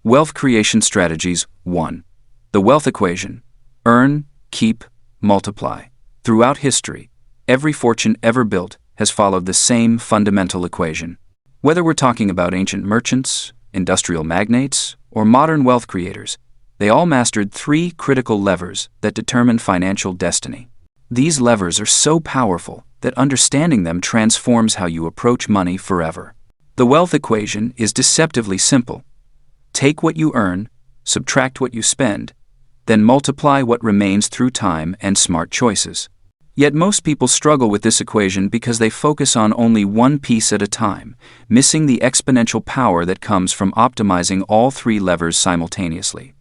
Wealth Creation Strategies 1. The Wealth Equation. Earn, keep, multiply. Throughout history, every fortune ever built has followed the same fundamental equation. Whether we're talking about ancient merchants, industrial magnates, or modern wealth creators, they all mastered three critical levers that determine financial destiny. These levers are so powerful that understanding them transforms how you approach money forever. The wealth equation is deceptively simple. Take what you earn, subtract what you spend, then multiply what remains through time and smart choices. Yet most people struggle with this equation because they focus on only one piece at a time, missing the exponential power that comes from optimizing all three levers simultaneously.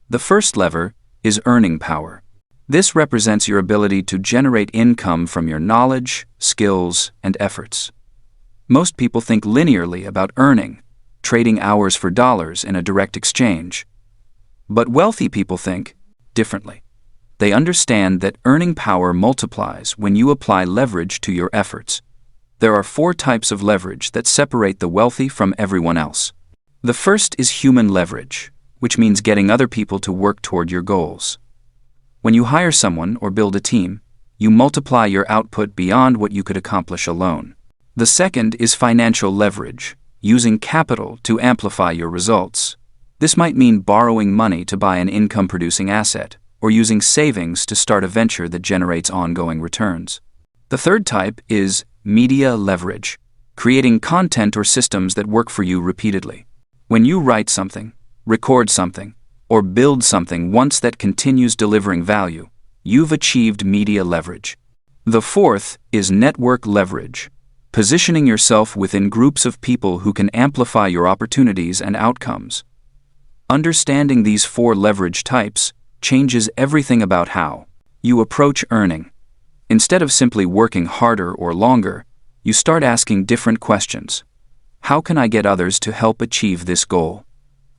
The first lever is earning power. This represents your ability to generate income from your knowledge, skills, and efforts. Most people think linearly about earning, trading hours for dollars in a direct exchange. But wealthy people think differently. They understand that earning power multiplies when you apply leverage to your efforts. There are 4 types of leverage that separate the wealthy from everyone else. The first is human leverage, which means getting other people to work toward your goals. When you hire someone or build a team, you multiply your output beyond what you could accomplish alone. The second is financial leverage, using capital to amplify your results. This might mean borrowing money to buy an income-producing asset, or using savings to start a venture that generates ongoing returns. The third type is media leverage, creating content or systems that work for you repeatedly. When you write something, record something, or build something once that continues delivering value, you've achieved media leverage. The fourth is network leverage, positioning yourself within groups of people who can amplify your opportunities and outcomes. Understanding these 4 leverage types changes everything about how you approach earning. Instead of simply working harder or longer, you start asking different questions. How can I get others to help achieve this goal?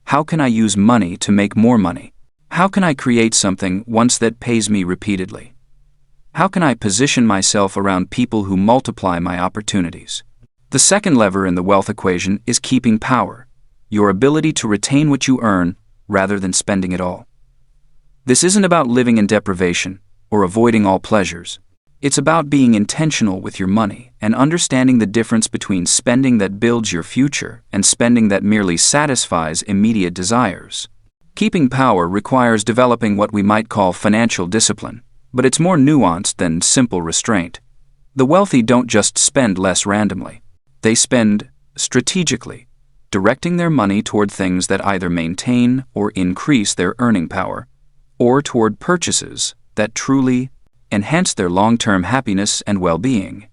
How can I use money to make more money? How can I create something once that pays me repeatedly? How can I position myself around people who multiply my opportunities? The second lever in the wealth equation is keeping power, your ability to retain what you earn rather than spending it all. This isn't about living in deprivation or avoiding all pleasures. It's about being intentional with your money and understanding the difference between spending that builds your future and spending that merely satisfies immediate desires. Keeping power requires developing what we might call financial discipline, but it's more nuanced than simple restraint. The wealthy don't just spend less randomly. They spend strategically, directing their money toward things that either maintain or increase their earning power, or toward purchases that truly enhance their long-term happiness and well-being.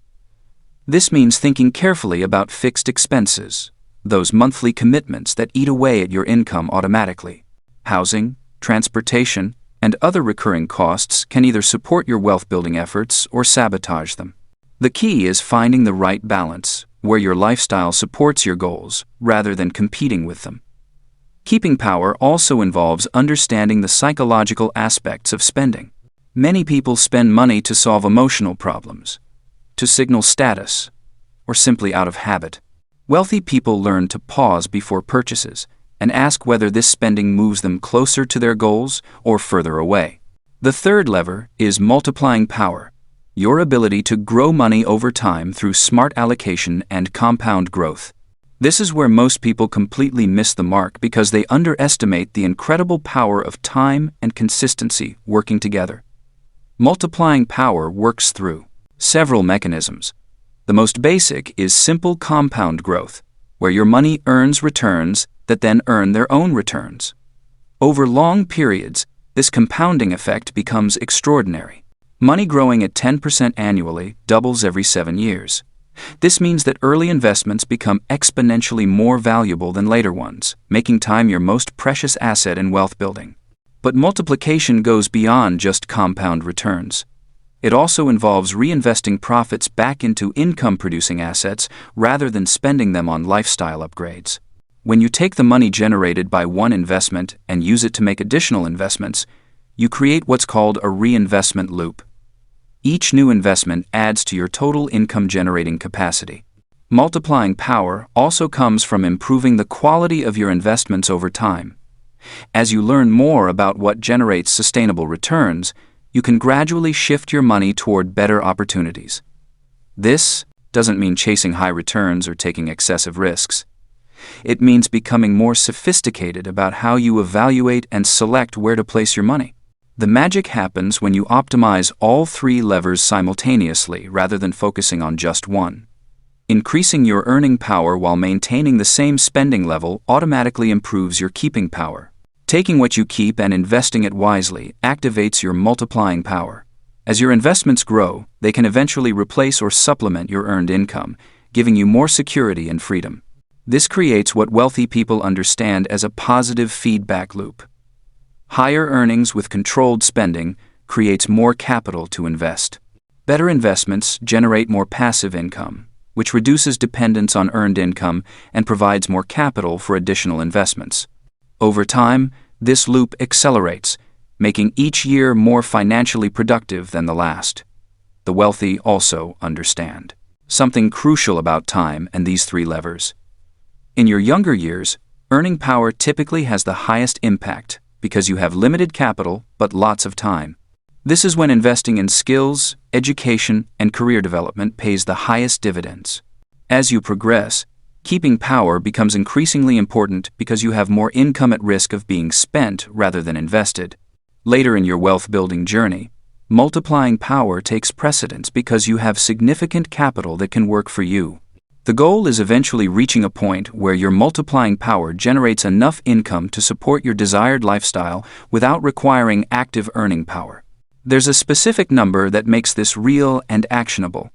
This means thinking carefully about fixed expenses, those monthly commitments that eat away at your income automatically. Housing, transportation, and other recurring costs can either support your wealth-building efforts or sabotage them. The key is finding the right balance, where your lifestyle supports your goals rather than competing with them. Keeping power also involves understanding the psychological aspects of spending. Many people spend money to solve emotional problems, to signal status, or simply out of habit. Wealthy people learn to pause before purchases and ask whether this spending moves them closer to their goals or further away. The third lever is multiplying power, your ability to grow money over time through smart allocation and compound growth. This is where most people completely miss the mark because they underestimate the incredible power of time and consistency working together. Multiplying power works through several mechanisms. The most basic is simple compound growth, where your money earns returns that then earn their own returns. Over long periods, this compounding effect becomes extraordinary. Money growing at 10% annually doubles every 7 years. This means that early investments become exponentially more valuable than later ones, making time your most precious asset in wealth building. But multiplication goes beyond just compound returns. It also involves reinvesting profits back into income-producing assets rather than spending them on lifestyle upgrades. When you take the money generated by one investment and use it to make additional investments, you create what's called a reinvestment loop. Each new investment adds to your total income-generating capacity. Multiplying power also comes from improving the quality of your investments over time. As you learn more about what generates sustainable returns, you can gradually shift your money toward better opportunities. This doesn't mean chasing high returns or taking excessive risks. It means becoming more sophisticated about how you evaluate and select where to place your money. The magic happens when you optimize all three levers simultaneously rather than focusing on just one. Increasing your earning power while maintaining the same spending level automatically improves your keeping power. Taking what you keep and investing it wisely activates your multiplying power. As your investments grow, they can eventually replace or supplement your earned income, giving you more security and freedom. This creates what wealthy people understand as a positive feedback loop. Higher earnings with controlled spending creates more capital to invest. Better investments generate more passive income, which reduces dependence on earned income and provides more capital for additional investments. Over time, this loop accelerates, making each year more financially productive than the last. The wealthy also understand something crucial about time and these three levers. In your younger years, earning power typically has the highest impact because you have limited capital but lots of time. This is when investing in skills, education, and career development pays the highest dividends. As you progress, keeping power becomes increasingly important because you have more income at risk of being spent rather than invested. Later in your wealth-building journey, multiplying power takes precedence because you have significant capital that can work for you. The goal is eventually reaching a point where your multiplying power generates enough income to support your desired lifestyle without requiring active earning power. There's a specific number that makes this real and actionable.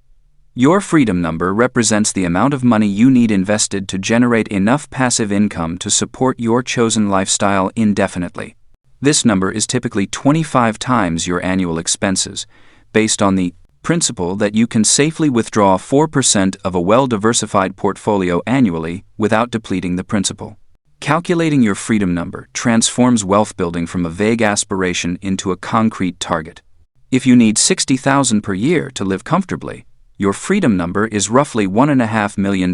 Your freedom number represents the amount of money you need invested to generate enough passive income to support your chosen lifestyle indefinitely. This number is typically 25 times your annual expenses, based on the principle that you can safely withdraw 4% of a well-diversified portfolio annually without depleting the principal. Calculating your freedom number transforms wealth building from a vague aspiration into a concrete target. If you need $60,000 per year to live comfortably, your freedom number is roughly $1.5 million.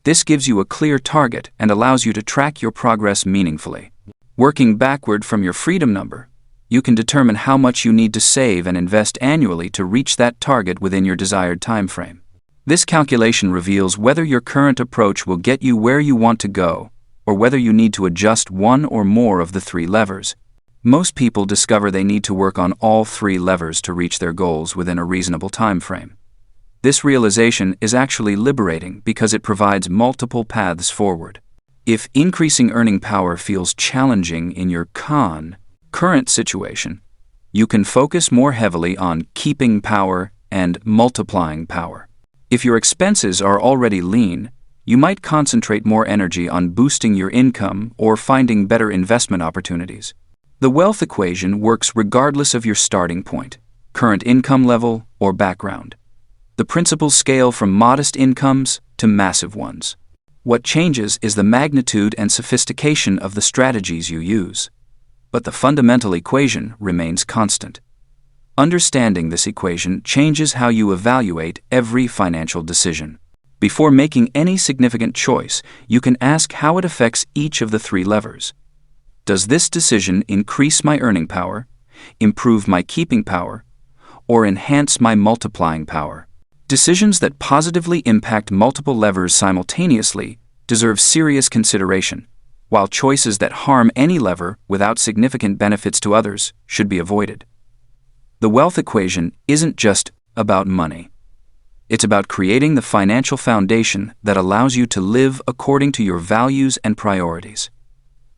This gives you a clear target and allows you to track your progress meaningfully. Working backward from your freedom number, you can determine how much you need to save and invest annually to reach that target within your desired time frame. This calculation reveals whether your current approach will get you where you want to go, or whether you need to adjust one or more of the three levers. Most people discover they need to work on all three levers to reach their goals within a reasonable time frame. This realization is actually liberating because it provides multiple paths forward. If increasing earning power feels challenging in your current situation, you can focus more heavily on keeping power and multiplying power. If your expenses are already lean, you might concentrate more energy on boosting your income or finding better investment opportunities. The wealth equation works regardless of your starting point, current income level, or background. The principles scale from modest incomes to massive ones. What changes is the magnitude and sophistication of the strategies you use. But the fundamental equation remains constant. Understanding this equation changes how you evaluate every financial decision. Before making any significant choice, you can ask how it affects each of the three levers. Does this decision increase my earning power, improve my keeping power, or enhance my multiplying power? Decisions that positively impact multiple levers simultaneously deserve serious consideration, while choices that harm any lever without significant benefits to others should be avoided. The wealth equation isn't just about money. It's about creating the financial foundation that allows you to live according to your values and priorities.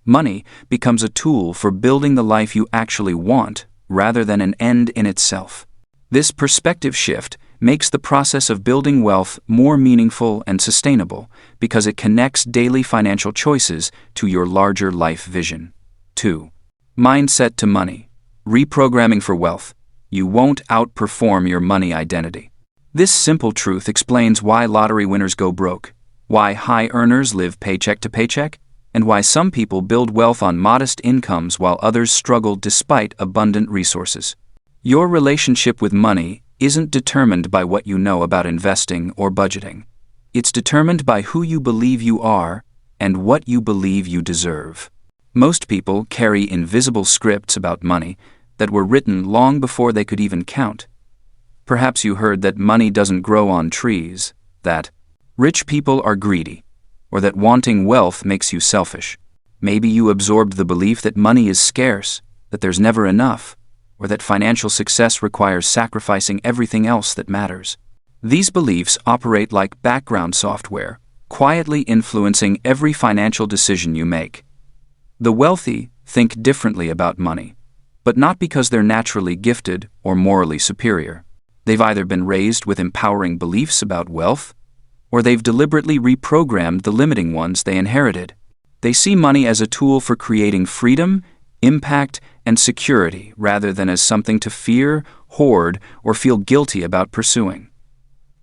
Money becomes a tool for building the life you actually want rather than an end in itself. This perspective shift makes the process of building wealth more meaningful and sustainable because it connects daily financial choices to your larger life vision. 2. Mindset to money. Reprogramming for wealth. You won't outperform your money identity. This simple truth explains why lottery winners go broke, why high earners live paycheck to paycheck, and why some people build wealth on modest incomes while others struggle despite abundant resources. Your relationship with money isn't determined by what you know about investing or budgeting. It's determined by who you believe you are and what you believe you deserve. Most people carry invisible scripts about money that were written long before they could even count. Perhaps you heard that money doesn't grow on trees, that rich people are greedy, or that wanting wealth makes you selfish. Maybe you absorbed the belief that money is scarce, that there's never enough, or that financial success requires sacrificing everything else that matters. These beliefs operate like background software, quietly influencing every financial decision you make. The wealthy think differently about money, but not because they're naturally gifted or morally superior. They've either been raised with empowering beliefs about wealth, or they've deliberately reprogrammed the limiting ones they inherited. They see money as a tool for creating freedom, impact, and security rather than as something to fear, hoard, or feel guilty about pursuing.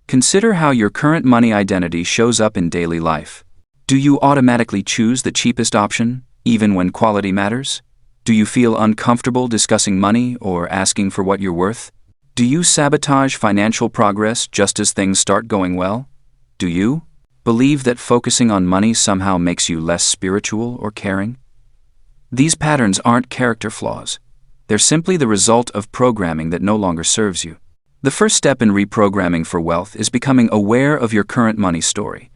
Consider how your current money identity shows up in daily life. Do you automatically choose the cheapest option, even when quality matters? Do you feel uncomfortable discussing money or asking for what you're worth? Do you sabotage financial progress just as things start going well? Do you believe that focusing on money somehow makes you less spiritual or caring? These patterns aren't character flaws. They're simply the result of programming that no longer serves you. The first step in reprogramming for wealth is becoming aware of your current money story.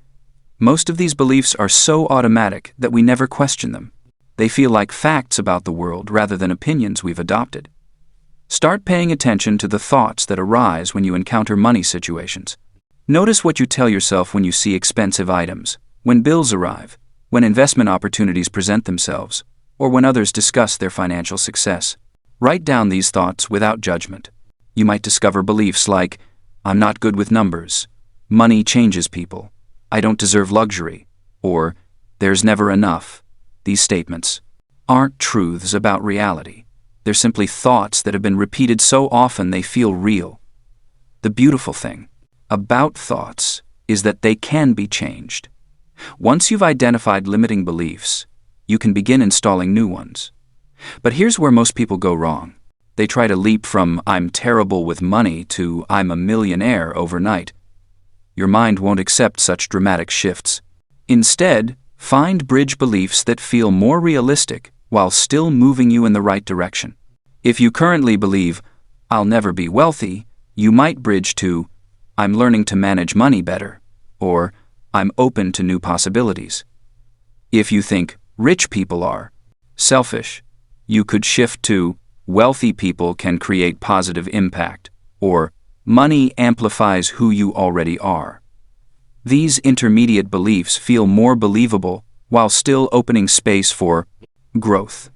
Most of these beliefs are so automatic that we never question them. They feel like facts about the world rather than opinions we've adopted. Start paying attention to the thoughts that arise when you encounter money situations. Notice what you tell yourself when you see expensive items, when bills arrive, when investment opportunities present themselves, or when others discuss their financial success. Write down these thoughts without judgment. You might discover beliefs like, "I'm not good with numbers," "Money changes people," "I don't deserve luxury," or "There's never enough." These statements aren't truths about reality. They're simply thoughts that have been repeated so often they feel real. The beautiful thing about thoughts is that they can be changed. Once you've identified limiting beliefs, you can begin installing new ones. But here's where most people go wrong. They try to leap from "I'm terrible with money" to "I'm a millionaire" overnight. Your mind won't accept such dramatic shifts. Instead, find bridge beliefs that feel more realistic while still moving you in the right direction. If you currently believe, "I'll never be wealthy," you might bridge to, "I'm learning to manage money better," or "I'm open to new possibilities." If you think rich people are selfish, you could shift to, "Wealthy people can create positive impact," or "Money amplifies who you already are." These intermediate beliefs feel more believable while still opening space for growth.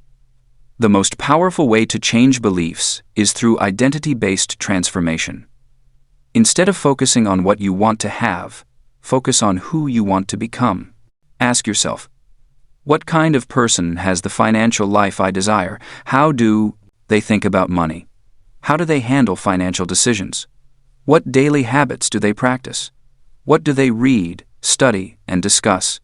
The most powerful way to change beliefs is through identity-based transformation. Instead of focusing on what you want to have, focus on who you want to become. Ask yourself, what kind of person has the financial life I desire? How do they think about money? How do they handle financial decisions? What daily habits do they practice? What do they read, study, and discuss?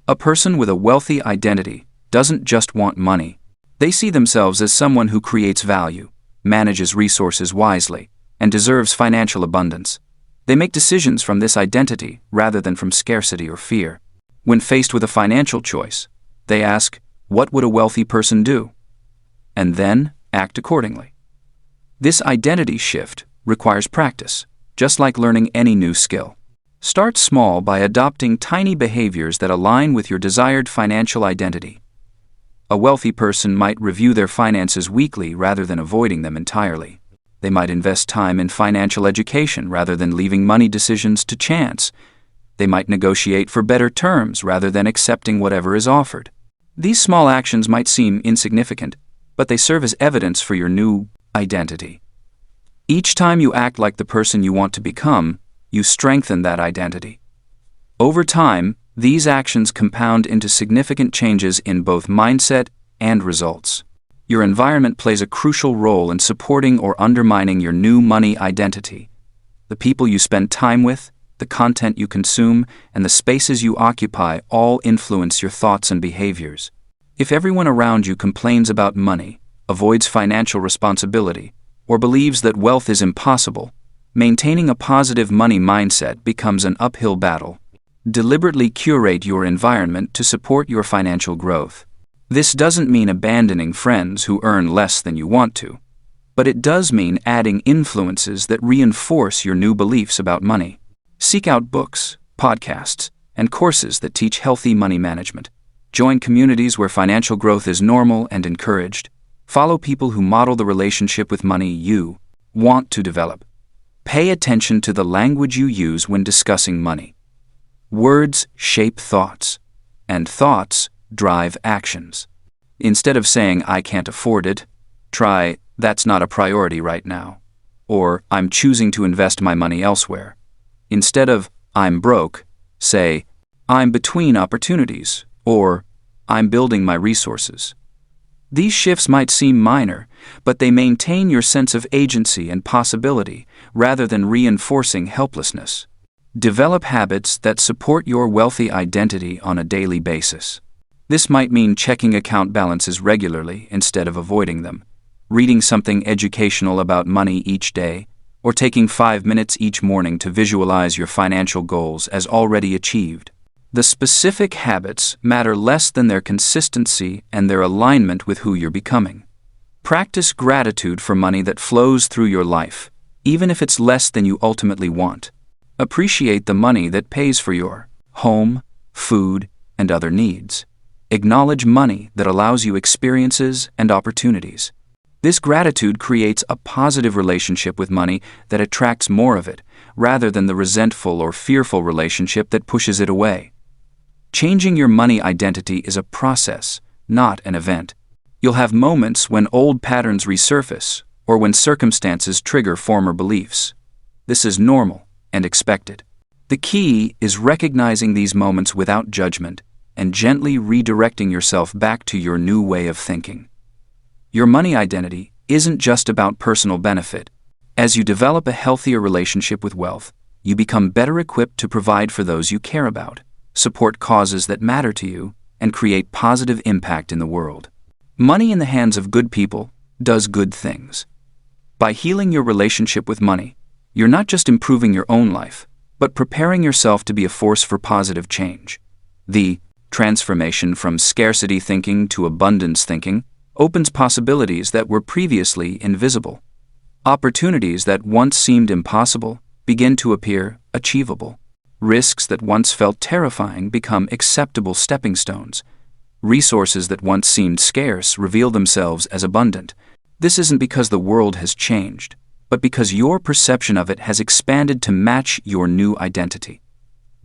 A person with a wealthy identity doesn't just want money. They see themselves as someone who creates value, manages resources wisely, and deserves financial abundance. They make decisions from this identity rather than from scarcity or fear. When faced with a financial choice, they ask, "What would a wealthy person do?" and then act accordingly. This identity shift requires practice, just like learning any new skill. Start small by adopting tiny behaviors that align with your desired financial identity. A wealthy person might review their finances weekly rather than avoiding them entirely. They might invest time in financial education rather than leaving money decisions to chance. They might negotiate for better terms rather than accepting whatever is offered. These small actions might seem insignificant, but they serve as evidence for your new identity. Each time you act like the person you want to become, you strengthen that identity. Over time, these actions compound into significant changes in both mindset and results. Your environment plays a crucial role in supporting or undermining your new money identity. The people you spend time with, the content you consume, and the spaces you occupy all influence your thoughts and behaviors. If everyone around you complains about money, avoids financial responsibility, or believes that wealth is impossible, Maintaining a positive money mindset becomes an uphill battle. Deliberately curate your environment to support your financial growth. This doesn't mean abandoning friends who earn less than you want to, but it does mean adding influences that reinforce your new beliefs about money. Seek out books, podcasts, and courses that teach healthy money management. Join communities where financial growth is normal and encouraged. Follow people who model the relationship with money you want to develop. Pay attention to the language you use when discussing money. Words shape thoughts, and thoughts drive actions. Instead of saying, "I can't afford it," try, "That's not a priority right now," or "I'm choosing to invest my money elsewhere." Instead of "I'm broke," say, "I'm between opportunities," or "I'm building my resources." These shifts might seem minor, but they maintain your sense of agency and possibility rather than reinforcing helplessness. Develop habits that support your wealthy identity on a daily basis. This might mean checking account balances regularly instead of avoiding them, reading something educational about money each day, or taking 5 minutes each morning to visualize your financial goals as already achieved. The specific habits matter less than their consistency and their alignment with who you're becoming. Practice gratitude for money that flows through your life, even if it's less than you ultimately want. Appreciate the money that pays for your home, food, and other needs. Acknowledge money that allows you experiences and opportunities. This gratitude creates a positive relationship with money that attracts more of it, rather than the resentful or fearful relationship that pushes it away. Changing your money identity is a process, not an event. You'll have moments when old patterns resurface, or when circumstances trigger former beliefs. This is normal and expected. The key is recognizing these moments without judgment and gently redirecting yourself back to your new way of thinking. Your money identity isn't just about personal benefit. As you develop a healthier relationship with wealth, you become better equipped to provide for those you care about, support causes that matter to you, and create positive impact in the world. Money in the hands of good people does good things. By healing your relationship with money, you're not just improving your own life, but preparing yourself to be a force for positive change. The transformation from scarcity thinking to abundance thinking opens possibilities that were previously invisible. Opportunities that once seemed impossible begin to appear achievable. Risks that once felt terrifying become acceptable stepping stones. Resources that once seemed scarce reveal themselves as abundant. This isn't because the world has changed, but because your perception of it has expanded to match your new identity.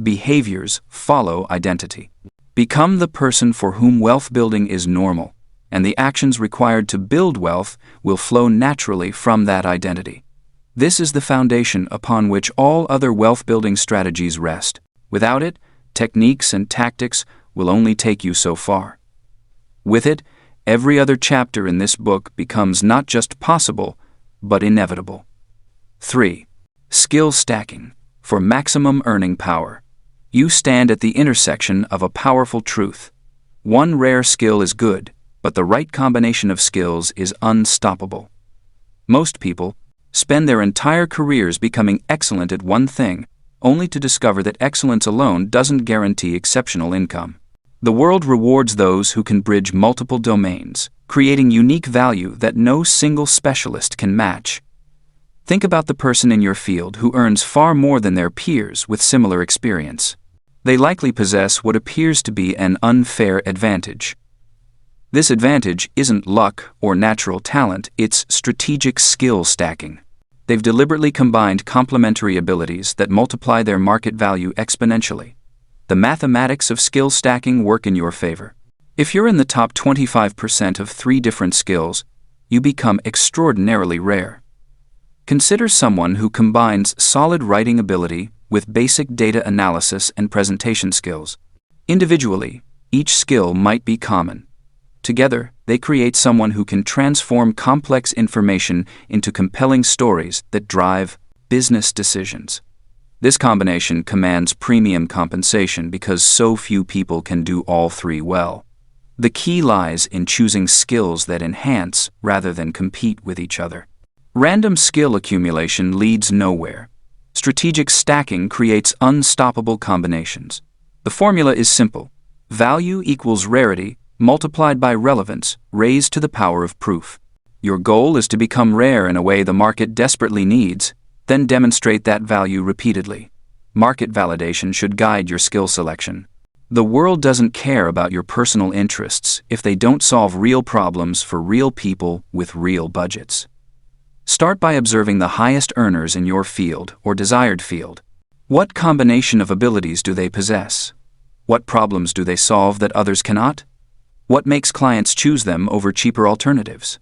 Behaviors follow identity. Become the person for whom wealth building is normal, and the actions required to build wealth will flow naturally from that identity. This is the foundation upon which all other wealth-building strategies rest. Without it, techniques and tactics will only take you so far. With it, every other chapter in this book becomes not just possible, but inevitable. 3. Skill stacking for maximum earning power. You stand at the intersection of a powerful truth. One rare skill is good, but the right combination of skills is unstoppable. Most people spend their entire careers becoming excellent at one thing, only to discover that excellence alone doesn't guarantee exceptional income. The world rewards those who can bridge multiple domains, creating unique value that no single specialist can match. Think about the person in your field who earns far more than their peers with similar experience. They likely possess what appears to be an unfair advantage. This advantage isn't luck or natural talent, it's strategic skill stacking. They've deliberately combined complementary abilities that multiply their market value exponentially. The mathematics of skill stacking work in your favor. If you're in the top 25% of 3 different skills, you become extraordinarily rare. Consider someone who combines solid writing ability with basic data analysis and presentation skills. Individually, each skill might be common. Together, they create someone who can transform complex information into compelling stories that drive business decisions. This combination commands premium compensation because so few people can do all 3 well. The key lies in choosing skills that enhance rather than compete with each other. Random skill accumulation leads nowhere. Strategic stacking creates unstoppable combinations. The formula is simple. Value equals rarity multiplied by relevance raised to the power of proof. Your goal is to become rare in a way the market desperately needs, then demonstrate that value repeatedly. Market validation should guide your skill selection. The world doesn't care about your personal interests if they don't solve real problems for real people with real budgets. Start by observing the highest earners in your field or desired field. What combination of abilities do they possess? What problems do they solve that others cannot? What makes clients choose them over cheaper alternatives?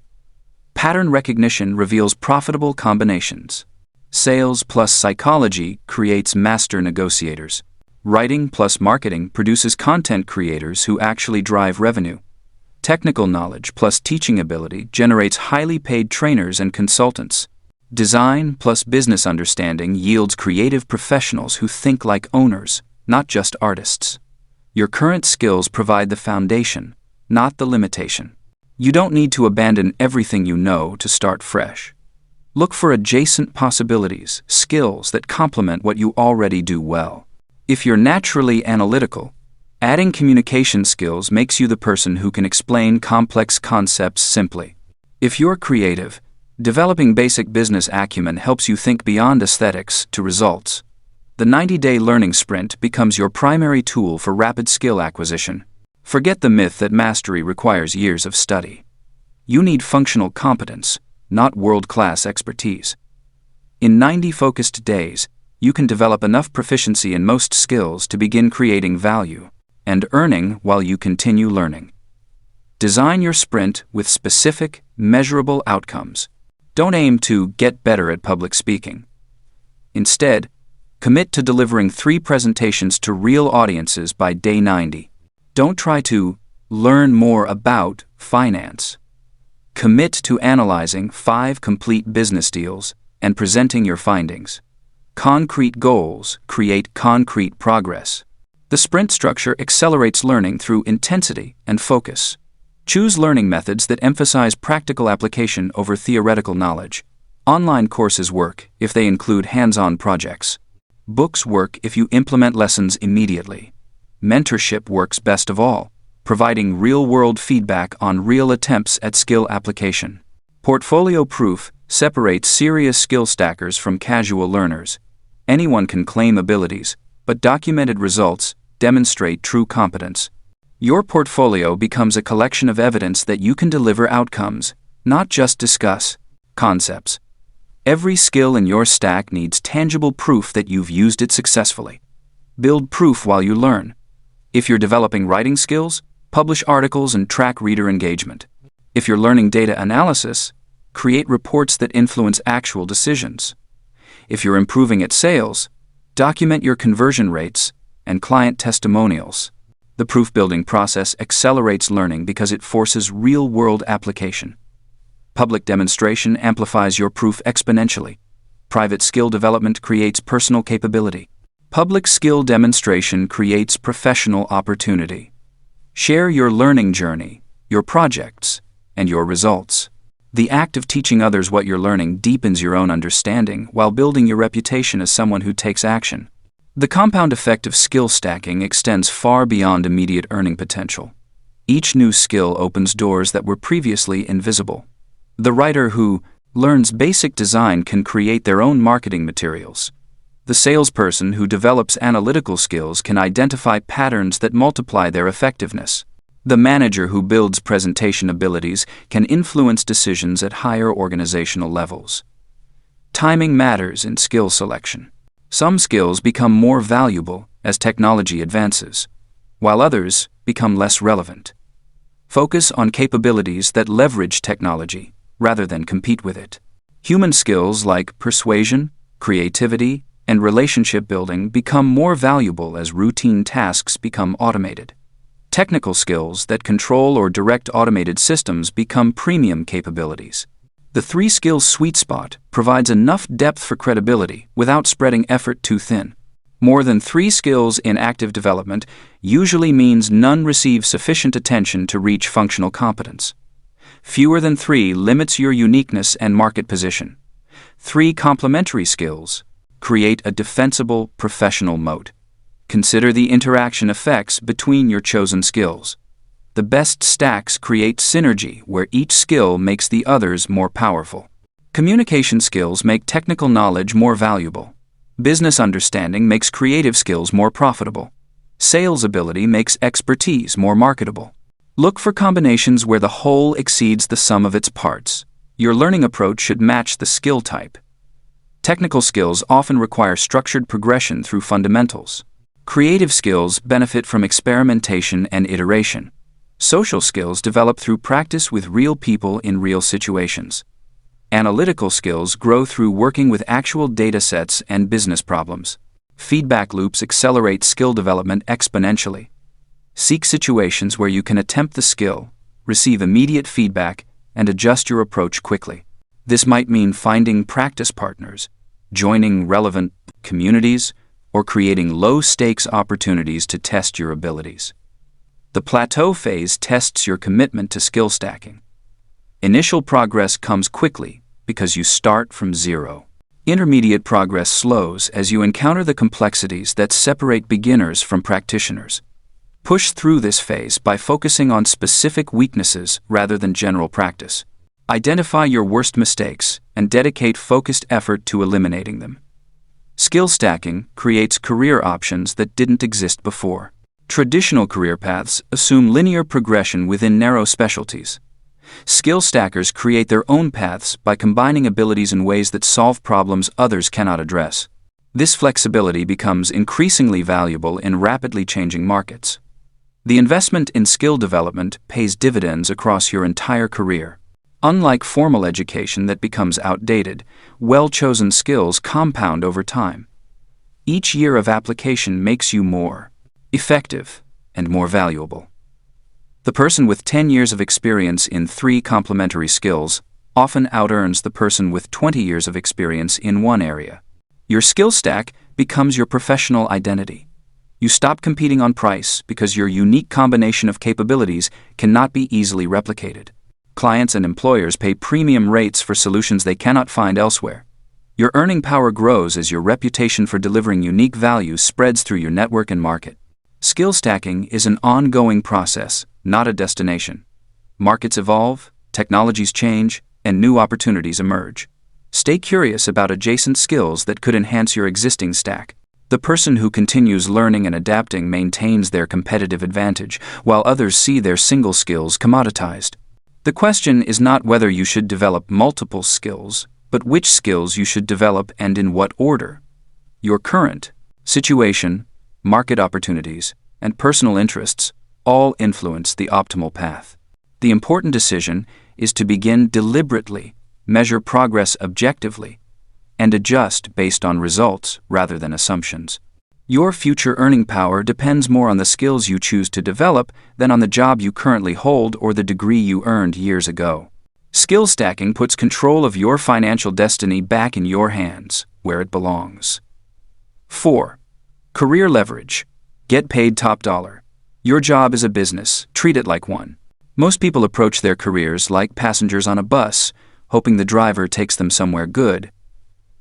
Pattern recognition reveals profitable combinations. Sales plus psychology creates master negotiators. Writing plus marketing produces content creators who actually drive revenue. Technical knowledge plus teaching ability generates highly paid trainers and consultants. Design plus business understanding yields creative professionals who think like owners, not just artists. Your current skills provide the foundation, not the limitation. You don't need to abandon everything you know to start fresh. Look for adjacent possibilities, skills that complement what you already do well. If you're naturally analytical, adding communication skills makes you the person who can explain complex concepts simply. If you're creative, developing basic business acumen helps you think beyond aesthetics to results. The 90-day learning sprint becomes your primary tool for rapid skill acquisition. Forget the myth that mastery requires years of study. You need functional competence, not world-class expertise. In 90 focused days, you can develop enough proficiency in most skills to begin creating value and earning while you continue learning. Design your sprint with specific, measurable outcomes. Don't aim to get better at public speaking. Instead, commit to delivering 3 presentations to real audiences by day 90. Don't try to learn more about finance. Commit to analyzing 5 complete business deals and presenting your findings. Concrete goals create concrete progress. The sprint structure accelerates learning through intensity and focus. Choose learning methods that emphasize practical application over theoretical knowledge. Online courses work if they include hands-on projects. Books work if you implement lessons immediately. Mentorship works best of all, providing real-world feedback on real attempts at skill application. Portfolio proof separates serious skill stackers from casual learners. Anyone can claim abilities, but documented results demonstrate true competence. Your portfolio becomes a collection of evidence that you can deliver outcomes, not just discuss concepts. Every skill in your stack needs tangible proof that you've used it successfully. Build proof while you learn. If you're developing writing skills, publish articles and track reader engagement. If you're learning data analysis, create reports that influence actual decisions. If you're improving at sales, document your conversion rates and client testimonials. The proof-building process accelerates learning because it forces real-world application. Public demonstration amplifies your proof exponentially. Private skill development creates personal capability. Public skill demonstration creates professional opportunity. Share your learning journey, your projects, and your results. The act of teaching others what you're learning deepens your own understanding while building your reputation as someone who takes action. The compound effect of skill stacking extends far beyond immediate earning potential. Each new skill opens doors that were previously invisible. The writer who learns basic design can create their own marketing materials. The salesperson who develops analytical skills can identify patterns that multiply their effectiveness. The manager who builds presentation abilities can influence decisions at higher organizational levels. Timing matters in skill selection. Some skills become more valuable as technology advances, while others become less relevant. Focus on capabilities that leverage technology rather than compete with it. Human skills like persuasion, creativity, and relationship building become more valuable as routine tasks become automated. Technical skills that control or direct automated systems become premium capabilities. The 3 skills sweet spot provides enough depth for credibility without spreading effort too thin. More than 3 skills in active development usually means none receive sufficient attention to reach functional competence. Fewer than 3 limits your uniqueness and market position. 3 complementary skills create a defensible professional moat. Consider the interaction effects between your chosen skills. The best stacks create synergy where each skill makes the others more powerful. Communication skills make technical knowledge more valuable. Business understanding makes creative skills more profitable. Sales ability makes expertise more marketable. Look for combinations where the whole exceeds the sum of its parts. Your learning approach should match the skill type. Technical skills often require structured progression through fundamentals. Creative skills benefit from experimentation and iteration. Social skills develop through practice with real people in real situations. Analytical skills grow through working with actual data sets and business problems. Feedback loops accelerate skill development exponentially. Seek situations where you can attempt the skill, receive immediate feedback, and adjust your approach quickly. This might mean finding practice partners, joining relevant communities, or creating low-stakes opportunities to test your abilities. The plateau phase tests your commitment to skill stacking. Initial progress comes quickly because you start from zero. Intermediate progress slows as you encounter the complexities that separate beginners from practitioners. Push through this phase by focusing on specific weaknesses rather than general practice. Identify your worst mistakes and dedicate focused effort to eliminating them. Skill stacking creates career options that didn't exist before. Traditional career paths assume linear progression within narrow specialties. Skill stackers create their own paths by combining abilities in ways that solve problems others cannot address. This flexibility becomes increasingly valuable in rapidly changing markets. The investment in skill development pays dividends across your entire career. Unlike formal education that becomes outdated, well-chosen skills compound over time. Each year of application makes you more effective and more valuable. The person with 10 years of experience in 3 complementary skills often out-earns the person with 20 years of experience in one area. Your skill stack becomes your professional identity. You stop competing on price because your unique combination of capabilities cannot be easily replicated. Clients and employers pay premium rates for solutions they cannot find elsewhere. Your earning power grows as your reputation for delivering unique value spreads through your network and market. Skill stacking is an ongoing process, not a destination. Markets evolve, technologies change, and new opportunities emerge. Stay curious about adjacent skills that could enhance your existing stack. The person who continues learning and adapting maintains their competitive advantage, while others see their single skills commoditized. The question is not whether you should develop multiple skills, but which skills you should develop and in what order. Your current situation, market opportunities, and personal interests all influence the optimal path. The important decision is to begin deliberately, measure progress objectively, and adjust based on results rather than assumptions. Your future earning power depends more on the skills you choose to develop than on the job you currently hold or the degree you earned years ago. Skill stacking puts control of your financial destiny back in your hands, where it belongs. 4. Career leverage. Get paid top dollar. Your job is a business. Treat it like one. Most people approach their careers like passengers on a bus, hoping the driver takes them somewhere good.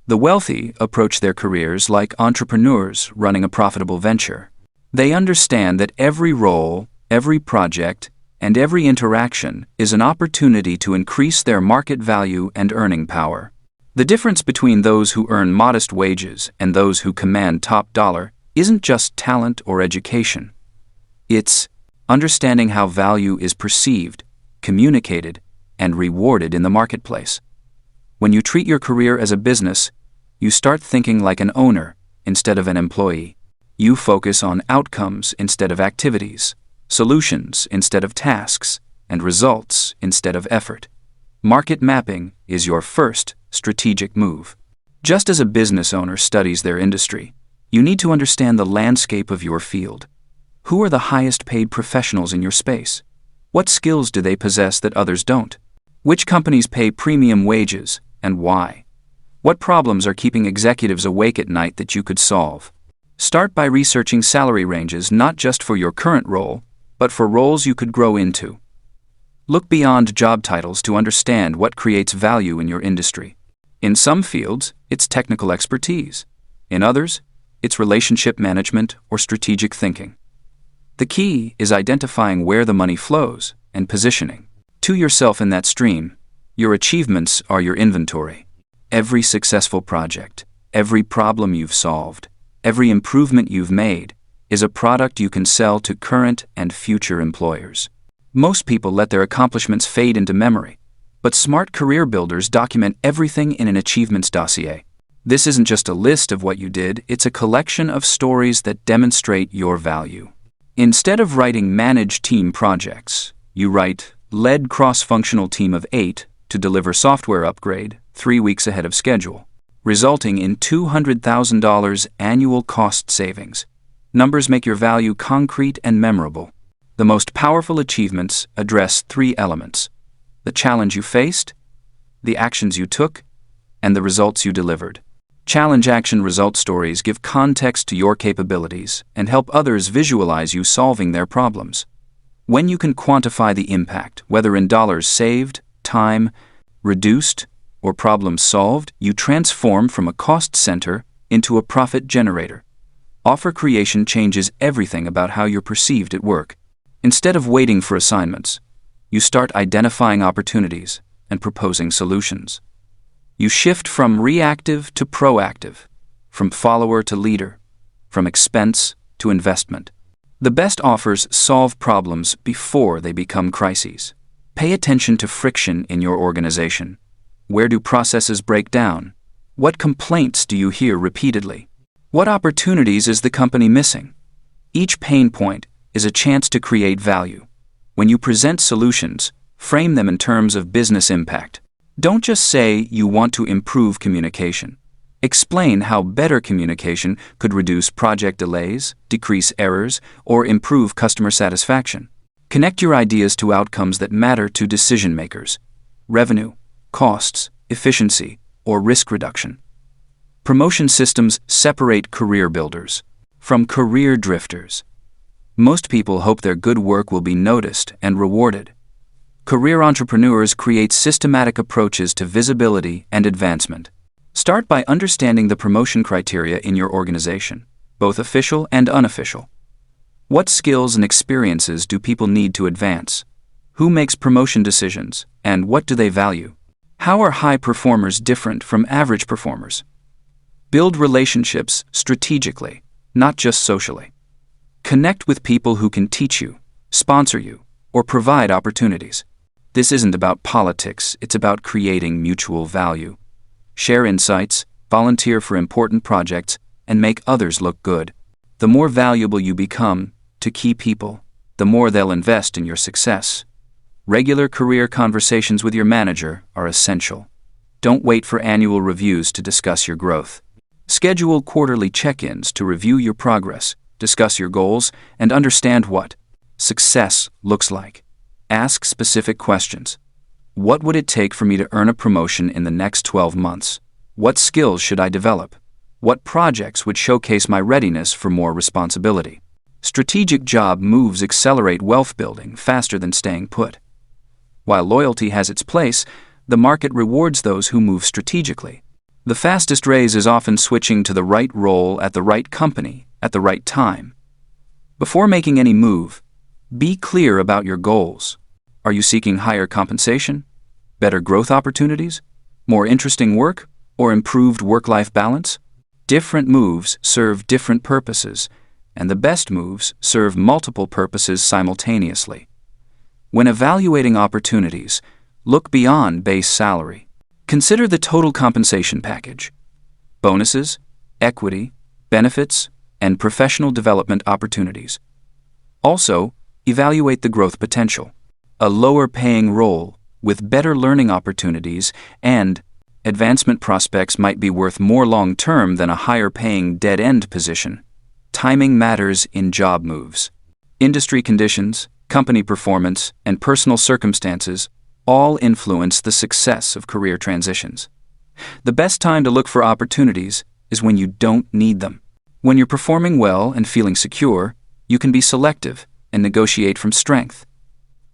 The wealthy approach their careers like entrepreneurs running a profitable venture. They understand that every role, every project, and every interaction is an opportunity to increase their market value and earning power. The difference between those who earn modest wages and those who command top dollar isn't just talent or education. It's understanding how value is perceived, communicated, and rewarded in the marketplace. When you treat your career as a business, you start thinking like an owner instead of an employee. You focus on outcomes instead of activities, solutions instead of tasks, and results instead of effort. Market mapping is your first strategic move. Just as a business owner studies their industry, you need to understand the landscape of your field. Who are the highest paid professionals in your space? What skills do they possess that others don't? Which companies pay premium wages and why? What problems are keeping executives awake at night that you could solve? Start by researching salary ranges not just for your current role, but for roles you could grow into. Look beyond job titles to understand what creates value in your industry. In some fields, it's technical expertise. In others, it's relationship management or strategic thinking. The key is identifying where the money flows and positioning to yourself in that stream. Your achievements are your inventory. Every successful project, every problem you've solved, every improvement you've made is a product you can sell to current and future employers. Most people let their accomplishments fade into memory, but smart career builders document everything in an achievements dossier. This isn't just a list of what you did, it's a collection of stories that demonstrate your value. Instead of writing managed team projects, you write led cross-functional team of 8 to deliver software upgrade 3 weeks ahead of schedule, resulting in $200,000 annual cost savings. Numbers make your value concrete and memorable. The most powerful achievements address 3 elements: the challenge you faced, the actions you took, and the results you delivered. Challenge action result stories give context to your capabilities and help others visualize you solving their problems. When you can quantify the impact, whether in dollars saved, time reduced, or problems solved, you transform from a cost center into a profit generator. Offer creation changes everything about how you're perceived at work. Instead of waiting for assignments, you start identifying opportunities and proposing solutions. You shift from reactive to proactive, from follower to leader, from expense to investment. The best offers solve problems before they become crises. Pay attention to friction in your organization. Where do processes break down? What complaints do you hear repeatedly? What opportunities is the company missing? Each pain point is a chance to create value. When you present solutions, frame them in terms of business impact. Don't just say you want to improve communication. Explain how better communication could reduce project delays, decrease errors, or improve customer satisfaction. Connect your ideas to outcomes that matter to decision makers: revenue, costs, efficiency, or risk reduction. Promotion systems separate career builders from career drifters. Most people hope their good work will be noticed and rewarded. Career entrepreneurs create systematic approaches to visibility and advancement. Start by understanding the promotion criteria in your organization, both official and unofficial. What skills and experiences do people need to advance? Who makes promotion decisions, and what do they value? How are high performers different from average performers? Build relationships strategically, not just socially. Connect with people who can teach you, sponsor you, or provide opportunities. This isn't about politics, it's about creating mutual value. Share insights, volunteer for important projects, and make others look good. The more valuable you become to key people, the more they'll invest in your success. Regular career conversations with your manager are essential. Don't wait for annual reviews to discuss your growth. Schedule quarterly check-ins to review your progress, discuss your goals, and understand what success looks like. Ask specific questions. What would it take for me to earn a promotion in the next 12 months? What skills should I develop? What projects would showcase my readiness for more responsibility? Strategic job moves accelerate wealth building faster than staying put. While loyalty has its place, the market rewards those who move strategically. The fastest raise is often switching to the right role at the right company at the right time. Before making any move, be clear about your goals. Are you seeking higher compensation, better growth opportunities, more interesting work, or improved work-life balance? Different moves serve different purposes, and the best moves serve multiple purposes simultaneously. When evaluating opportunities, look beyond base salary. Consider the total compensation package: bonuses, equity, benefits, and professional development opportunities. Also, evaluate the growth potential. A lower-paying role with better learning opportunities and advancement prospects might be worth more long-term than a higher-paying dead-end position. Timing matters in job moves. Industry conditions, company performance, and personal circumstances all influence the success of career transitions. The best time to look for opportunities is when you don't need them. When you're performing well and feeling secure, you can be selective and negotiate from strength.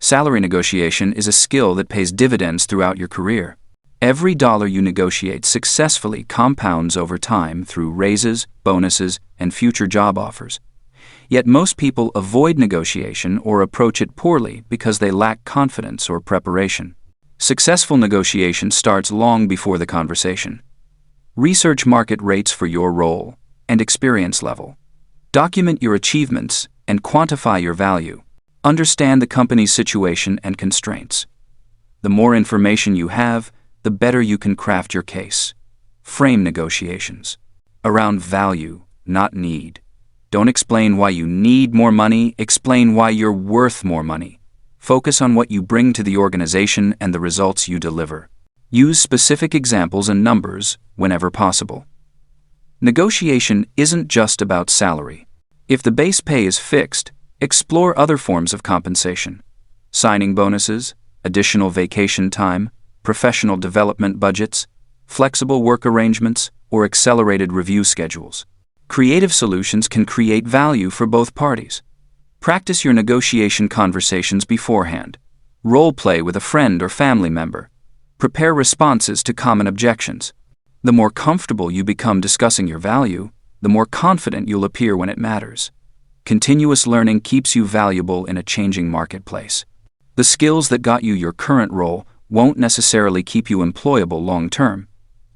Salary negotiation is a skill that pays dividends throughout your career. Every dollar you negotiate successfully compounds over time through raises, bonuses, and future job offers. Yet most people avoid negotiation or approach it poorly because they lack confidence or preparation. Successful negotiation starts long before the conversation. Research market rates for your role and experience level. Document your achievements and quantify your value. Understand the company's situation and constraints. The more information you have, the better you can craft your case. Frame negotiations around value, not need. Don't explain why you need more money, explain why you're worth more money. Focus on what you bring to the organization and the results you deliver. Use specific examples and numbers whenever possible. Negotiation isn't just about salary. If the base pay is fixed, explore other forms of compensation. Signing bonuses, additional vacation time, professional development budgets, flexible work arrangements, or accelerated review schedules. Creative solutions can create value for both parties. Practice your negotiation conversations beforehand. Role play with a friend or family member. Prepare responses to common objections. The more comfortable you become discussing your value, the more confident you'll appear when it matters. Continuous learning keeps you valuable in a changing marketplace. The skills that got you your current role won't necessarily keep you employable long term.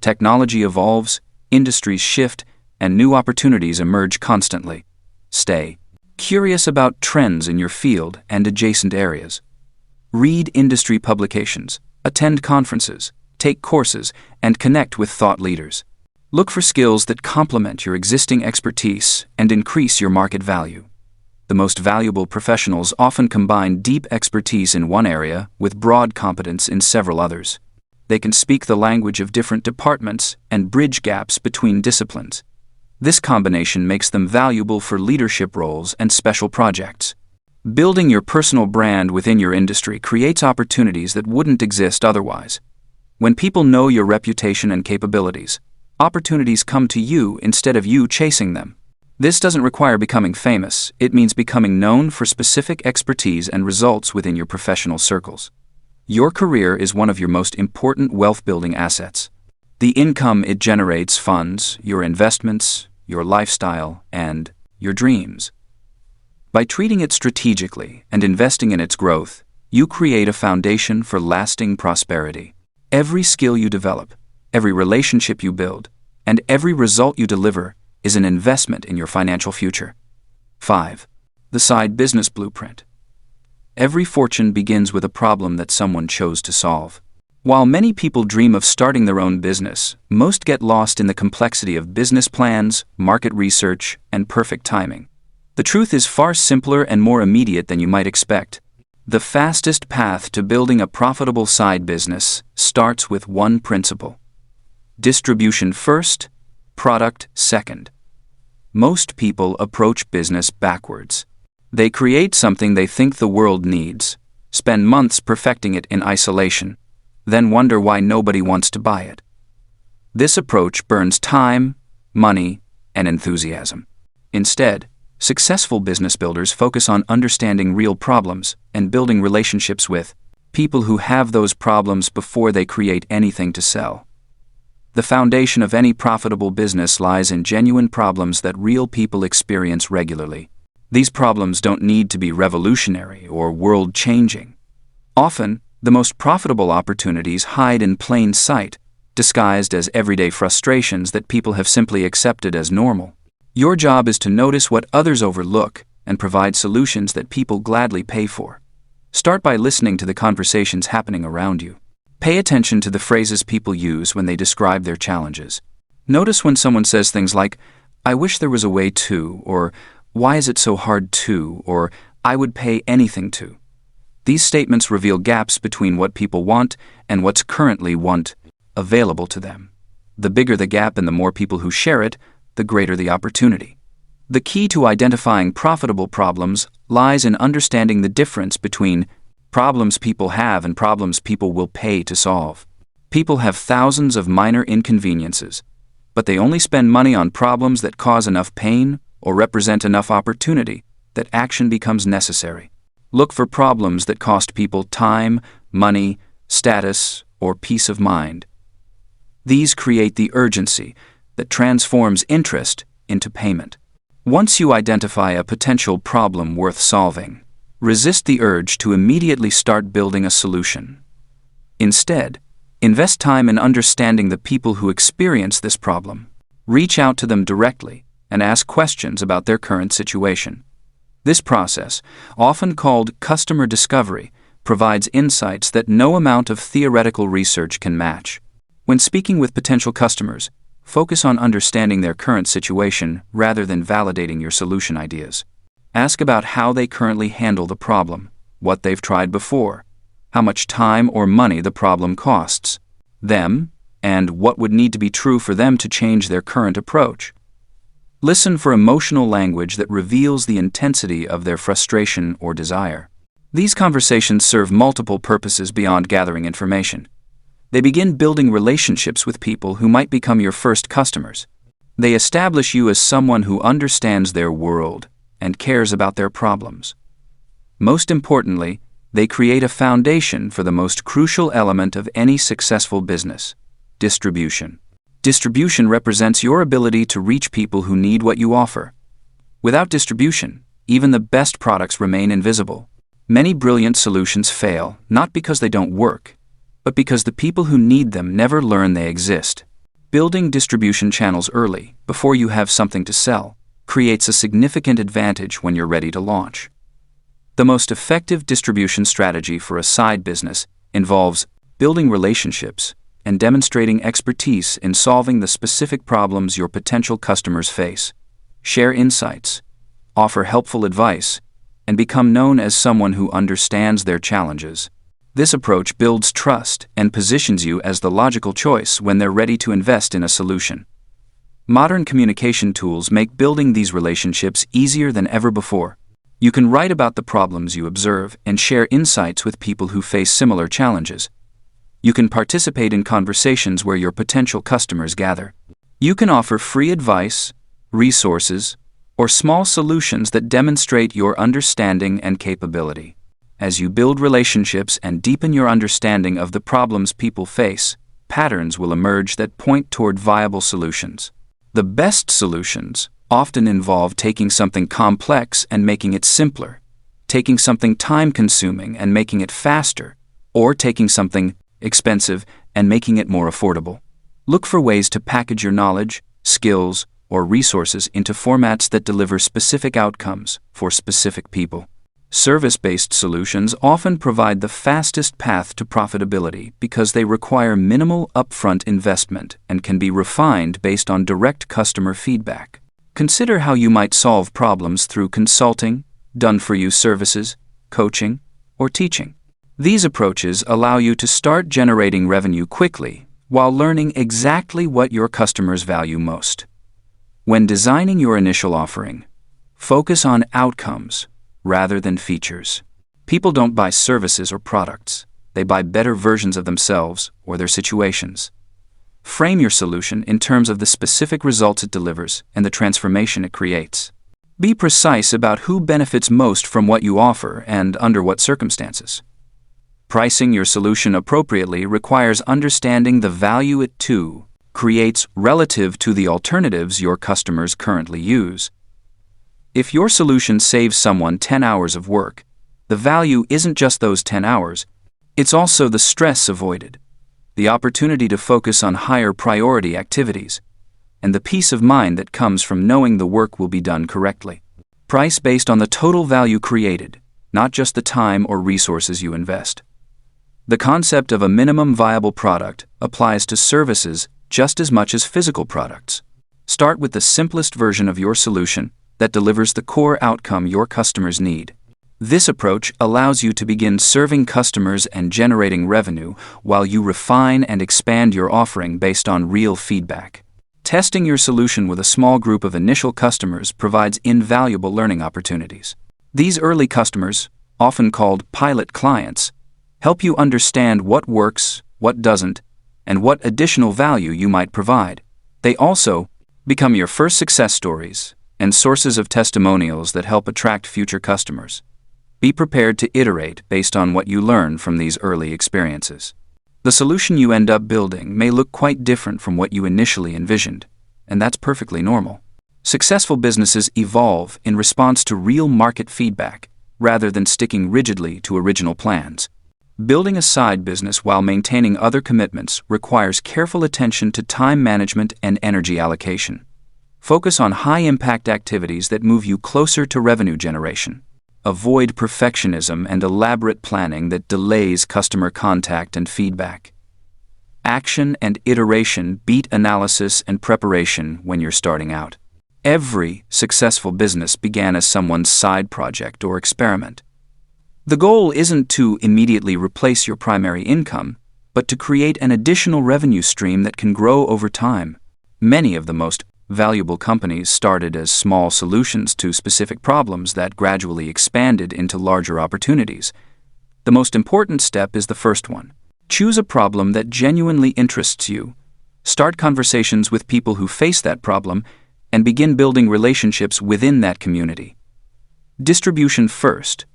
Technology evolves, industries shift, and new opportunities emerge constantly. Stay curious about trends in your field and adjacent areas. Read industry publications, attend conferences, take courses, and connect with thought leaders. Look for skills that complement your existing expertise and increase your market value. The most valuable professionals often combine deep expertise in one area with broad competence in several others. They can speak the language of different departments and bridge gaps between disciplines. This combination makes them valuable for leadership roles and special projects. Building your personal brand within your industry creates opportunities that wouldn't exist otherwise. When people know your reputation and capabilities, opportunities come to you instead of you chasing them. This doesn't require becoming famous, it means becoming known for specific expertise and results within your professional circles. Your career is one of your most important wealth-building assets. The income it generates funds your investments, your lifestyle, and your dreams. By treating it strategically and investing in its growth, you create a foundation for lasting prosperity. Every skill you develop, every relationship you build, and every result you deliver is an investment in your financial future. 5. The side business blueprint. Every fortune begins with a problem that someone chose to solve. While many people dream of starting their own business, most get lost in the complexity of business plans, market research, and perfect timing. The truth is far simpler and more immediate than you might expect. The fastest path to building a profitable side business starts with one principle: distribution first, product second. Most people approach business backwards. They create something they think the world needs, spend months perfecting it in isolation, then wonder why nobody wants to buy it. This approach burns time, money, and enthusiasm. Instead, successful business builders focus on understanding real problems and building relationships with people who have those problems before they create anything to sell. The foundation of any profitable business lies in genuine problems that real people experience regularly. These problems don't need to be revolutionary or world-changing. Often, the most profitable opportunities hide in plain sight, disguised as everyday frustrations that people have simply accepted as normal. Your job is to notice what others overlook and provide solutions that people gladly pay for. Start by listening to the conversations happening around you. Pay attention to the phrases people use when they describe their challenges. Notice when someone says things like, "I wish there was a way to," or "Why is it so hard to," or "I would pay anything to." These statements reveal gaps between what people want and what's currently available to them. The bigger the gap and the more people who share it, the greater the opportunity. The key to identifying profitable problems lies in understanding the difference between problems people have and problems people will pay to solve. People have thousands of minor inconveniences, but they only spend money on problems that cause enough pain or represent enough opportunity that action becomes necessary. Look for problems that cost people time, money, status, or peace of mind. These create the urgency that transforms interest into payment. Once you identify a potential problem worth solving, resist the urge to immediately start building a solution. Instead, invest time in understanding the people who experience this problem. Reach out to them directly and ask questions about their current situation. This process, often called customer discovery, provides insights that no amount of theoretical research can match. When speaking with potential customers, focus on understanding their current situation rather than validating your solution ideas. Ask about how they currently handle the problem, what they've tried before, how much time or money the problem costs them, and what would need to be true for them to change their current approach. Listen for emotional language that reveals the intensity of their frustration or desire. These conversations serve multiple purposes beyond gathering information. They begin building relationships with people who might become your first customers. They establish you as someone who understands their world and cares about their problems. Most importantly, they create a foundation for the most crucial element of any successful business: distribution. Distribution represents your ability to reach people who need what you offer. Without distribution, even the best products remain invisible. Many brilliant solutions fail, not because they don't work, but because the people who need them never learn they exist. Building distribution channels early, before you have something to sell, creates a significant advantage when you're ready to launch. The most effective distribution strategy for a side business involves building relationships and demonstrating expertise in solving the specific problems your potential customers face. Share insights, offer helpful advice, and become known as someone who understands their challenges. This approach builds trust and positions you as the logical choice when they're ready to invest in a solution. Modern communication tools make building these relationships easier than ever before. You can write about the problems you observe and share insights with people who face similar challenges. You can participate in conversations where your potential customers gather. You can offer free advice, resources, or small solutions that demonstrate your understanding and capability. As you build relationships and deepen your understanding of the problems people face, patterns will emerge that point toward viable solutions. The best solutions often involve taking something complex and making it simpler, taking something time-consuming and making it faster, or taking something expensive and making it more affordable. Look for ways to package your knowledge, skills, or resources into formats that deliver specific outcomes for specific people. Service-based solutions often provide the fastest path to profitability because they require minimal upfront investment and can be refined based on direct customer feedback. Consider how you might solve problems through consulting, done-for-you services, coaching, or teaching. These approaches allow you to start generating revenue quickly while learning exactly what your customers value most. When designing your initial offering, focus on outcomes rather than features. People don't buy services or products. They buy better versions of themselves or their situations. Frame your solution in terms of the specific results it delivers and the transformation it creates. Be precise about who benefits most from what you offer and under what circumstances. Pricing your solution appropriately requires understanding the value it too creates relative to the alternatives your customers currently use. If your solution saves someone 10 hours of work, the value isn't just those 10 hours, it's also the stress avoided, the opportunity to focus on higher priority activities, and the peace of mind that comes from knowing the work will be done correctly. Price based on the total value created, not just the time or resources you invest. The concept of a minimum viable product applies to services just as much as physical products. Start with the simplest version of your solution that delivers the core outcome your customers need. This approach allows you to begin serving customers and generating revenue while you refine and expand your offering based on real feedback. Testing your solution with a small group of initial customers provides invaluable learning opportunities. These early customers, often called pilot clients, help you understand what works, what doesn't, and what additional value you might provide. They also become your first success stories and sources of testimonials that help attract future customers. Be prepared to iterate based on what you learn from these early experiences. The solution you end up building may look quite different from what you initially envisioned, and that's perfectly normal. Successful businesses evolve in response to real market feedback, rather than sticking rigidly to original plans. Building a side business while maintaining other commitments requires careful attention to time management and energy allocation. Focus on high-impact activities that move you closer to revenue generation. Avoid perfectionism and elaborate planning that delays customer contact and feedback. Action and iteration beat analysis and preparation when you're starting out. Every successful business began as someone's side project or experiment. The goal isn't to immediately replace your primary income, but to create an additional revenue stream that can grow over time. Many of the most valuable companies started as small solutions to specific problems that gradually expanded into larger opportunities. The most important step is the first one. Choose a problem that genuinely interests you. Start conversations with people who face that problem and begin building relationships within that community. Distribution first,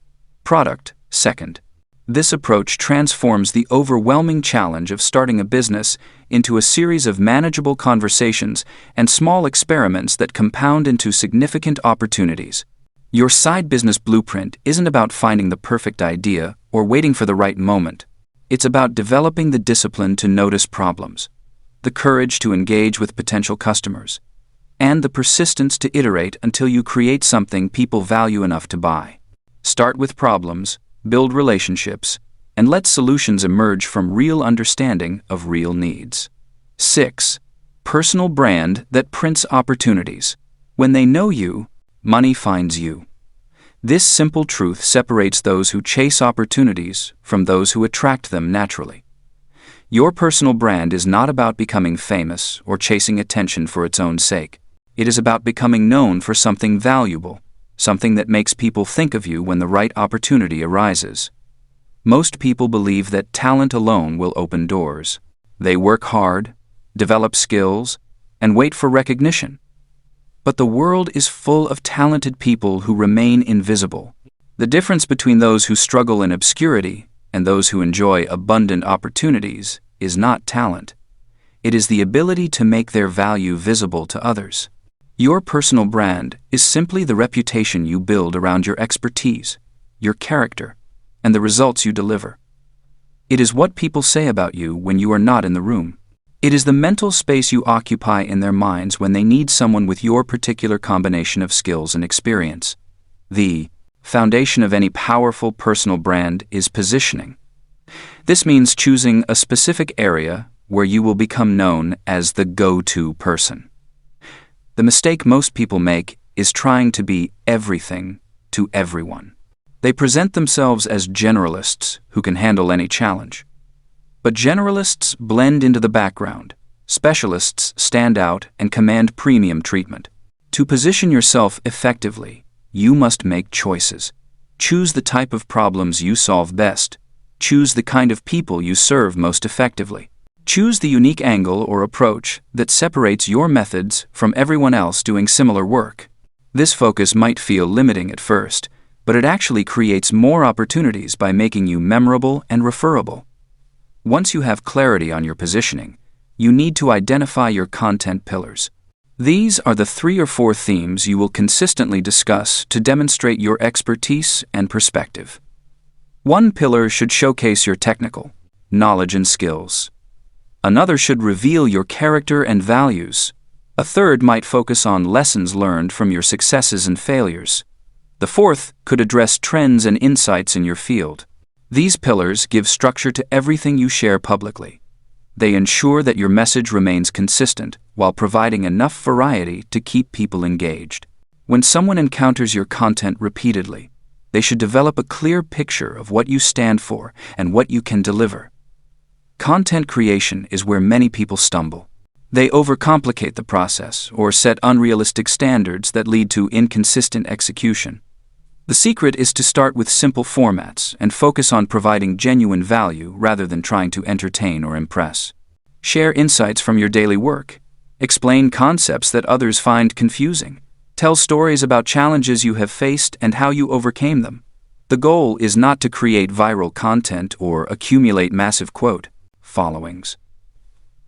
product second. This approach transforms the overwhelming challenge of starting a business into a series of manageable conversations and small experiments that compound into significant opportunities. Your side business blueprint isn't about finding the perfect idea or waiting for the right moment. It's about developing the discipline to notice problems, the courage to engage with potential customers, and the persistence to iterate until you create something people value enough to buy. Start with problems, build relationships, and let solutions emerge from real understanding of real needs. 6. Personal brand that prints opportunities. When they know you, money finds you. This simple truth separates those who chase opportunities from those who attract them naturally. Your personal brand is not about becoming famous or chasing attention for its own sake. It is about becoming known for something valuable, something that makes people think of you when the right opportunity arises. Most people believe that talent alone will open doors. They work hard, develop skills, and wait for recognition. But the world is full of talented people who remain invisible. The difference between those who struggle in obscurity and those who enjoy abundant opportunities is not talent. It is the ability to make their value visible to others. Your personal brand is simply the reputation you build around your expertise, your character, and the results you deliver. It is what people say about you when you are not in the room. It is the mental space you occupy in their minds when they need someone with your particular combination of skills and experience. The foundation of any powerful personal brand is positioning. This means choosing a specific area where you will become known as the go-to person. The mistake most people make is trying to be everything to everyone. They present themselves as generalists who can handle any challenge. But generalists blend into the background. Specialists stand out and command premium treatment. To position yourself effectively, you must make choices. Choose the type of problems you solve best. Choose the kind of people you serve most effectively. Choose the unique angle or approach that separates your methods from everyone else doing similar work. This focus might feel limiting at first, but it actually creates more opportunities by making you memorable and referable. Once you have clarity on your positioning, you need to identify your content pillars. These are the 3 or 4 themes you will consistently discuss to demonstrate your expertise and perspective. One pillar should showcase your technical knowledge and skills. Another should reveal your character and values. A third might focus on lessons learned from your successes and failures. The fourth could address trends and insights in your field. These pillars give structure to everything you share publicly. They ensure that your message remains consistent while providing enough variety to keep people engaged. When someone encounters your content repeatedly, they should develop a clear picture of what you stand for and what you can deliver. Content creation is where many people stumble. They overcomplicate the process or set unrealistic standards that lead to inconsistent execution. The secret is to start with simple formats and focus on providing genuine value rather than trying to entertain or impress. Share insights from your daily work. Explain concepts that others find confusing. Tell stories about challenges you have faced and how you overcame them. The goal is not to create viral content or accumulate massive quote followings.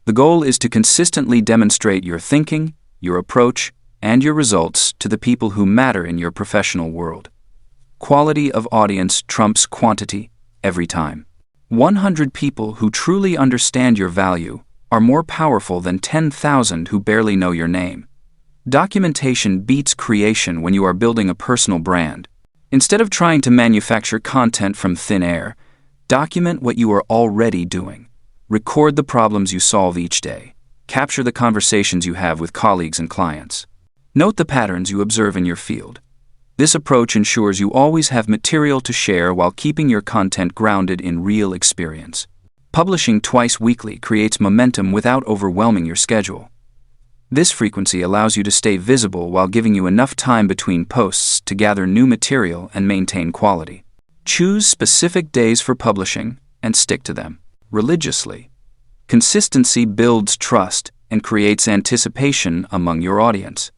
The goal is to consistently demonstrate your thinking, your approach, and your results to the people who matter in your professional world. Quality of audience trumps quantity every time. 100 people who truly understand your value are more powerful than 10,000 who barely know your name. Documentation beats creation when you are building a personal brand. Instead of trying to manufacture content from thin air, document what you are already doing. Record the problems you solve each day. Capture the conversations you have with colleagues and clients. Note the patterns you observe in your field. This approach ensures you always have material to share while keeping your content grounded in real experience. Publishing twice weekly creates momentum without overwhelming your schedule. This frequency allows you to stay visible while giving you enough time between posts to gather new material and maintain quality. Choose specific days for publishing and stick to them religiously. Consistency builds trust and creates anticipation among your audience.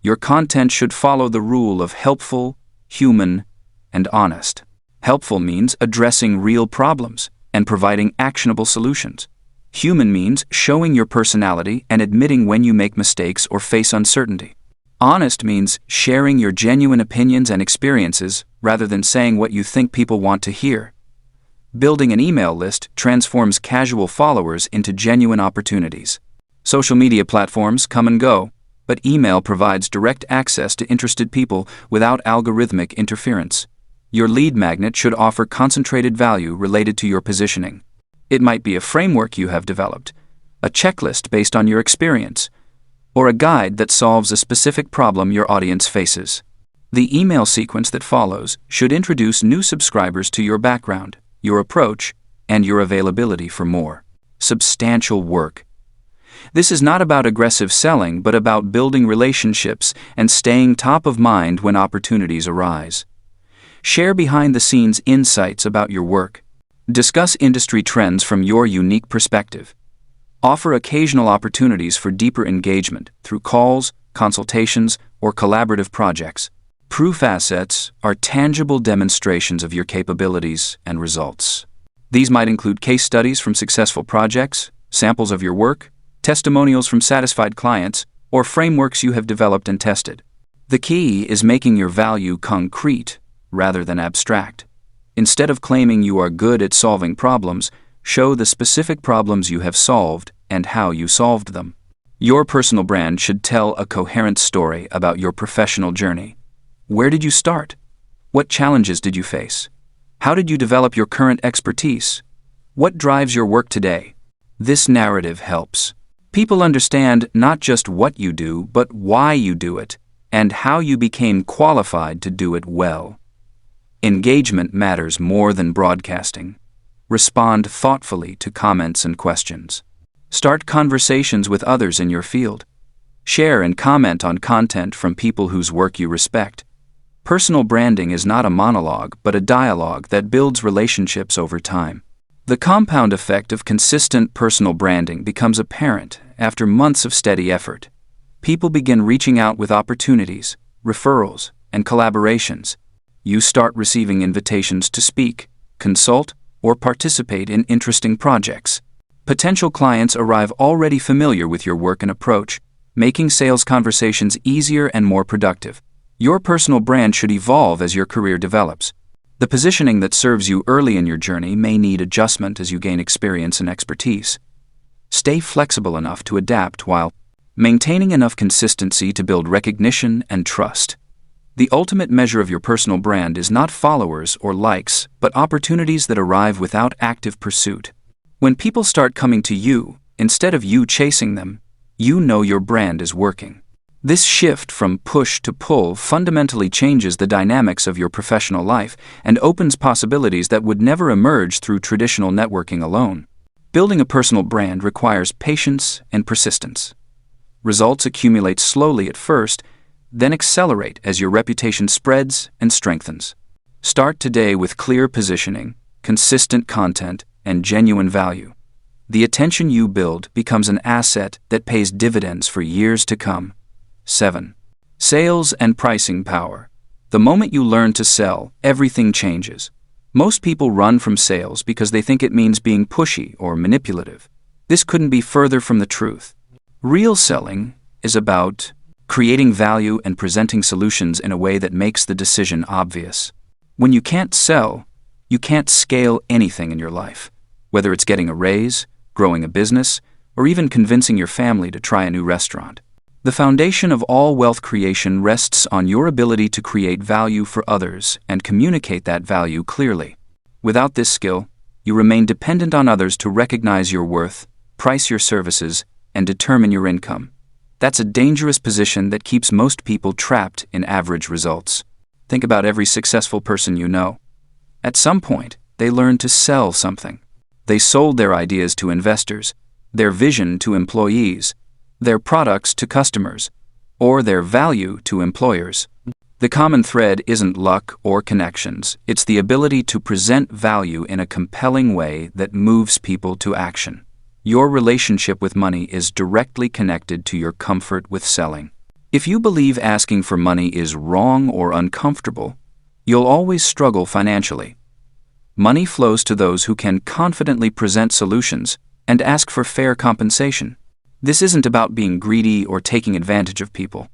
Your content should follow the rule of helpful, human, and honest. Helpful means addressing real problems and providing actionable solutions. Human means showing your personality and admitting when you make mistakes or face uncertainty. Honest means sharing your genuine opinions and experiences rather than saying what you think people want to hear. Building an email list transforms casual followers into genuine opportunities. Social media platforms come and go, but email provides direct access to interested people without algorithmic interference. Your lead magnet should offer concentrated value related to your positioning. It might be a framework you have developed, a checklist based on your experience, or a guide that solves a specific problem your audience faces. The email sequence that follows should introduce new subscribers to your background, your approach, and your availability for more substantial work. This is not about aggressive selling, but about building relationships and staying top of mind when opportunities arise. Share behind-the-scenes insights about your work. Discuss industry trends from your unique perspective. Offer occasional opportunities for deeper engagement through calls, consultations, or collaborative projects. Proof assets are tangible demonstrations of your capabilities and results. These might include case studies from successful projects, samples of your work, testimonials from satisfied clients, or frameworks you have developed and tested. The key is making your value concrete rather than abstract. Instead of claiming you are good at solving problems, show the specific problems you have solved and how you solved them. Your personal brand should tell a coherent story about your professional journey. Where did you start? What challenges did you face? How did you develop your current expertise? What drives your work today? This narrative helps people understand not just what you do, but why you do it, and how you became qualified to do it well. Engagement matters more than broadcasting. Respond thoughtfully to comments and questions. Start conversations with others in your field. Share and comment on content from people whose work you respect. Personal branding is not a monologue, but a dialogue that builds relationships over time. The compound effect of consistent personal branding becomes apparent after months of steady effort. People begin reaching out with opportunities, referrals, and collaborations. You start receiving invitations to speak, consult, or participate in interesting projects. Potential clients arrive already familiar with your work and approach, making sales conversations easier and more productive. Your personal brand should evolve as your career develops. The positioning that serves you early in your journey may need adjustment as you gain experience and expertise. Stay flexible enough to adapt while maintaining enough consistency to build recognition and trust. The ultimate measure of your personal brand is not followers or likes, but opportunities that arrive without active pursuit. When people start coming to you, instead of you chasing them, you know your brand is working. This shift from push to pull fundamentally changes the dynamics of your professional life and opens possibilities that would never emerge through traditional networking alone. Building a personal brand requires patience and persistence. Results accumulate slowly at first, then accelerate as your reputation spreads and strengthens. Start today with clear positioning, consistent content, and genuine value. The attention you build becomes an asset that pays dividends for years to come. 7. Sales and pricing power. The moment you learn to sell, everything changes. Most people run from sales because they think it means being pushy or manipulative. This couldn't be further from the truth. Real selling is about creating value and presenting solutions in a way that makes the decision obvious. When you can't sell, you can't scale anything in your life, whether it's getting a raise, growing a business, or even convincing your family to try a new restaurant. The foundation of all wealth creation rests on your ability to create value for others and communicate that value clearly. Without this skill, you remain dependent on others to recognize your worth, price your services, and determine your income. That's a dangerous position that keeps most people trapped in average results. Think about every successful person you know. At some point, they learned to sell something. They sold their ideas to investors, their vision to employees, their products to customers, or their value to employers. The common thread isn't luck or connections, it's the ability to present value in a compelling way that moves people to action. Your relationship with money is directly connected to your comfort with selling. If you believe asking for money is wrong or uncomfortable, you'll always struggle financially. Money flows to those who can confidently present solutions and ask for fair compensation. This isn't about being greedy or taking advantage of people.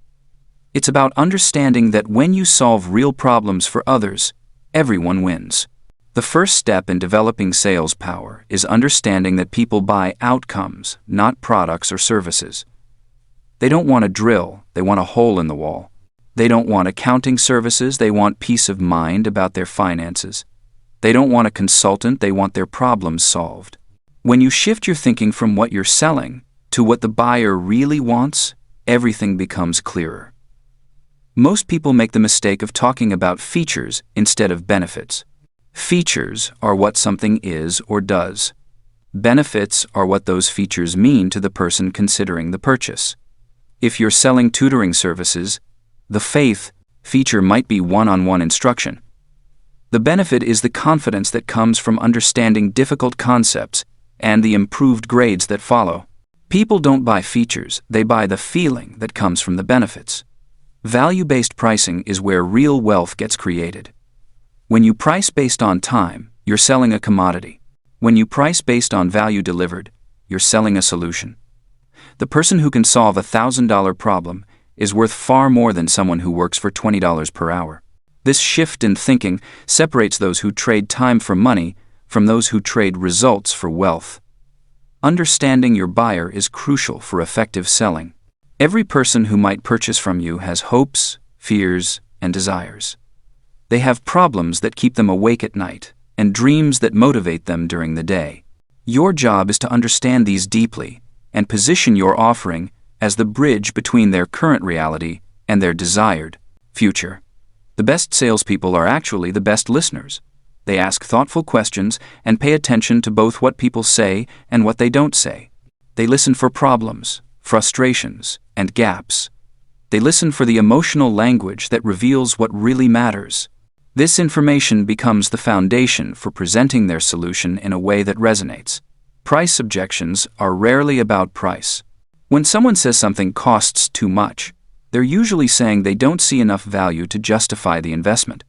It's about understanding that when you solve real problems for others, everyone wins. The first step in developing sales power is understanding that people buy outcomes, not products or services. They don't want a drill, they want a hole in the wall. They don't want accounting services, they want peace of mind about their finances. They don't want a consultant, they want their problems solved. When you shift your thinking from what you're selling to what the buyer really wants, everything becomes clearer. Most people make the mistake of talking about features instead of benefits. Features are what something is or does. Benefits are what those features mean to the person considering the purchase. If you're selling tutoring services, the faith feature might be one-on-one instruction. The benefit is the confidence that comes from understanding difficult concepts and the improved grades that follow. People don't buy features, they buy the feeling that comes from the benefits. Value-based pricing is where real wealth gets created. When you price based on time, you're selling a commodity. When you price based on value delivered, you're selling a solution. The person who can solve a $1,000 problem is worth far more than someone who works for $20 per hour. This shift in thinking separates those who trade time for money from those who trade results for wealth. Understanding your buyer is crucial for effective selling. Every person who might purchase from you has hopes, fears, and desires. They have problems that keep them awake at night and dreams that motivate them during the day. Your job is to understand these deeply and position your offering as the bridge between their current reality and their desired future. The best salespeople are actually the best listeners. They ask thoughtful questions and pay attention to both what people say and what they don't say. They listen for problems, frustrations, and gaps. They listen for the emotional language that reveals what really matters. This information becomes the foundation for presenting their solution in a way that resonates. Price objections are rarely about price. When someone says something costs too much, they're usually saying they don't see enough value to justify the investment.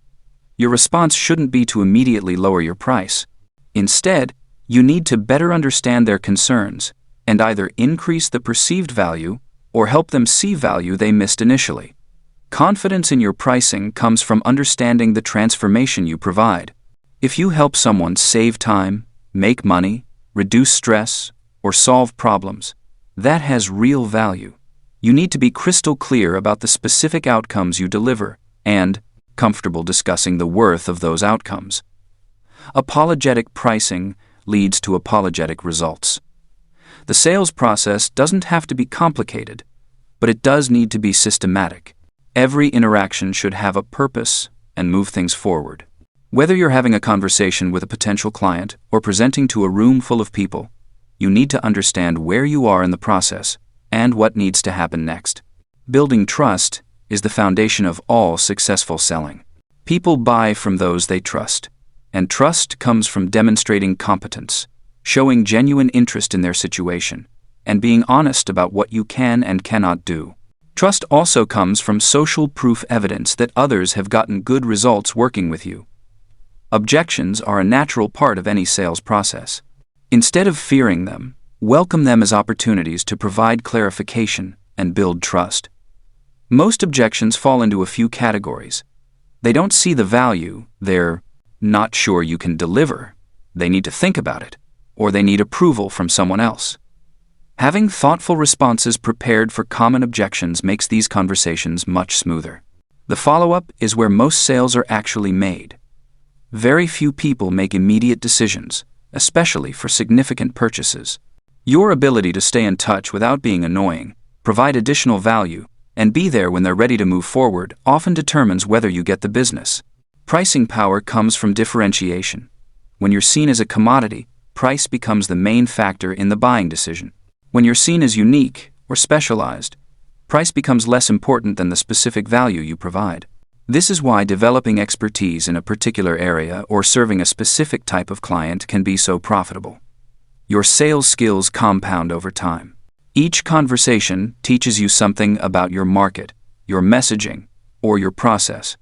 Your response shouldn't be to immediately lower your price. Instead, you need to better understand their concerns and either increase the perceived value or help them see value they missed initially. Confidence in your pricing comes from understanding the transformation you provide. If you help someone save time, make money, reduce stress, or solve problems, that has real value. You need to be crystal clear about the specific outcomes you deliver and comfortable discussing the worth of those outcomes. Apologetic pricing leads to apologetic results. The sales process doesn't have to be complicated, but it does need to be systematic. Every interaction should have a purpose and move things forward. Whether you're having a conversation with a potential client or presenting to a room full of people, you need to understand where you are in the process and what needs to happen next. Building trust is the foundation of all successful selling. People buy from those they trust, and trust comes from demonstrating competence, showing genuine interest in their situation, and being honest about what you can and cannot do. Trust also comes from social proof evidence that others have gotten good results working with you. Objections are a natural part of any sales process. Instead of fearing them, welcome them as opportunities to provide clarification and build trust. Most objections fall into a few categories. They don't see the value, they're not sure you can deliver, they need to think about it, or they need approval from someone else. Having thoughtful responses prepared for common objections makes these conversations much smoother. The follow-up is where most sales are actually made. Very few people make immediate decisions, especially for significant purchases. Your ability to stay in touch without being annoying, provide additional value, and be there when they're ready to move forward often determines whether you get the business. Pricing power comes from differentiation. When you're seen as a commodity, price becomes the main factor in the buying decision. When you're seen as unique or specialized, price becomes less important than the specific value you provide. This is why developing expertise in a particular area or serving a specific type of client can be so profitable. Your sales skills compound over time. Each conversation teaches you something about your market, your messaging, or your process.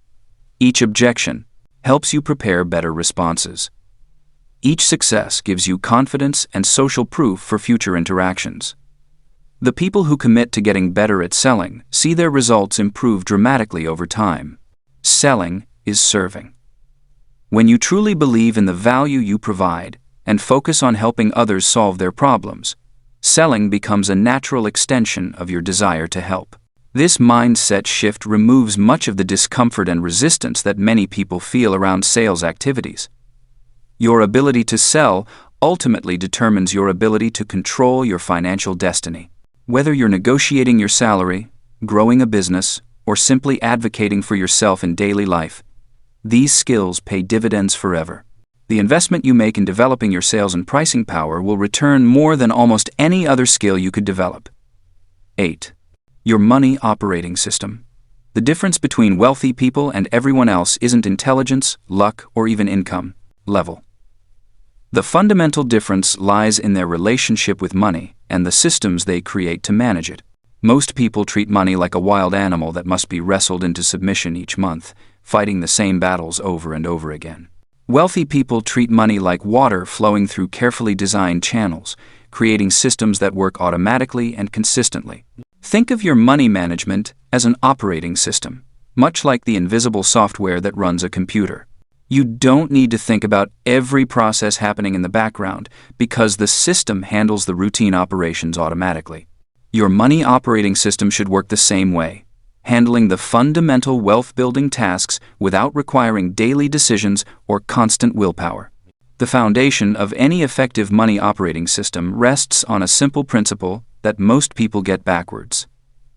Each objection helps you prepare better responses. Each success gives you confidence and social proof for future interactions. The people who commit to getting better at selling see their results improve dramatically over time. Selling is serving. When you truly believe in the value you provide and focus on helping others solve their problems, selling becomes a natural extension of your desire to help. This mindset shift removes much of the discomfort and resistance that many people feel around sales activities. Your ability to sell ultimately determines your ability to control your financial destiny. Whether you're negotiating your salary, growing a business, or simply advocating for yourself in daily life, these skills pay dividends forever. The investment you make in developing your sales and pricing power will return more than almost any other skill you could develop. 8. Your money operating system. The difference between wealthy people and everyone else isn't intelligence, luck, or even income level. The fundamental difference lies in their relationship with money and the systems they create to manage it. Most people treat money like a wild animal that must be wrestled into submission each month, fighting the same battles over and over again. Wealthy people treat money like water flowing through carefully designed channels, creating systems that work automatically and consistently. Think of your money management as an operating system, much like the invisible software that runs a computer. You don't need to think about every process happening in the background because the system handles the routine operations automatically. Your money operating system should work the same way, handling the fundamental wealth-building tasks without requiring daily decisions or constant willpower. The foundation of any effective money operating system rests on a simple principle that most people get backwards.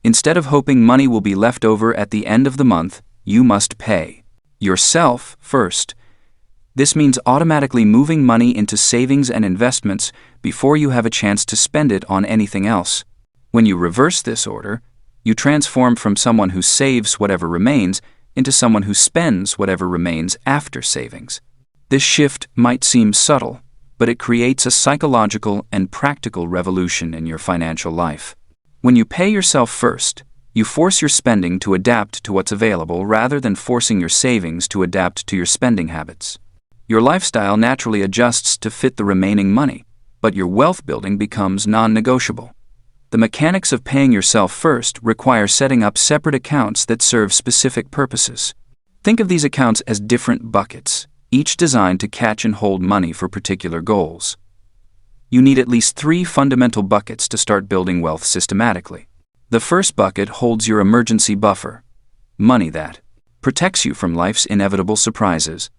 Instead of hoping money will be left over at the end of the month, you must pay yourself first. This means automatically moving money into savings and investments before you have a chance to spend it on anything else. When you reverse this order, you transform from someone who saves whatever remains into someone who spends whatever remains after savings. This shift might seem subtle, but it creates a psychological and practical revolution in your financial life. When you pay yourself first, you force your spending to adapt to what's available rather than forcing your savings to adapt to your spending habits. Your lifestyle naturally adjusts to fit the remaining money, but your wealth building becomes non-negotiable. The mechanics of paying yourself first require setting up separate accounts that serve specific purposes. Think of these accounts as different buckets, each designed to catch and hold money for particular goals. You need at least 3 fundamental buckets to start building wealth systematically. The first bucket holds your emergency buffer, money that protects you from life's inevitable surprises.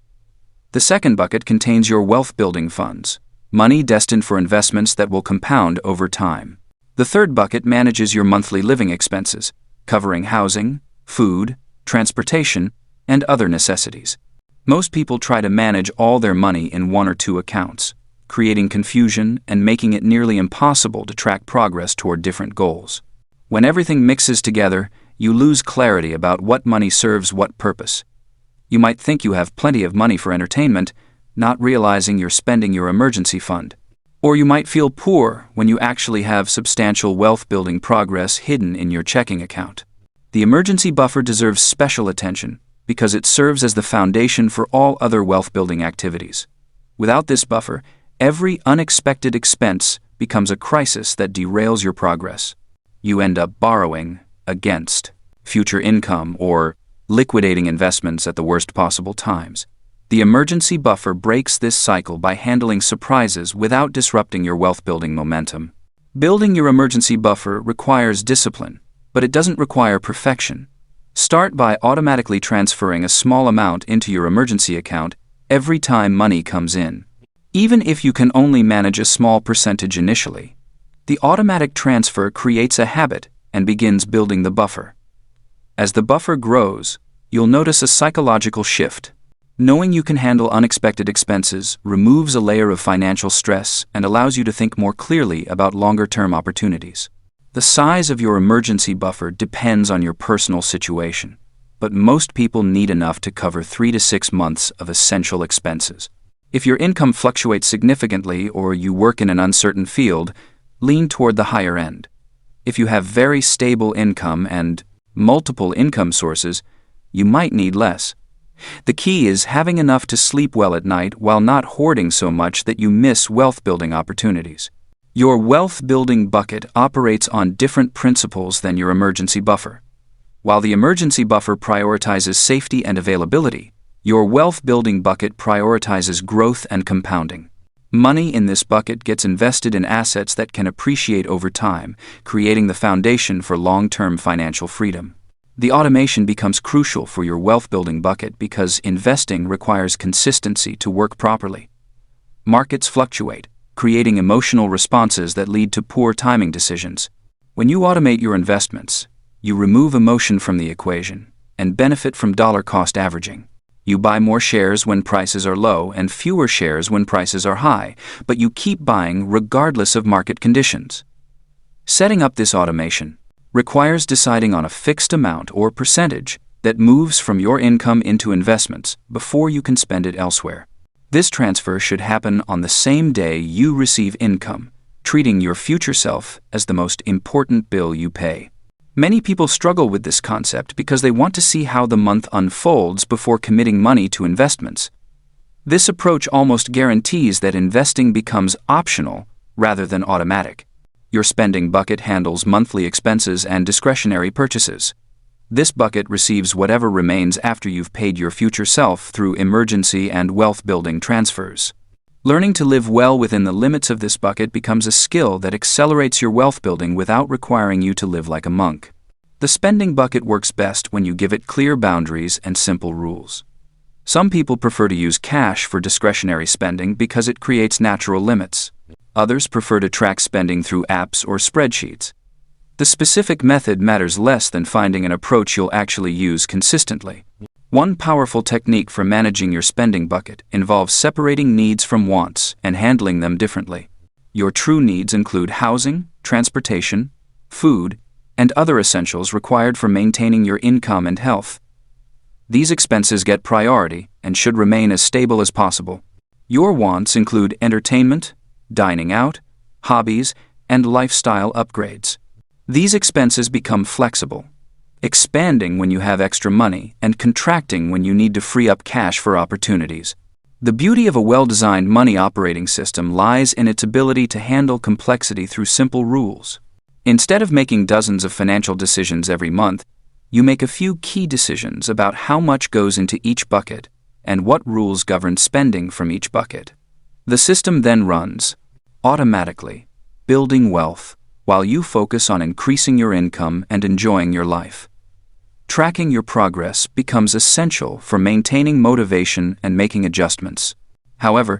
The second bucket contains your wealth-building funds, money destined for investments that will compound over time. The third bucket manages your monthly living expenses, covering housing, food, transportation, and other necessities. Most people try to manage all their money in 1 or 2 accounts, creating confusion and making it nearly impossible to track progress toward different goals. When everything mixes together, you lose clarity about what money serves what purpose. You might think you have plenty of money for entertainment, not realizing you're spending your emergency fund. Or you might feel poor when you actually have substantial wealth-building progress hidden in your checking account. The emergency buffer deserves special attention because it serves as the foundation for all other wealth-building activities. Without this buffer, every unexpected expense becomes a crisis that derails your progress. You end up borrowing against future income or liquidating investments at the worst possible times. The emergency buffer breaks this cycle by handling surprises without disrupting your wealth-building momentum. Building your emergency buffer requires discipline, but it doesn't require perfection. Start by automatically transferring a small amount into your emergency account every time money comes in. Even if you can only manage a small percentage initially, the automatic transfer creates a habit and begins building the buffer. As the buffer grows, you'll notice a psychological shift. Knowing you can handle unexpected expenses removes a layer of financial stress and allows you to think more clearly about longer-term opportunities. The size of your emergency buffer depends on your personal situation, but most people need enough to cover 3 to 6 months of essential expenses. If your income fluctuates significantly or you work in an uncertain field, lean toward the higher end. If you have very stable income and multiple income sources, you might need less. The key is having enough to sleep well at night while not hoarding so much that you miss wealth-building opportunities. Your wealth-building bucket operates on different principles than your emergency buffer. While the emergency buffer prioritizes safety and availability, your wealth-building bucket prioritizes growth and compounding. Money in this bucket gets invested in assets that can appreciate over time, creating the foundation for long-term financial freedom. The automation becomes crucial for your wealth-building bucket because investing requires consistency to work properly. Markets fluctuate, creating emotional responses that lead to poor timing decisions. When you automate your investments, you remove emotion from the equation and benefit from dollar-cost averaging. You buy more shares when prices are low and fewer shares when prices are high, but you keep buying regardless of market conditions. Setting up this automation requires deciding on a fixed amount or percentage that moves from your income into investments before you can spend it elsewhere. This transfer should happen on the same day you receive income, treating your future self as the most important bill you pay. Many people struggle with this concept because they want to see how the month unfolds before committing money to investments. This approach almost guarantees that investing becomes optional rather than automatic. Your spending bucket handles monthly expenses and discretionary purchases. This bucket receives whatever remains after you've paid your future self through emergency and wealth-building transfers. Learning to live well within the limits of this bucket becomes a skill that accelerates your wealth building without requiring you to live like a monk. The spending bucket works best when you give it clear boundaries and simple rules. Some people prefer to use cash for discretionary spending because it creates natural limits. Others prefer to track spending through apps or spreadsheets. The specific method matters less than finding an approach you'll actually use consistently. One powerful technique for managing your spending bucket involves separating needs from wants and handling them differently. Your true needs include housing, transportation, food, and other essentials required for maintaining your income and health. These expenses get priority and should remain as stable as possible. Your wants include entertainment, dining out, hobbies, and lifestyle upgrades. These expenses become flexible, expanding when you have extra money and contracting when you need to free up cash for opportunities. The beauty of a well-designed money operating system lies in its ability to handle complexity through simple rules. Instead of making dozens of financial decisions every month, you make a few key decisions about how much goes into each bucket and what rules govern spending from each bucket. The system then runs automatically, building wealth, while you focus on increasing your income and enjoying your life. Tracking your progress becomes essential for maintaining motivation and making adjustments. However,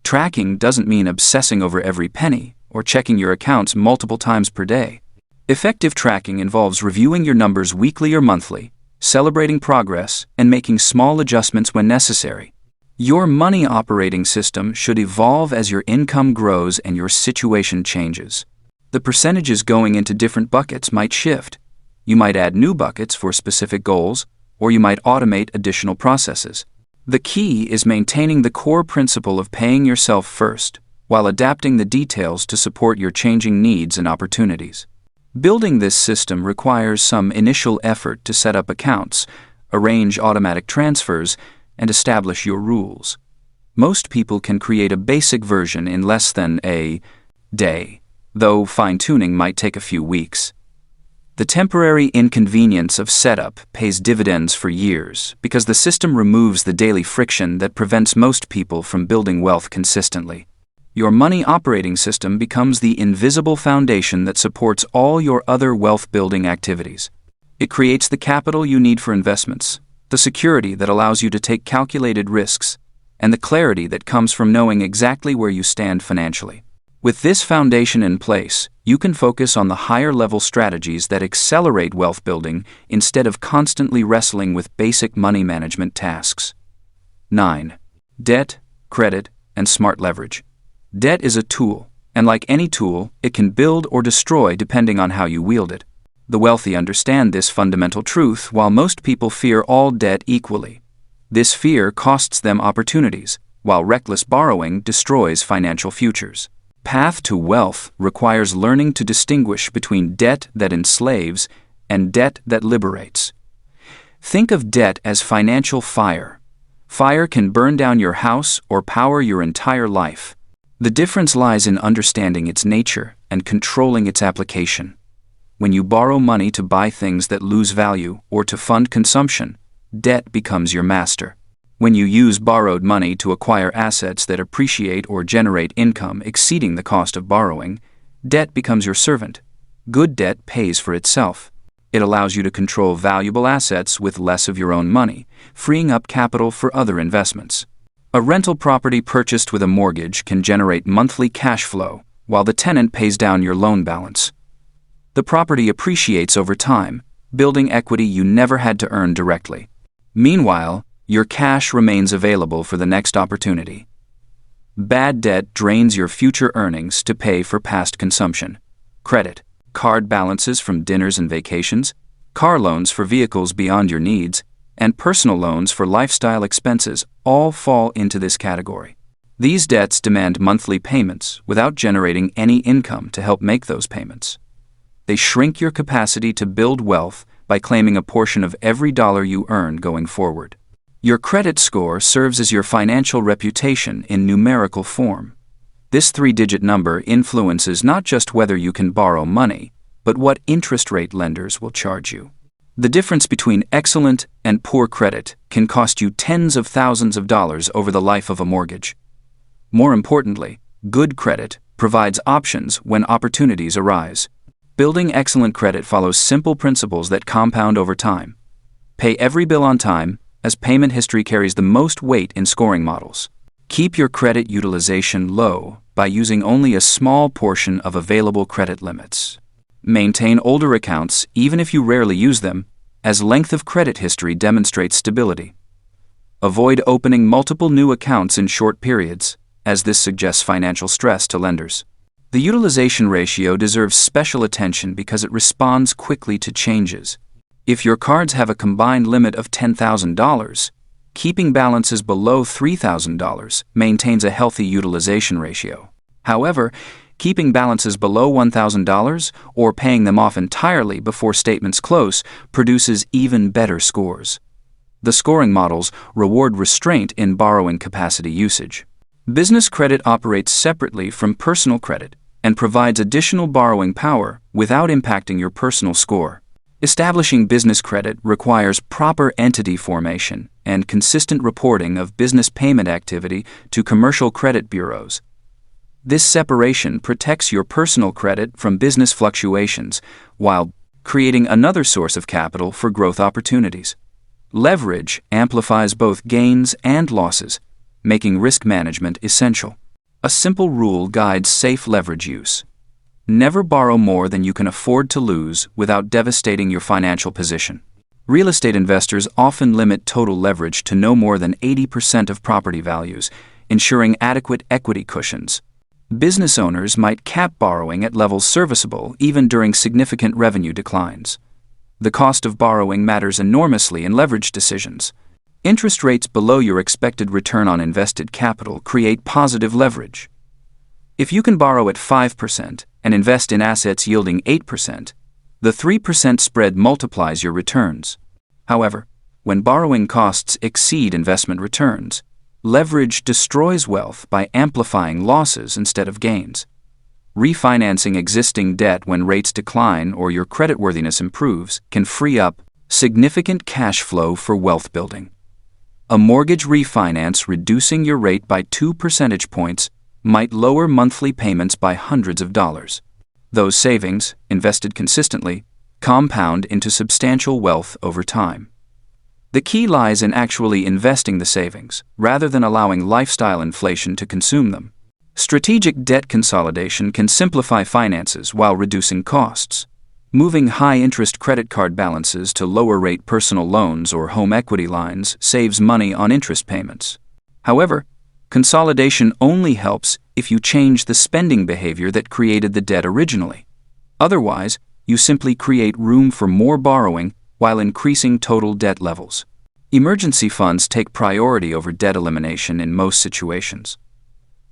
tracking doesn't mean obsessing over every penny or checking your accounts multiple times per day. Effective tracking involves reviewing your numbers weekly or monthly, celebrating progress, and making small adjustments when necessary. Your money operating system should evolve as your income grows and your situation changes. The percentages going into different buckets might shift. You might add new buckets for specific goals, or you might automate additional processes. The key is maintaining the core principle of paying yourself first, while adapting the details to support your changing needs and opportunities. Building this system requires some initial effort to set up accounts, arrange automatic transfers, and establish your rules. Most people can create a basic version in less than a day, though fine-tuning might take a few weeks. The temporary inconvenience of setup pays dividends for years because the system removes the daily friction that prevents most people from building wealth consistently. Your money operating system becomes the invisible foundation that supports all your other wealth-building activities. It creates the capital you need for investments, the security that allows you to take calculated risks, and the clarity that comes from knowing exactly where you stand financially. With this foundation in place, you can focus on the higher-level strategies that accelerate wealth building instead of constantly wrestling with basic money management tasks. 9. Debt, credit, and smart leverage. Debt is a tool, and like any tool, it can build or destroy depending on how you wield it. The wealthy understand this fundamental truth, while most people fear all debt equally. This fear costs them opportunities, while reckless borrowing destroys financial futures. Path to wealth requires learning to distinguish between debt that enslaves and debt that liberates. Think of debt as financial fire. Fire can burn down your house or power your entire life. The difference lies in understanding its nature and controlling its application. When you borrow money to buy things that lose value or to fund consumption, debt becomes your master. When you use borrowed money to acquire assets that appreciate or generate income exceeding the cost of borrowing, debt becomes your servant. Good debt pays for itself. It allows you to control valuable assets with less of your own money, freeing up capital for other investments. A rental property purchased with a mortgage can generate monthly cash flow, while the tenant pays down your loan balance. The property appreciates over time, building equity you never had to earn directly. Meanwhile, your cash remains available for the next opportunity. Bad debt drains your future earnings to pay for past consumption. Credit, card balances from dinners and vacations, car loans for vehicles beyond your needs, and personal loans for lifestyle expenses all fall into this category. These debts demand monthly payments without generating any income to help make those payments. They shrink your capacity to build wealth by claiming a portion of every dollar you earn going forward. Your credit score serves as your financial reputation in numerical form. This 3-digit number influences not just whether you can borrow money, but what interest rate lenders will charge you. The difference between excellent and poor credit can cost you tens of thousands of dollars over the life of a mortgage. More importantly, good credit provides options when opportunities arise. Building excellent credit follows simple principles that compound over time. Pay every bill on time, as payment history carries the most weight in scoring models. Keep your credit utilization low by using only a small portion of available credit limits. Maintain older accounts even if you rarely use them, as length of credit history demonstrates stability. Avoid opening multiple new accounts in short periods, as this suggests financial stress to lenders. The utilization ratio deserves special attention because it responds quickly to changes. If your cards have a combined limit of $10,000, keeping balances below $3,000 maintains a healthy utilization ratio. However, keeping balances below $1,000 or paying them off entirely before statements close produces even better scores. The scoring models reward restraint in borrowing capacity usage. Business credit operates separately from personal credit and provides additional borrowing power without impacting your personal score. Establishing business credit requires proper entity formation and consistent reporting of business payment activity to commercial credit bureaus. This separation protects your personal credit from business fluctuations while creating another source of capital for growth opportunities. Leverage amplifies both gains and losses, making risk management essential. A simple rule guides safe leverage use. Never borrow more than you can afford to lose without devastating your financial position. Real estate investors often limit total leverage to no more than 80% of property values, ensuring adequate equity cushions. Business owners might cap borrowing at levels serviceable even during significant revenue declines. The cost of borrowing matters enormously in leverage decisions. Interest rates below your expected return on invested capital create positive leverage. If you can borrow at 5% and invest in assets yielding 8%, The 3% spread multiplies your returns. However, when borrowing costs exceed investment returns, leverage destroys wealth by amplifying losses instead of gains. Refinancing existing debt when rates decline or your creditworthiness improves can free up significant cash flow for wealth building. A mortgage refinance reducing your rate by 2 percentage points might lower monthly payments by hundreds of dollars. Those savings, invested consistently, compound into substantial wealth over time. The key lies in actually investing the savings, rather than allowing lifestyle inflation to consume them. Strategic debt consolidation can simplify finances while reducing costs. Moving high-interest credit card balances to lower-rate personal loans or home equity lines saves money on interest payments. However, consolidation only helps if you change the spending behavior that created the debt originally. Otherwise, you simply create room for more borrowing while increasing total debt levels. Emergency funds take priority over debt elimination in most situations.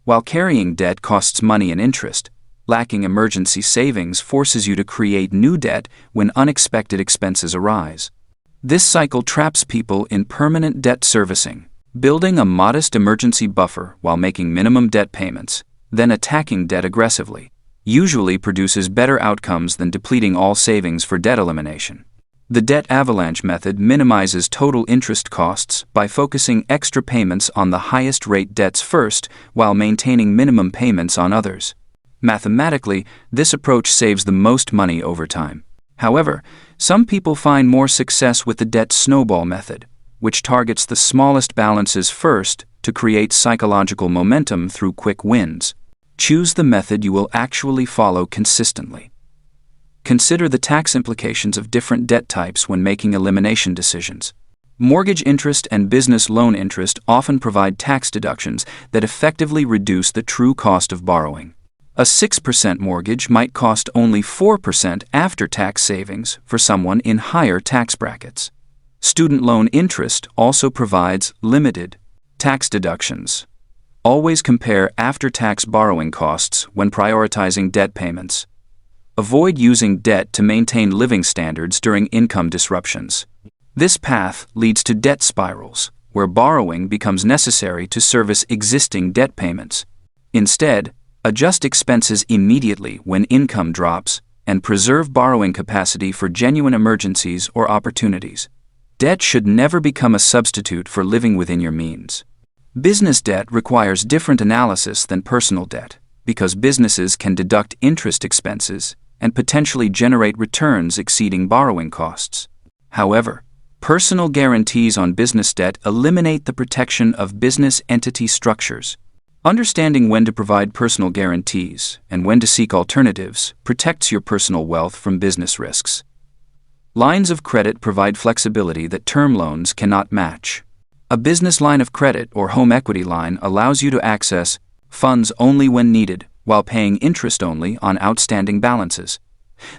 While carrying debt costs money and interest, lacking emergency savings forces you to create new debt when unexpected expenses arise. This cycle traps people in permanent debt servicing. Building a modest emergency buffer while making minimum debt payments, then attacking debt aggressively, usually produces better outcomes than depleting all savings for debt elimination. The debt avalanche method minimizes total interest costs by focusing extra payments on the highest rate debts first while maintaining minimum payments on others. Mathematically, this approach saves the most money over time. However, some people find more success with the debt snowball method, which targets the smallest balances first to create psychological momentum through quick wins. Choose the method you will actually follow consistently. Consider the tax implications of different debt types when making elimination decisions. Mortgage interest and business loan interest often provide tax deductions that effectively reduce the true cost of borrowing. A 6% mortgage might cost only 4% after-tax savings for someone in higher tax brackets. Student loan interest also provides limited tax deductions. Always compare after-tax borrowing costs when prioritizing debt payments. Avoid using debt to maintain living standards during income disruptions. This path leads to debt spirals, where borrowing becomes necessary to service existing debt payments. Instead, adjust expenses immediately when income drops and preserve borrowing capacity for genuine emergencies or opportunities. Debt should never become a substitute for living within your means. Business debt requires different analysis than personal debt, because businesses can deduct interest expenses and potentially generate returns exceeding borrowing costs. However, personal guarantees on business debt eliminate the protection of business entity structures. Understanding when to provide personal guarantees and when to seek alternatives protects your personal wealth from business risks. Lines of credit provide flexibility that term loans cannot match. A business line of credit or home equity line allows you to access funds only when needed, while paying interest only on outstanding balances.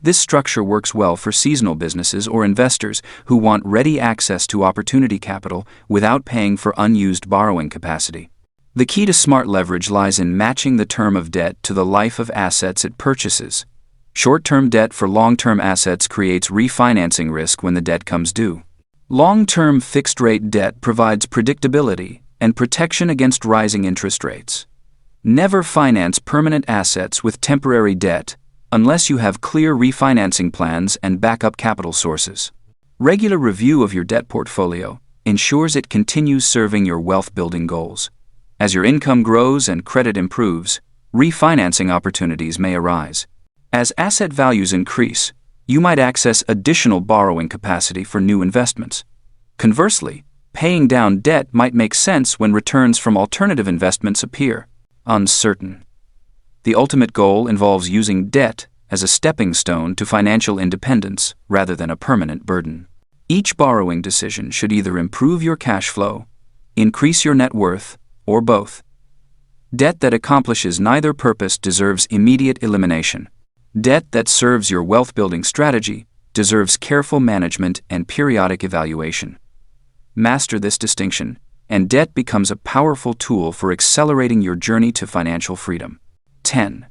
This structure works well for seasonal businesses or investors who want ready access to opportunity capital without paying for unused borrowing capacity. The key to smart leverage lies in matching the term of debt to the life of assets it purchases. Short-term debt for long-term assets creates refinancing risk when the debt comes due. Long-term fixed-rate debt provides predictability and protection against rising interest rates. Never finance permanent assets with temporary debt unless you have clear refinancing plans and backup capital sources. Regular review of your debt portfolio ensures it continues serving your wealth-building goals. As your income grows and credit improves, refinancing opportunities may arise. As asset values increase, you might access additional borrowing capacity for new investments. Conversely, paying down debt might make sense when returns from alternative investments appear uncertain. The ultimate goal involves using debt as a stepping stone to financial independence rather than a permanent burden. Each borrowing decision should either improve your cash flow, increase your net worth, or both. Debt that accomplishes neither purpose deserves immediate elimination. Debt that serves your wealth-building strategy deserves careful management and periodic evaluation. Master this distinction, and debt becomes a powerful tool for accelerating your journey to financial freedom. 10.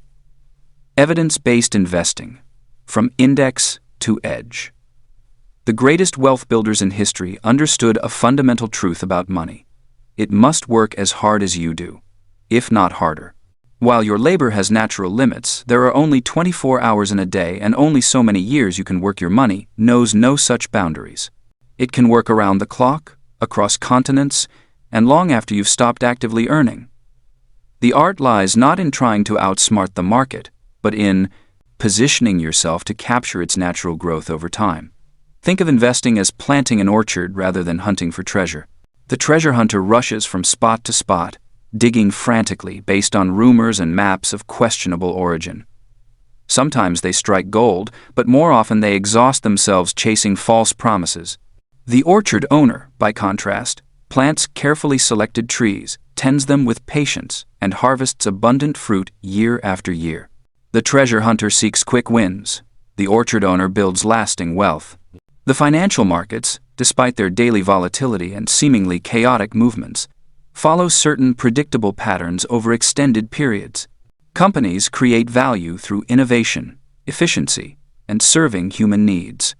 Evidence-based investing. From index to to edge. The greatest wealth builders in history understood a fundamental truth about money. It must work as hard as you do, if not harder. While your labor has natural limits, there are only 24 hours in a day and only so many years you can work. Your money knows no such boundaries. It can work around the clock, across continents, and long after you've stopped actively earning. The art lies not in trying to outsmart the market, but in positioning yourself to capture its natural growth over time. Think of investing as planting an orchard rather than hunting for treasure. The treasure hunter rushes from spot to spot, digging frantically based on rumors and maps of questionable origin. Sometimes they strike gold, but more often they exhaust themselves chasing false promises. The orchard owner, by contrast, plants carefully selected trees, tends them with patience, and harvests abundant fruit year after year. The treasure hunter seeks quick wins. The orchard owner builds lasting wealth. The financial markets, despite their daily volatility and seemingly chaotic movements, follow certain predictable patterns over extended periods. Companies create value through innovation, efficiency, and serving human needs.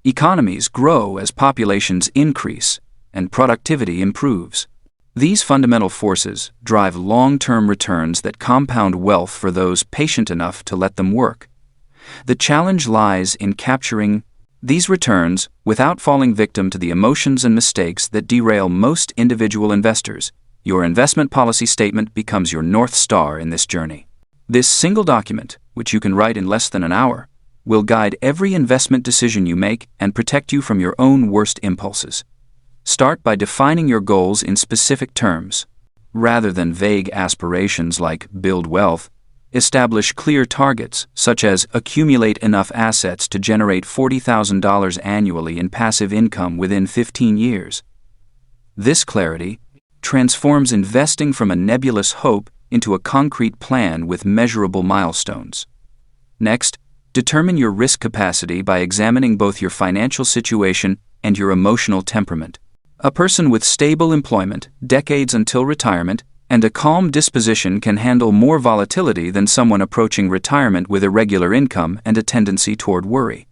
Economies grow as populations increase and productivity improves. These fundamental forces drive long-term returns that compound wealth for those patient enough to let them work. The challenge lies in capturing these returns without falling victim to the emotions and mistakes that derail most individual investors. Your investment policy statement becomes your North Star in this journey. This single document, which you can write in less than an hour, will guide every investment decision you make and protect you from your own worst impulses. Start by defining your goals in specific terms. Rather than vague aspirations like build wealth, establish clear targets, such as accumulate enough assets to generate $40,000 annually in passive income within 15 years. This clarity transforms investing from a nebulous hope into a concrete plan with measurable milestones. Next, determine your risk capacity by examining both your financial situation and your emotional temperament. A person with stable employment, decades until retirement, and a calm disposition can handle more volatility than someone approaching retirement with irregular income and a tendency toward worry.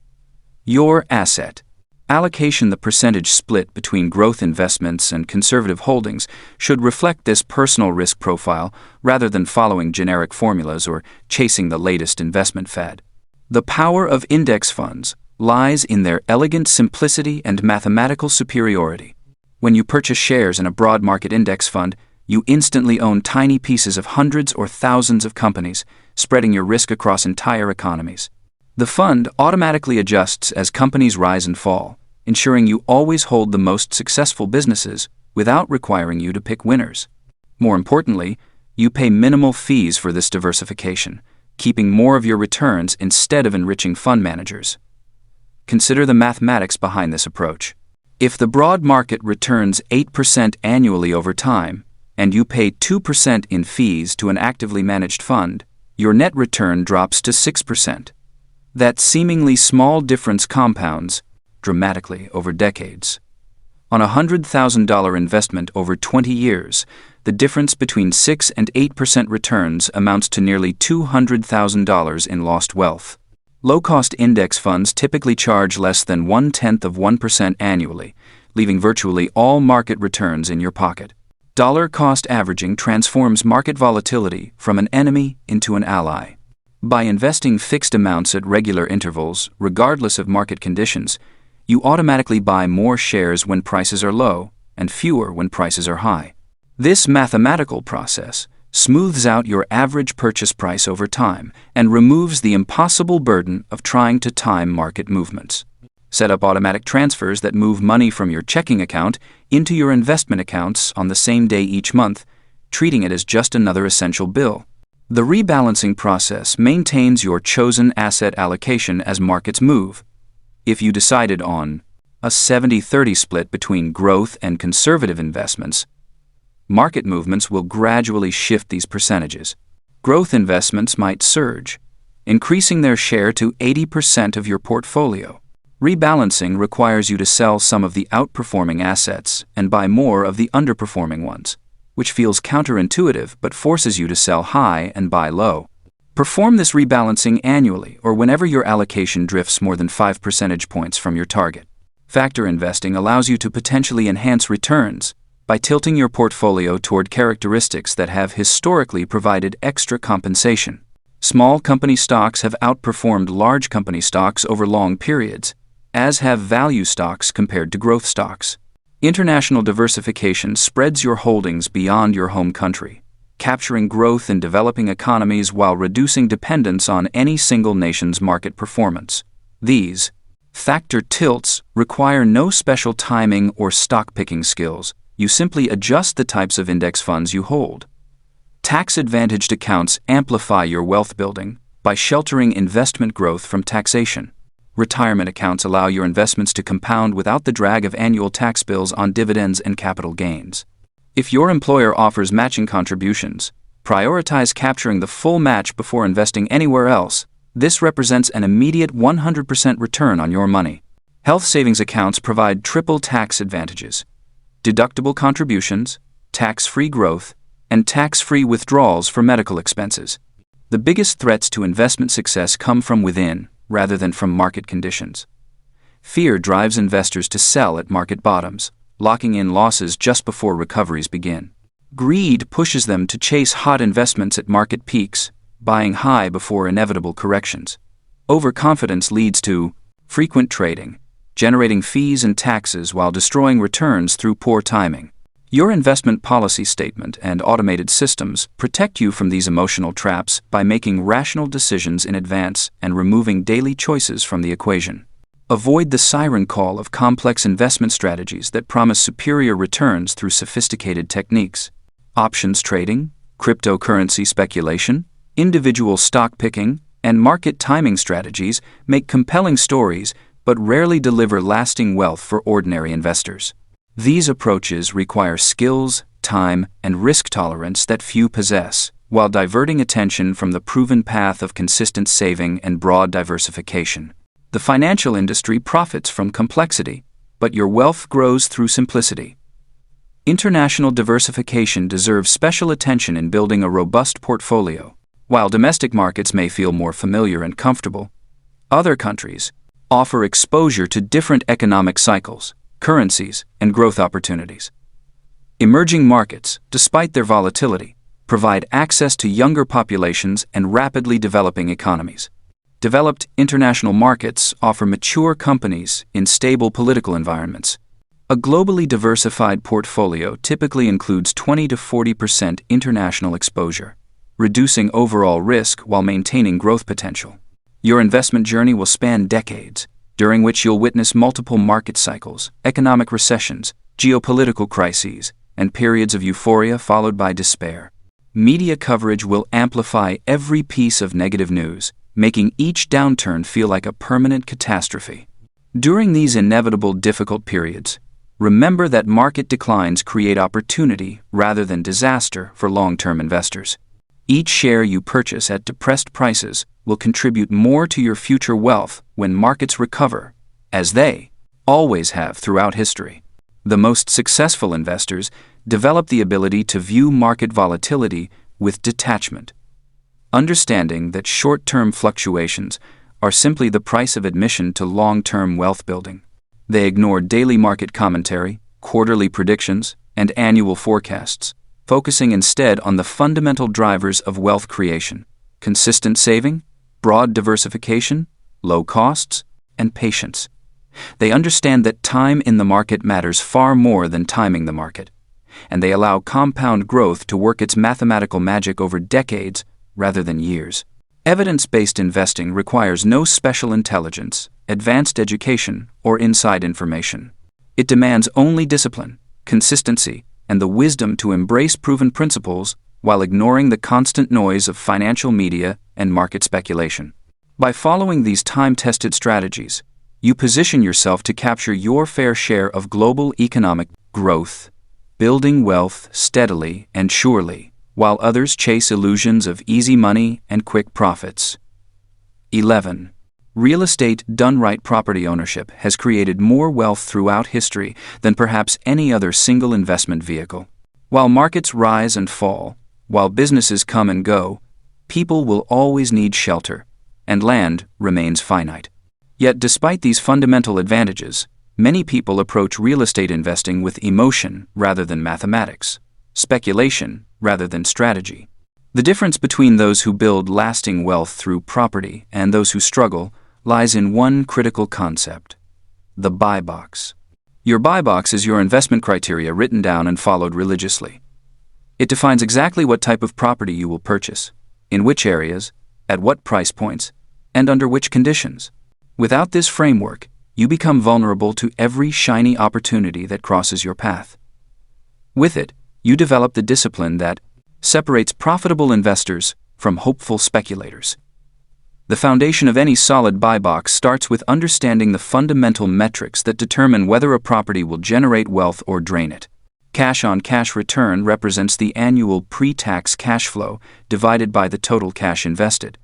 Your asset allocation, the percentage split between growth investments and conservative holdings, should reflect this personal risk profile rather than following generic formulas or chasing the latest investment fad. The power of index funds lies in their elegant simplicity and mathematical superiority. When you purchase shares in a broad market index fund, you instantly own tiny pieces of hundreds or thousands of companies, spreading your risk across entire economies. The fund automatically adjusts as companies rise and fall, ensuring you always hold the most successful businesses without requiring you to pick winners. More importantly, you pay minimal fees for this diversification, keeping more of your returns instead of enriching fund managers. Consider the mathematics behind this approach. If the broad market returns 8% annually over time, and you pay 2% in fees to an actively managed fund, your net return drops to 6%. That seemingly small difference compounds dramatically over decades. On a $100,000 investment over 20 years, the difference between 6 and 8% returns amounts to nearly $200,000 in lost wealth. Low-cost index funds typically charge less than 0.1% annually, leaving virtually all market returns in your pocket. Dollar-cost averaging transforms market volatility from an enemy into an ally. By investing fixed amounts at regular intervals, regardless of market conditions, you automatically buy more shares when prices are low and fewer when prices are high. This mathematical process smooths out your average purchase price over time and removes the impossible burden of trying to time market movements. Set up automatic transfers that move money from your checking account into your investment accounts on the same day each month, treating it as just another essential bill. The rebalancing process maintains your chosen asset allocation as markets move. If you decided on a 70-30 split between growth and conservative investments, market movements will gradually shift these percentages. Growth investments might surge, increasing their share to 80% of your portfolio. Rebalancing requires you to sell some of the outperforming assets and buy more of the underperforming ones, which feels counterintuitive but forces you to sell high and buy low. Perform this rebalancing annually or whenever your allocation drifts more than 5 percentage points from your target. Factor investing allows you to potentially enhance returns by tilting your portfolio toward characteristics that have historically provided extra compensation. Small company stocks have outperformed large company stocks over long periods, as have value stocks compared to growth stocks. International diversification spreads your holdings beyond your home country, capturing growth in developing economies while reducing dependence on any single nation's market performance. These factor tilts require no special timing or stock-picking skills. You simply adjust the types of index funds you hold. Tax-advantaged accounts amplify your wealth building by sheltering investment growth from taxation. Retirement accounts allow your investments to compound without the drag of annual tax bills on dividends and capital gains. If your employer offers matching contributions, prioritize capturing the full match before investing anywhere else. This represents an immediate 100% return on your money. Health savings accounts provide triple tax advantages: deductible contributions, tax-free growth, and tax-free withdrawals for medical expenses. The biggest threats to investment success come from within, rather than from market conditions. Fear drives investors to sell at market bottoms, locking in losses just before recoveries begin. Greed pushes them to chase hot investments at market peaks, buying high before inevitable corrections. Overconfidence leads to frequent trading, generating fees and taxes while destroying returns through poor timing. Your investment policy statement and automated systems protect you from these emotional traps by making rational decisions in advance and removing daily choices from the equation. Avoid the siren call of complex investment strategies that promise superior returns through sophisticated techniques. Options trading, cryptocurrency speculation, individual stock picking, and market timing strategies make compelling stories but rarely deliver lasting wealth for ordinary investors. These approaches require skills, time, and risk tolerance that few possess, while diverting attention from the proven path of consistent saving and broad diversification. The financial industry profits from complexity, but your wealth grows through simplicity. International diversification deserves special attention in building a robust portfolio. While domestic markets may feel more familiar and comfortable, other countries offer exposure to different economic cycles, currencies, and growth opportunities. Emerging markets, despite their volatility, provide access to younger populations and rapidly developing economies. Developed international markets offer mature companies in stable political environments. A globally diversified portfolio typically includes 20 to 40% international exposure, reducing overall risk while maintaining growth potential. Your investment journey will span decades, during which you'll witness multiple market cycles, economic recessions, geopolitical crises, and periods of euphoria followed by despair. Media coverage will amplify every piece of negative news, making each downturn feel like a permanent catastrophe. During these inevitable difficult periods, remember that market declines create opportunity rather than disaster for long-term investors. Each share you purchase at depressed prices will contribute more to your future wealth when markets recover, as they always have throughout history. The most successful investors develop the ability to view market volatility with detachment, understanding that short-term fluctuations are simply the price of admission to long-term wealth building. They ignore daily market commentary, quarterly predictions, and annual forecasts, focusing instead on the fundamental drivers of wealth creation: consistent saving, broad diversification, low costs, and patience. They understand that time in the market matters far more than timing the market, and they allow compound growth to work its mathematical magic over decades rather than years. Evidence-based investing requires no special intelligence, advanced education, or inside information. It demands only discipline, consistency, and the wisdom to embrace proven principles while ignoring the constant noise of financial media and market speculation. By following these time-tested strategies, you position yourself to capture your fair share of global economic growth, building wealth steadily and surely, while others chase illusions of easy money and quick profits. 11. Real estate done right. Property ownership has created more wealth throughout history than perhaps any other single investment vehicle. While markets rise and fall, while businesses come and go, People will always need shelter, and land remains finite. Yet despite these fundamental advantages, many people approach real estate investing with emotion rather than mathematics, speculation rather than strategy. The difference between those who build lasting wealth through property and those who struggle lies in one critical concept: the buy box. Your buy box is your investment criteria written down and followed religiously. It defines exactly what type of property you will purchase, in which areas, at what price points, and under which conditions. Without this framework, you become vulnerable to every shiny opportunity that crosses your path. With it, you develop the discipline that separates profitable investors from hopeful speculators. The foundation of any solid buy box starts with understanding the fundamental metrics that determine whether a property will generate wealth or drain it. Cash-on-cash return represents the annual pre-tax cash flow divided by the total cash invested.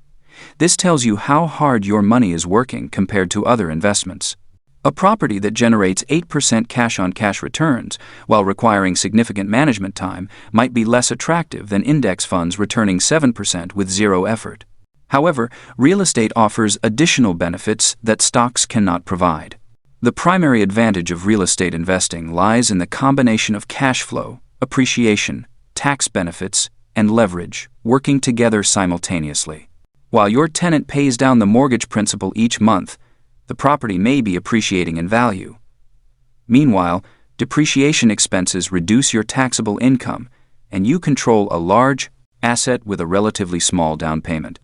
This tells you how hard your money is working compared to other investments. A property that generates 8% cash-on-cash returns while requiring significant management time might be less attractive than index funds returning 7% with zero effort. However, real estate offers additional benefits that stocks cannot provide. The primary advantage of real estate investing lies in the combination of cash flow, appreciation, tax benefits, and leverage working together simultaneously. While your tenant pays down the mortgage principal each month, the property may be appreciating in value. Meanwhile, depreciation expenses reduce your taxable income, and you control a large asset with a relatively small down payment.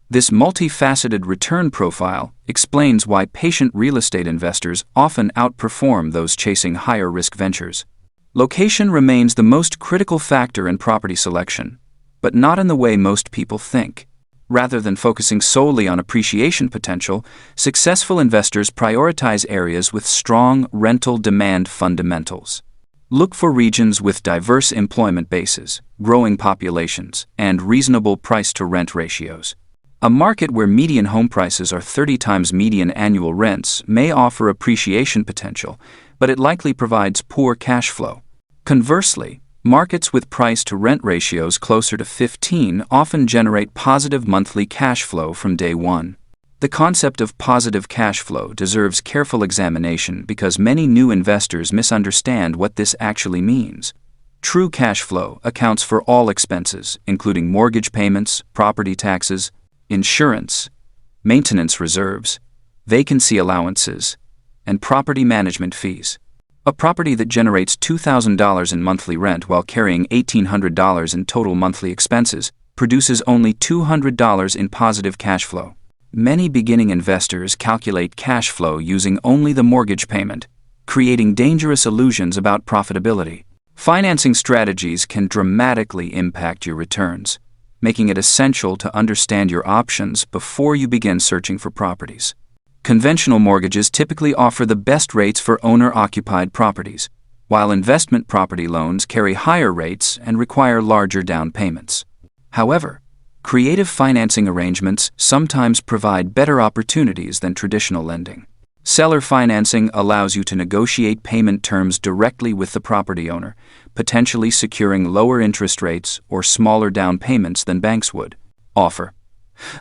This multifaceted return profile explains why patient real estate investors often outperform those chasing higher-risk ventures. Location remains the most critical factor in property selection, but not in the way most people think. Rather than focusing solely on appreciation potential, successful investors prioritize areas with strong rental demand fundamentals. Look for regions with diverse employment bases, growing populations, and reasonable price-to-rent ratios. A market where median home prices are 30 times median annual rents may offer appreciation potential, but it likely provides poor cash flow. Conversely, markets with price-to-rent ratios closer to 15 often generate positive monthly cash flow from day one. The concept of positive cash flow deserves careful examination because many new investors misunderstand what this actually means. True cash flow accounts for all expenses, including mortgage payments, property taxes, insurance, maintenance reserves, vacancy allowances, and property management fees. A property that generates $2,000 in monthly rent while carrying $1,800 in total monthly expenses produces only $200 in positive cash flow. Many beginning investors calculate cash flow using only the mortgage payment, creating dangerous illusions about profitability. Financing strategies can dramatically impact your returns, making it essential to understand your options before you begin searching for properties. Conventional mortgages typically offer the best rates for owner-occupied properties, while investment property loans carry higher rates and require larger down payments. However, creative financing arrangements sometimes provide better opportunities than traditional lending. Seller financing allows you to negotiate payment terms directly with the property owner, potentially securing lower interest rates or smaller down payments than banks would offer.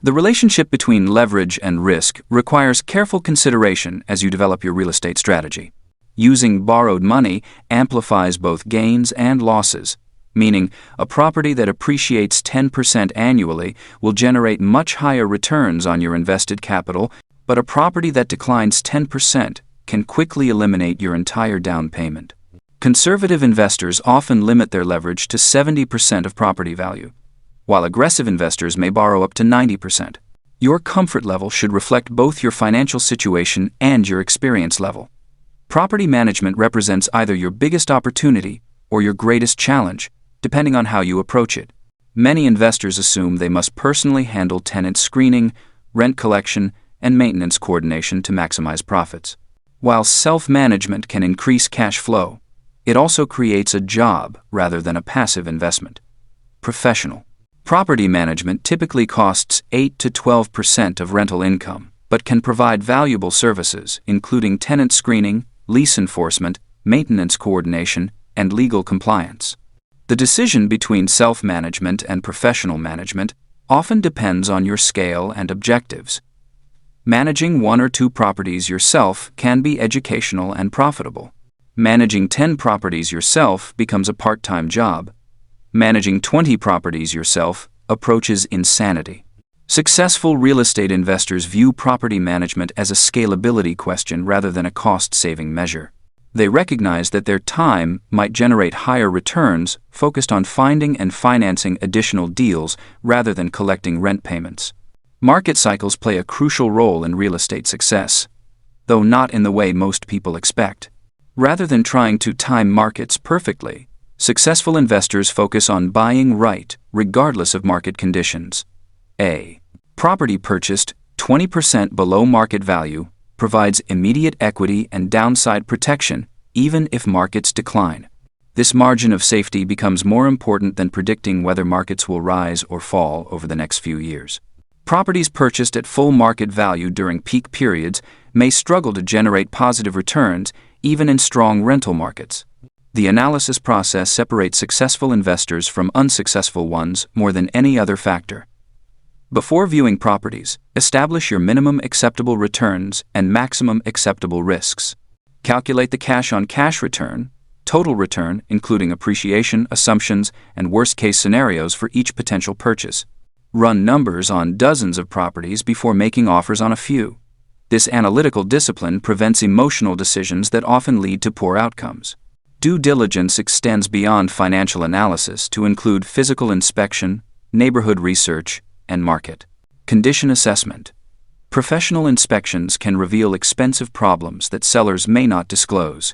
The relationship between leverage and risk requires careful consideration as you develop your real estate strategy. Using borrowed money amplifies both gains and losses, meaning a property that appreciates 10% annually will generate much higher returns on your invested capital, but a property that declines 10% can quickly eliminate your entire down payment. Conservative investors often limit their leverage to 70% of property value, while aggressive investors may borrow up to 90%. Your comfort level should reflect both your financial situation and your experience level. Property management represents either your biggest opportunity or your greatest challenge, depending on how you approach it. Many investors assume they must personally handle tenant screening, rent collection, and maintenance coordination to maximize profits. While self-management can increase cash flow, it also creates a job rather than a passive investment. Professional property management typically costs 8 to 12% of rental income, but can provide valuable services, including tenant screening, lease enforcement, maintenance coordination, and legal compliance. The decision between self-management and professional management often depends on your scale and objectives. Managing 1 or 2 properties yourself can be educational and profitable. Managing 10 properties yourself becomes a part-time job. Managing 20 properties yourself approaches insanity. Successful real estate investors view property management as a scalability question rather than a cost-saving measure. They recognize that their time might generate higher returns focused on finding and financing additional deals rather than collecting rent payments. Market cycles play a crucial role in real estate success, though not in the way most people expect. Rather than trying to time markets perfectly, successful investors focus on buying right, regardless of market conditions. A property purchased 20% below market value provides immediate equity and downside protection even if markets decline. This margin of safety becomes more important than predicting whether markets will rise or fall over the next few years. Properties purchased at full market value during peak periods may struggle to generate positive returns even in strong rental markets. The analysis process separates successful investors from unsuccessful ones more than any other factor. Before viewing properties, establish your minimum acceptable returns and maximum acceptable risks. Calculate the cash-on-cash return, total return including appreciation, assumptions, and worst-case scenarios for each potential purchase. Run numbers on dozens of properties before making offers on a few. This analytical discipline prevents emotional decisions that often lead to poor outcomes. Due diligence extends beyond financial analysis to include physical inspection, neighborhood research, and market condition assessment. Professional inspections can reveal expensive problems that sellers may not disclose.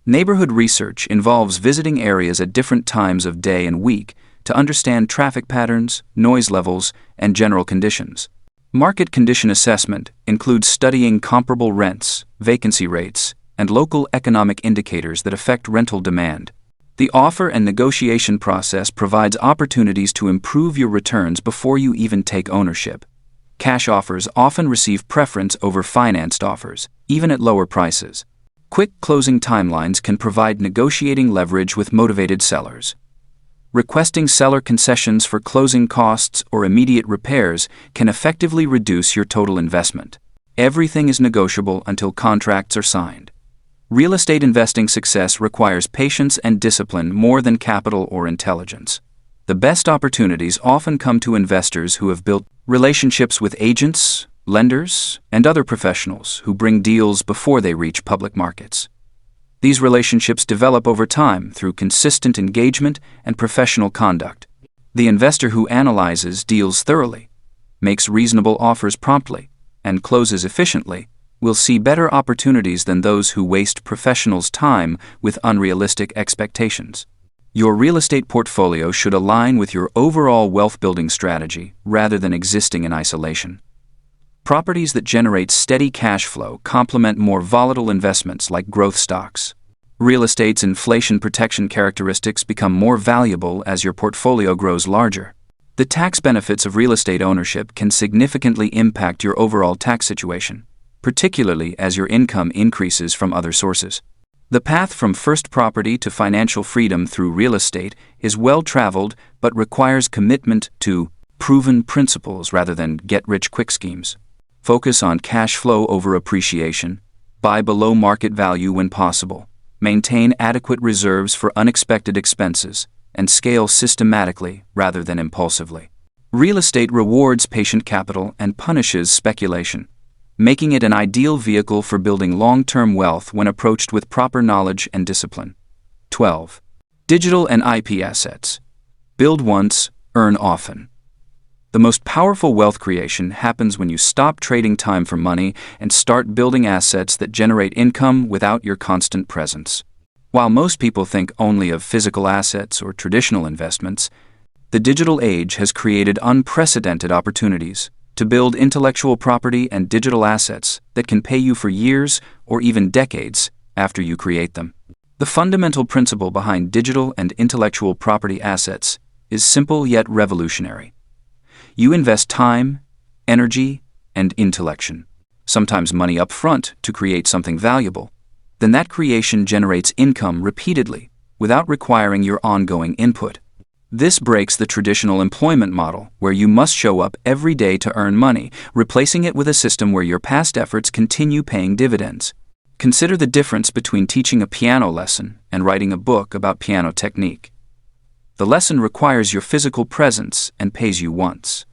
Neighborhood research involves visiting areas at different times of day and week to understand traffic patterns, noise levels, and general conditions. Market condition assessment includes studying comparable rents, vacancy rates, and local economic indicators that affect rental demand. The offer and negotiation process provides opportunities to improve your returns before you even take ownership. Cash offers often receive preference over financed offers, even at lower prices. Quick closing timelines can provide negotiating leverage with motivated sellers. Requesting seller concessions for closing costs or immediate repairs can effectively reduce your total investment. Everything is negotiable until contracts are signed. Real estate investing success requires patience and discipline more than capital or intelligence. The best opportunities often come to investors who have built relationships with agents, lenders, and other professionals who bring deals before they reach public markets. These relationships develop over time through consistent engagement and professional conduct. The investor who analyzes deals thoroughly, makes reasonable offers promptly, and closes efficiently will see better opportunities than those who waste professionals' time with unrealistic expectations. Your real estate portfolio should align with your overall wealth-building strategy rather than existing in isolation. Properties that generate steady cash flow complement more volatile investments like growth stocks. Real estate's inflation protection characteristics become more valuable as your portfolio grows larger. The tax benefits of real estate ownership can significantly impact your overall tax situation, particularly as your income increases from other sources. The path from first property to financial freedom through real estate is well-traveled but requires commitment to proven principles rather than get-rich-quick schemes. Focus on cash flow over appreciation, buy below market value when possible, maintain adequate reserves for unexpected expenses, and scale systematically rather than impulsively. Real estate rewards patient capital and punishes speculation, making it an ideal vehicle for building long-term wealth when approached with proper knowledge and discipline. 12. Digital and IP assets. Build once, earn often. The most powerful wealth creation happens when you stop trading time for money and start building assets that generate income without your constant presence. While most people think only of physical assets or traditional investments, the digital age has created unprecedented opportunities to build intellectual property and digital assets that can pay you for years or even decades after you create them. The fundamental principle behind digital and intellectual property assets is simple yet revolutionary. You invest time, energy, and intellection, sometimes money up front to create something valuable. Then that creation generates income repeatedly without requiring your ongoing input. This breaks the traditional employment model, where you must show up every day to earn money, replacing it with a system where your past efforts continue paying dividends. Consider the difference between teaching a piano lesson and writing a book about piano technique. The lesson requires your physical presence and pays you once.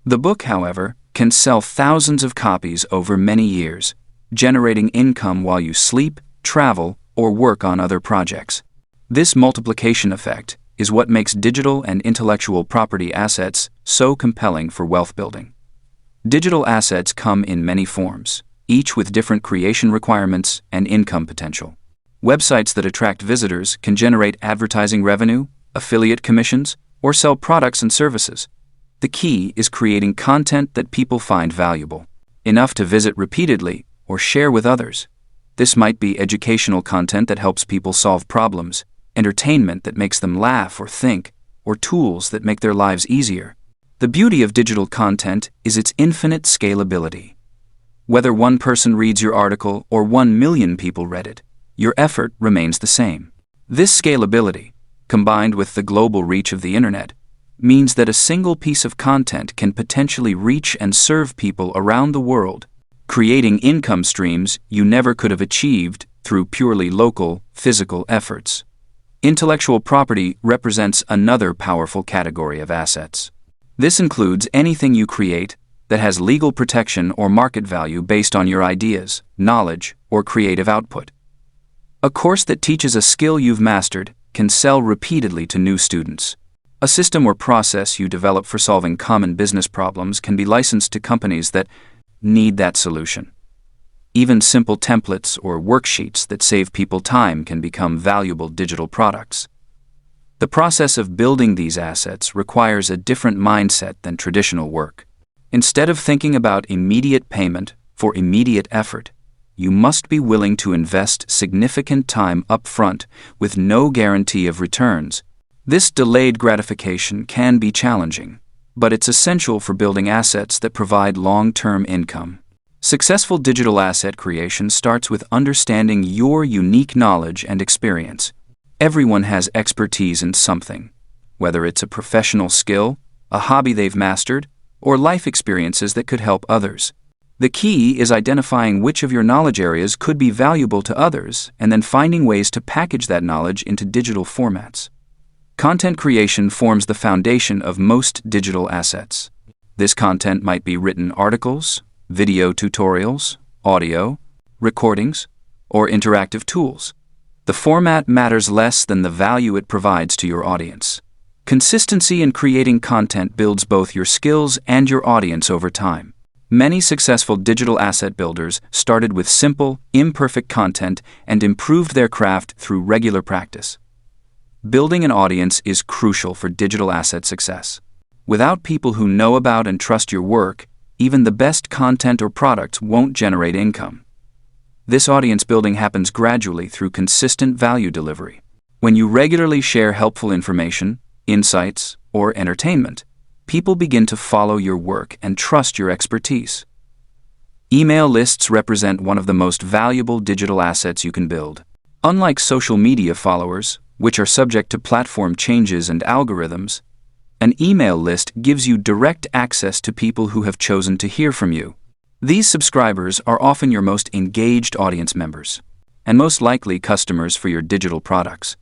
The book, however, can sell thousands of copies over many years, generating income while you sleep, travel, or work on other projects. This multiplication effect is what makes digital and intellectual property assets so compelling for wealth building. Digital assets come in many forms, each with different creation requirements and income potential. Websites that attract visitors can generate advertising revenue, affiliate commissions, or sell products and services. The key is creating content that people find valuable, enough to visit repeatedly or share with others. This might be educational content that helps people solve problems, entertainment that makes them laugh or think, or tools that make their lives easier. The beauty of digital content is its infinite scalability. Whether one person reads your article or 1 million people read it, your effort remains the same. This scalability, combined with the global reach of the internet, means that a single piece of content can potentially reach and serve people around the world, creating income streams you never could have achieved through purely local, physical efforts. Intellectual property represents another powerful category of assets. This includes anything you create that has legal protection or market value based on your ideas, knowledge, or creative output. A course that teaches a skill you've mastered can sell repeatedly to new students. A system or process you develop for solving common business problems can be licensed to companies that need that solution. Even simple templates or worksheets that save people time can become valuable digital products. The process of building these assets requires a different mindset than traditional work. Instead of thinking about immediate payment for immediate effort, you must be willing to invest significant time up front with no guarantee of returns. This delayed gratification can be challenging, but it's essential for building assets that provide long-term income. Successful digital asset creation starts with understanding your unique knowledge and experience. Everyone has expertise in something, whether it's a professional skill, a hobby they've mastered, or life experiences that could help others. The key is identifying which of your knowledge areas could be valuable to others and then finding ways to package that knowledge into digital formats. Content creation forms the foundation of most digital assets. This content might be written articles, video tutorials, audio, recordings, or interactive tools. The format matters less than the value it provides to your audience. Consistency in creating content builds both your skills and your audience over time. Many successful digital asset builders started with simple, imperfect content and improved their craft through regular practice. Building an audience is crucial for digital asset success. Without people who know about and trust your work, even the best content or products won't generate income. This audience building happens gradually through consistent value delivery. When you regularly share helpful information, insights, or entertainment, people begin to follow your work and trust your expertise. Email lists represent one of the most valuable digital assets you can build. Unlike social media followers, which are subject to platform changes and algorithms, an email list gives you direct access to people who have chosen to hear from you. These subscribers are often your most engaged audience members, and most likely customers for your digital products.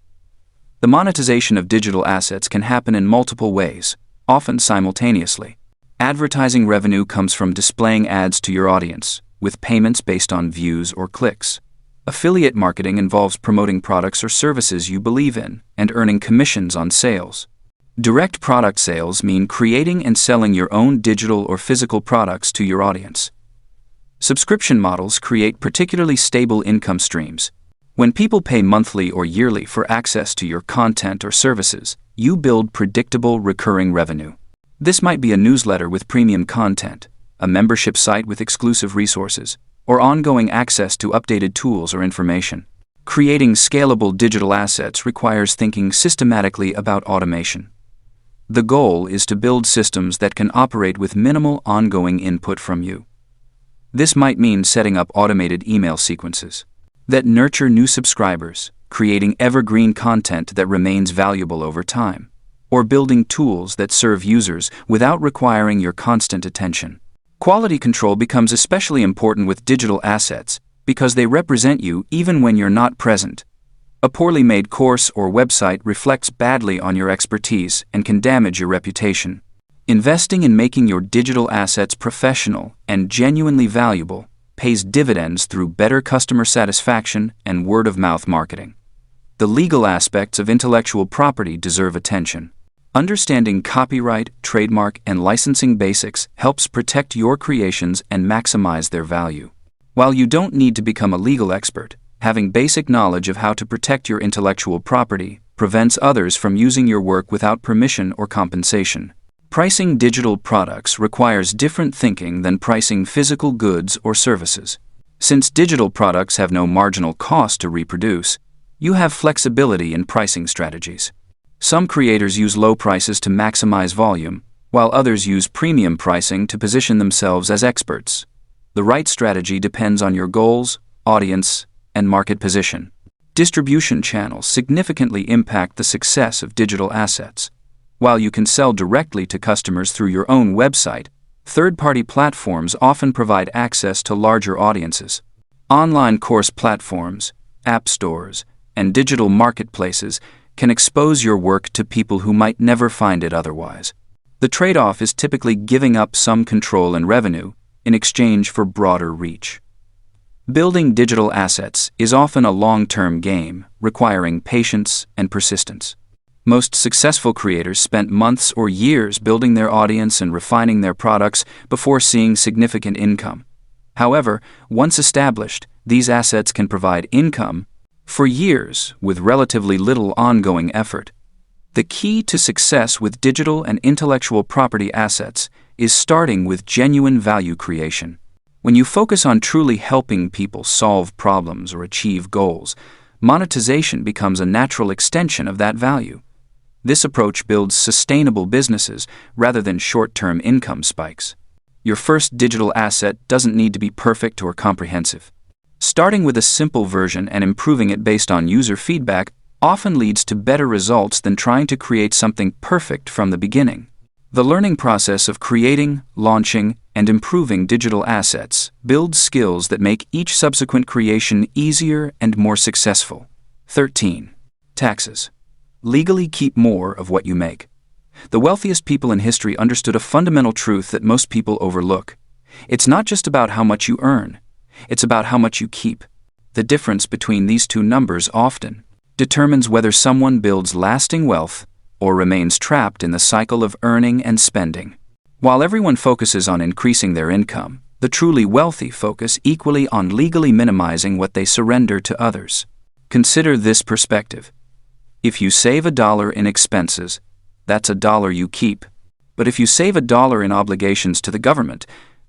The monetization of digital assets can happen in multiple ways, often simultaneously. Advertising revenue comes from displaying ads to your audience, with payments based on views or clicks. Affiliate marketing involves promoting products or services you believe in and earning commissions on sales. Direct product sales mean creating and selling your own digital or physical products to your audience. Subscription models create particularly stable income streams. When people pay monthly or yearly for access to your content or services, you build predictable recurring revenue. This might be a newsletter with premium content, a membership site with exclusive resources, or ongoing access to updated tools or information. Creating scalable digital assets requires thinking systematically about automation. The goal is to build systems that can operate with minimal ongoing input from you. This might mean setting up automated email sequences that nurture new subscribers, creating evergreen content that remains valuable over time, or building tools that serve users without requiring your constant attention. Quality control becomes especially important with digital assets because they represent you even when you're not present. A poorly made course or website reflects badly on your expertise and can damage your reputation. Investing in making your digital assets professional and genuinely valuable pays dividends through better customer satisfaction and word-of-mouth marketing. The legal aspects of intellectual property deserve attention. Understanding copyright, trademark, and licensing basics helps protect your creations and maximize their value. While you don't need to become a legal expert, having basic knowledge of how to protect your intellectual property prevents others from using your work without permission or compensation. Pricing digital products requires different thinking than pricing physical goods or services. Since digital products have no marginal cost to reproduce, you have flexibility in pricing strategies. Some creators use low prices to maximize volume, while others use premium pricing to position themselves as experts. The right strategy depends on your goals, audience, and market position. Distribution channels significantly impact the success of digital assets. While you can sell directly to customers through your own website, third-party platforms often provide access to larger audiences. Online course platforms, app stores, and digital marketplaces can expose your work to people who might never find it otherwise. The trade-off is typically giving up some control and revenue in exchange for broader reach. Building digital assets is often a long-term game, requiring patience and persistence. Most successful creators spent months or years building their audience and refining their products before seeing significant income. However, once established, these assets can provide income for years with relatively little ongoing effort. The key to success with digital and intellectual property assets is starting with genuine value creation. When you focus on truly helping people solve problems or achieve goals, monetization becomes a natural extension of that value. This approach builds sustainable businesses rather than short-term income spikes. Your first digital asset doesn't need to be perfect or comprehensive. Starting with a simple version and improving it based on user feedback often leads to better results than trying to create something perfect from the beginning. The learning process of creating, launching, and improving digital assets builds skills that make each subsequent creation easier and more successful. 13. Taxes. Legally keep more of what you make. The wealthiest people in history understood a fundamental truth that most people overlook. It's not just about how much you earn, it's about how much you keep. The difference between these two numbers often determines whether someone builds lasting wealth or remains trapped in the cycle of earning and spending. While everyone focuses on increasing their income, the truly wealthy focus equally on legally minimizing what they surrender to others. Consider this perspective. If you save $1 in expenses, that's $1 you keep. But if you save $1 in obligations to the government,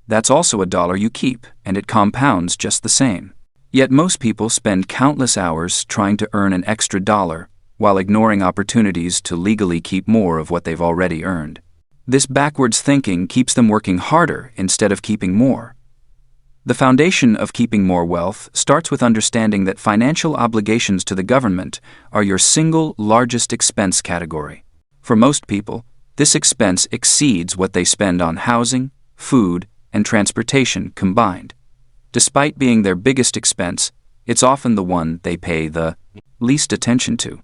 that's also $1 you keep, and it compounds just the same. Yet most people spend countless hours trying to earn an extra dollar, while ignoring opportunities to legally keep more of what they've already earned. This backwards thinking keeps them working harder instead of keeping more. The foundation of keeping more wealth starts with understanding that financial obligations to the government are your single largest expense category. For most people, this expense exceeds what they spend on housing, food, and transportation combined. Despite being their biggest expense, it's often the one they pay the least attention to.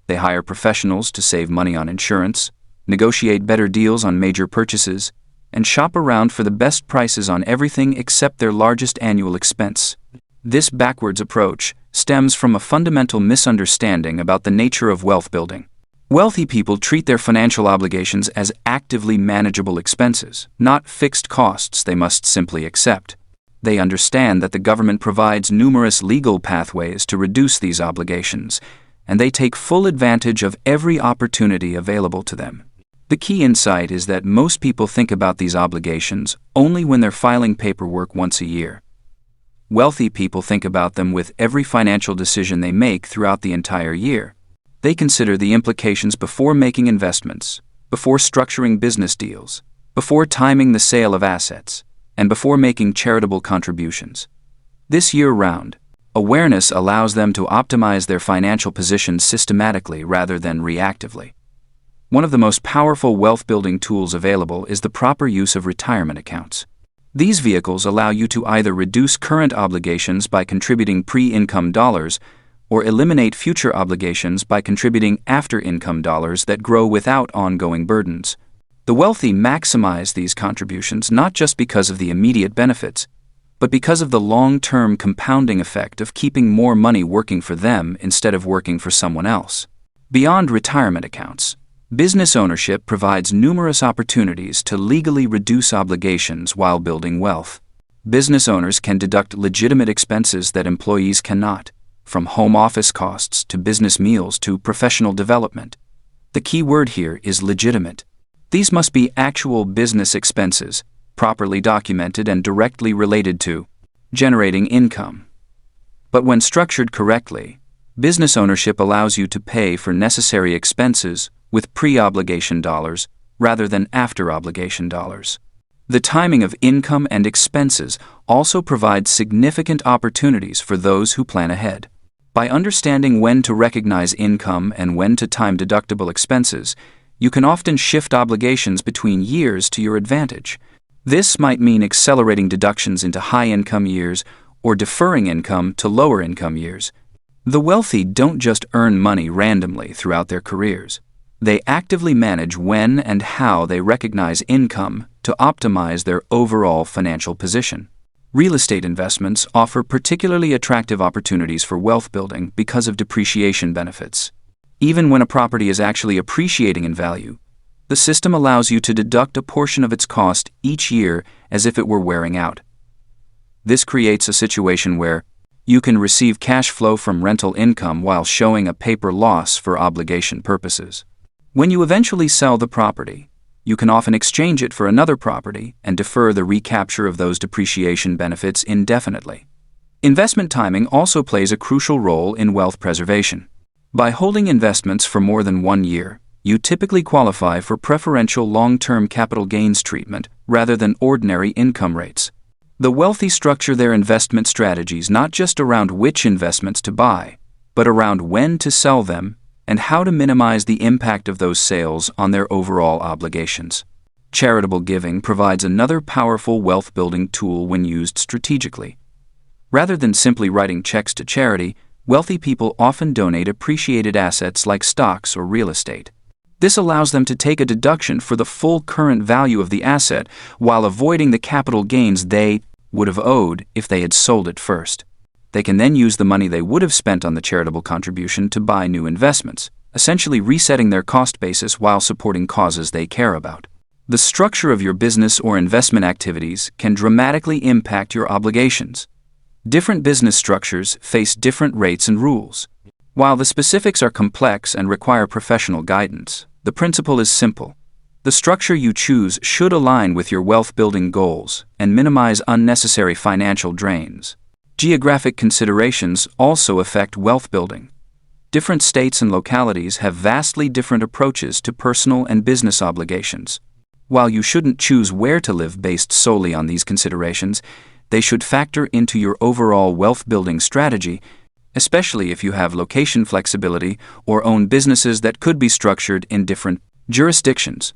They hire professionals to save money on insurance, negotiate better deals on major purchases, and shop around for the best prices on everything except their largest annual expense. This backwards approach stems from a fundamental misunderstanding about the nature of wealth building. Wealthy people treat their financial obligations as actively manageable expenses, not fixed costs they must simply accept. They understand that the government provides numerous legal pathways to reduce these obligations, and they take full advantage of every opportunity available to them. The key insight is that most people think about these obligations only when they're filing paperwork once a year. Wealthy people think about them with every financial decision they make throughout the entire year. They consider the implications before making investments, before structuring business deals, before timing the sale of assets, and before making charitable contributions. This year-round, awareness allows them to optimize their financial position systematically rather than reactively. One of the most powerful wealth-building tools available is the proper use of retirement accounts. These vehicles allow you to either reduce current obligations by contributing pre-income dollars or eliminate future obligations by contributing after-income dollars that grow without ongoing burdens. The wealthy maximize these contributions not just because of the immediate benefits, but because of the long-term compounding effect of keeping more money working for them instead of working for someone else. Beyond retirement accounts, business ownership provides numerous opportunities to legally reduce obligations while building wealth. Business owners can deduct legitimate expenses that employees cannot, from home office costs to business meals to professional development. The key word here is legitimate. These must be actual business expenses, properly documented and directly related to generating income. But when structured correctly, business ownership allows you to pay for necessary expenses with pre-obligation dollars rather than after-obligation dollars. The timing of income and expenses also provides significant opportunities for those who plan ahead. By understanding when to recognize income and when to time deductible expenses, you can often shift obligations between years to your advantage. This might mean accelerating deductions into high-income years or deferring income to lower-income years. The wealthy don't just earn money randomly throughout their careers. They actively manage when and how they recognize income to optimize their overall financial position. Real estate investments offer particularly attractive opportunities for wealth building because of depreciation benefits. Even when a property is actually appreciating in value, the system allows you to deduct a portion of its cost each year as if it were wearing out. This creates a situation where you can receive cash flow from rental income while showing a paper loss for obligation purposes. When you eventually sell the property, you can often exchange it for another property and defer the recapture of those depreciation benefits indefinitely. Investment timing also plays a crucial role in wealth preservation. By holding investments for more than 1 year, you typically qualify for preferential long-term capital gains treatment rather than ordinary income rates. The wealthy structure their investment strategies not just around which investments to buy, but around when to sell them and how to minimize the impact of those sales on their overall obligations. Charitable giving provides another powerful wealth-building tool when used strategically. Rather than simply writing checks to charity, wealthy people often donate appreciated assets like stocks or real estate. This allows them to take a deduction for the full current value of the asset while avoiding the capital gains they would have owed if they had sold it first. They can then use the money they would have spent on the charitable contribution to buy new investments, essentially resetting their cost basis while supporting causes they care about. The structure of your business or investment activities can dramatically impact your obligations. Different business structures face different rates and rules. While the specifics are complex and require professional guidance, the principle is simple. The structure you choose should align with your wealth-building goals and minimize unnecessary financial drains. Geographic considerations also affect wealth building. Different states and localities have vastly different approaches to personal and business obligations. While you shouldn't choose where to live based solely on these considerations, they should factor into your overall wealth building strategy, especially if you have location flexibility or own businesses that could be structured in different jurisdictions.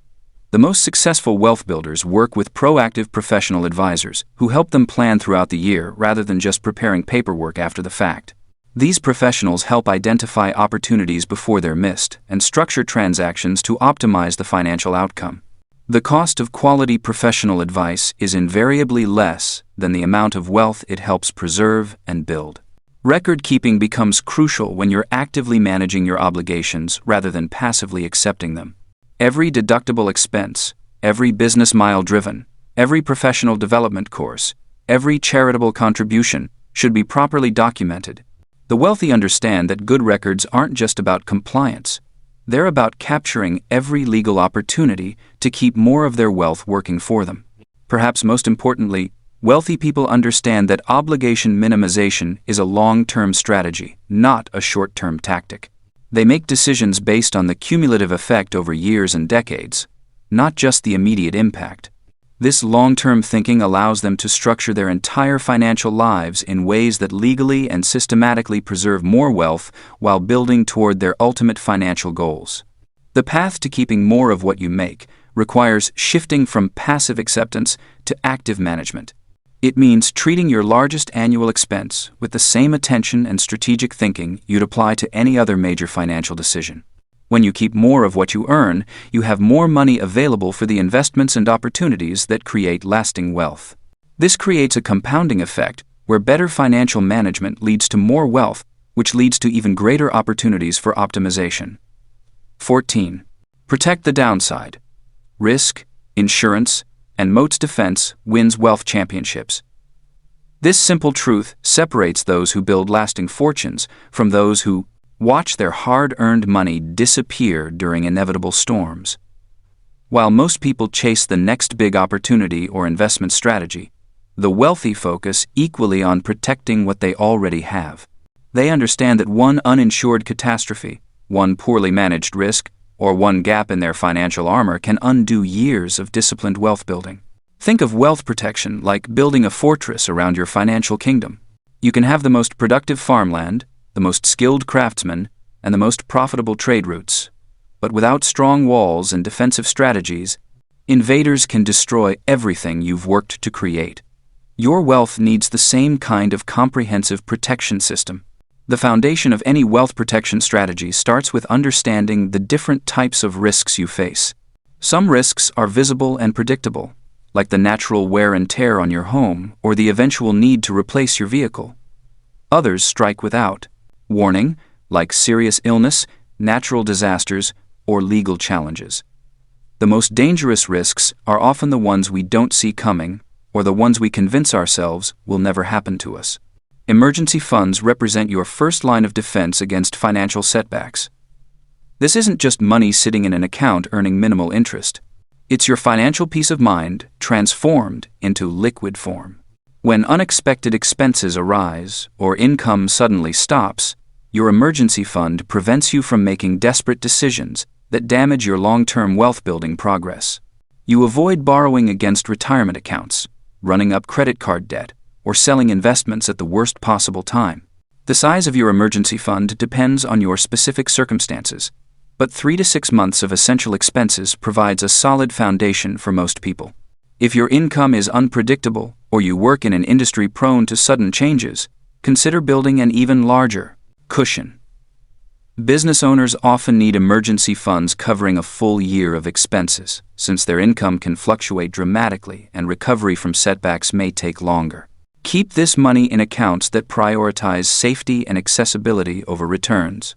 The most successful wealth builders work with proactive professional advisors who help them plan throughout the year rather than just preparing paperwork after the fact. These professionals help identify opportunities before they're missed and structure transactions to optimize the financial outcome. The cost of quality professional advice is invariably less than the amount of wealth it helps preserve and build. Record keeping becomes crucial when you're actively managing your obligations rather than passively accepting them. Every deductible expense, every business mile driven, every professional development course, every charitable contribution should be properly documented. The wealthy understand that good records aren't just about compliance. They're about capturing every legal opportunity to keep more of their wealth working for them. Perhaps most importantly, wealthy people understand that obligation minimization is a long-term strategy, not a short-term tactic. They make decisions based on the cumulative effect over years and decades, not just the immediate impact. This long-term thinking allows them to structure their entire financial lives in ways that legally and systematically preserve more wealth while building toward their ultimate financial goals. The path to keeping more of what you make requires shifting from passive acceptance to active management. It means treating your largest annual expense with the same attention and strategic thinking you'd apply to any other major financial decision. When you keep more of what you earn, you have more money available for the investments and opportunities that create lasting wealth. This creates a compounding effect where better financial management leads to more wealth, which leads to even greater opportunities for optimization. 14. Protect the downside. Risk, insurance, and moat's defense wins wealth championships. This simple truth separates those who build lasting fortunes from those who watch their hard-earned money disappear during inevitable storms. While most people chase the next big opportunity or investment strategy, the wealthy focus equally on protecting what they already have. They understand that one uninsured catastrophe, one poorly managed risk, or one gap in their financial armor can undo years of disciplined wealth building. Think of wealth protection like building a fortress around your financial kingdom. You can have the most productive farmland, the most skilled craftsmen, and the most profitable trade routes. But without strong walls and defensive strategies, invaders can destroy everything you've worked to create. Your wealth needs the same kind of comprehensive protection system. The foundation of any wealth protection strategy starts with understanding the different types of risks you face. Some risks are visible and predictable, like the natural wear and tear on your home or the eventual need to replace your vehicle. Others strike without warning, like serious illness, natural disasters, or legal challenges. The most dangerous risks are often the ones we don't see coming or the ones we convince ourselves will never happen to us. Emergency funds represent your first line of defense against financial setbacks. This isn't just money sitting in an account earning minimal interest. It's your financial peace of mind transformed into liquid form. When unexpected expenses arise or income suddenly stops, your emergency fund prevents you from making desperate decisions that damage your long-term wealth-building progress. You avoid borrowing against retirement accounts, running up credit card debt, or selling investments at the worst possible time. The size of your emergency fund depends on your specific circumstances, but 3 to 6 months of essential expenses provides a solid foundation for most people. If your income is unpredictable or you work in an industry prone to sudden changes, consider building an even larger cushion. Business owners often need emergency funds covering a full year of expenses, since their income can fluctuate dramatically and recovery from setbacks may take longer. Keep this money in accounts that prioritize safety and accessibility over returns.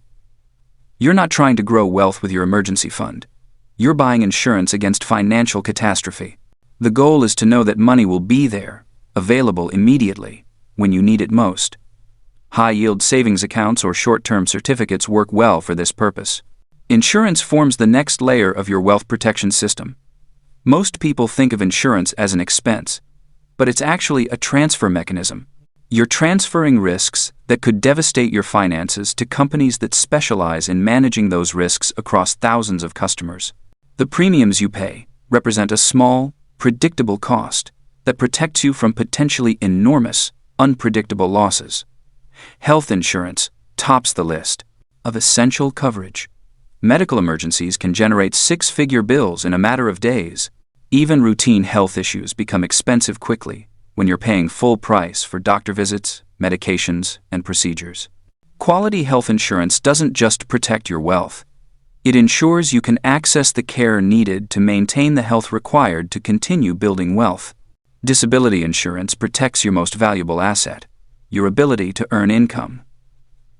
You're not trying to grow wealth with your emergency fund. You're buying insurance against financial catastrophe. The goal is to know that money will be there, available immediately, when you need it most. High-yield savings accounts or short-term certificates work well for this purpose. Insurance forms the next layer of your wealth protection system. Most people think of insurance as an expense, but it's actually a transfer mechanism. You're transferring risks that could devastate your finances to companies that specialize in managing those risks across thousands of customers. The premiums you pay represent a small, predictable cost that protects you from potentially enormous, unpredictable losses. Health insurance tops the list of essential coverage. Medical emergencies can generate 6-figure bills in a matter of days. Even routine health issues become expensive quickly when you're paying full price for doctor visits, medications, and procedures. Quality health insurance doesn't just protect your wealth. It ensures you can access the care needed to maintain the health required to continue building wealth. Disability insurance protects your most valuable asset, your ability to earn income.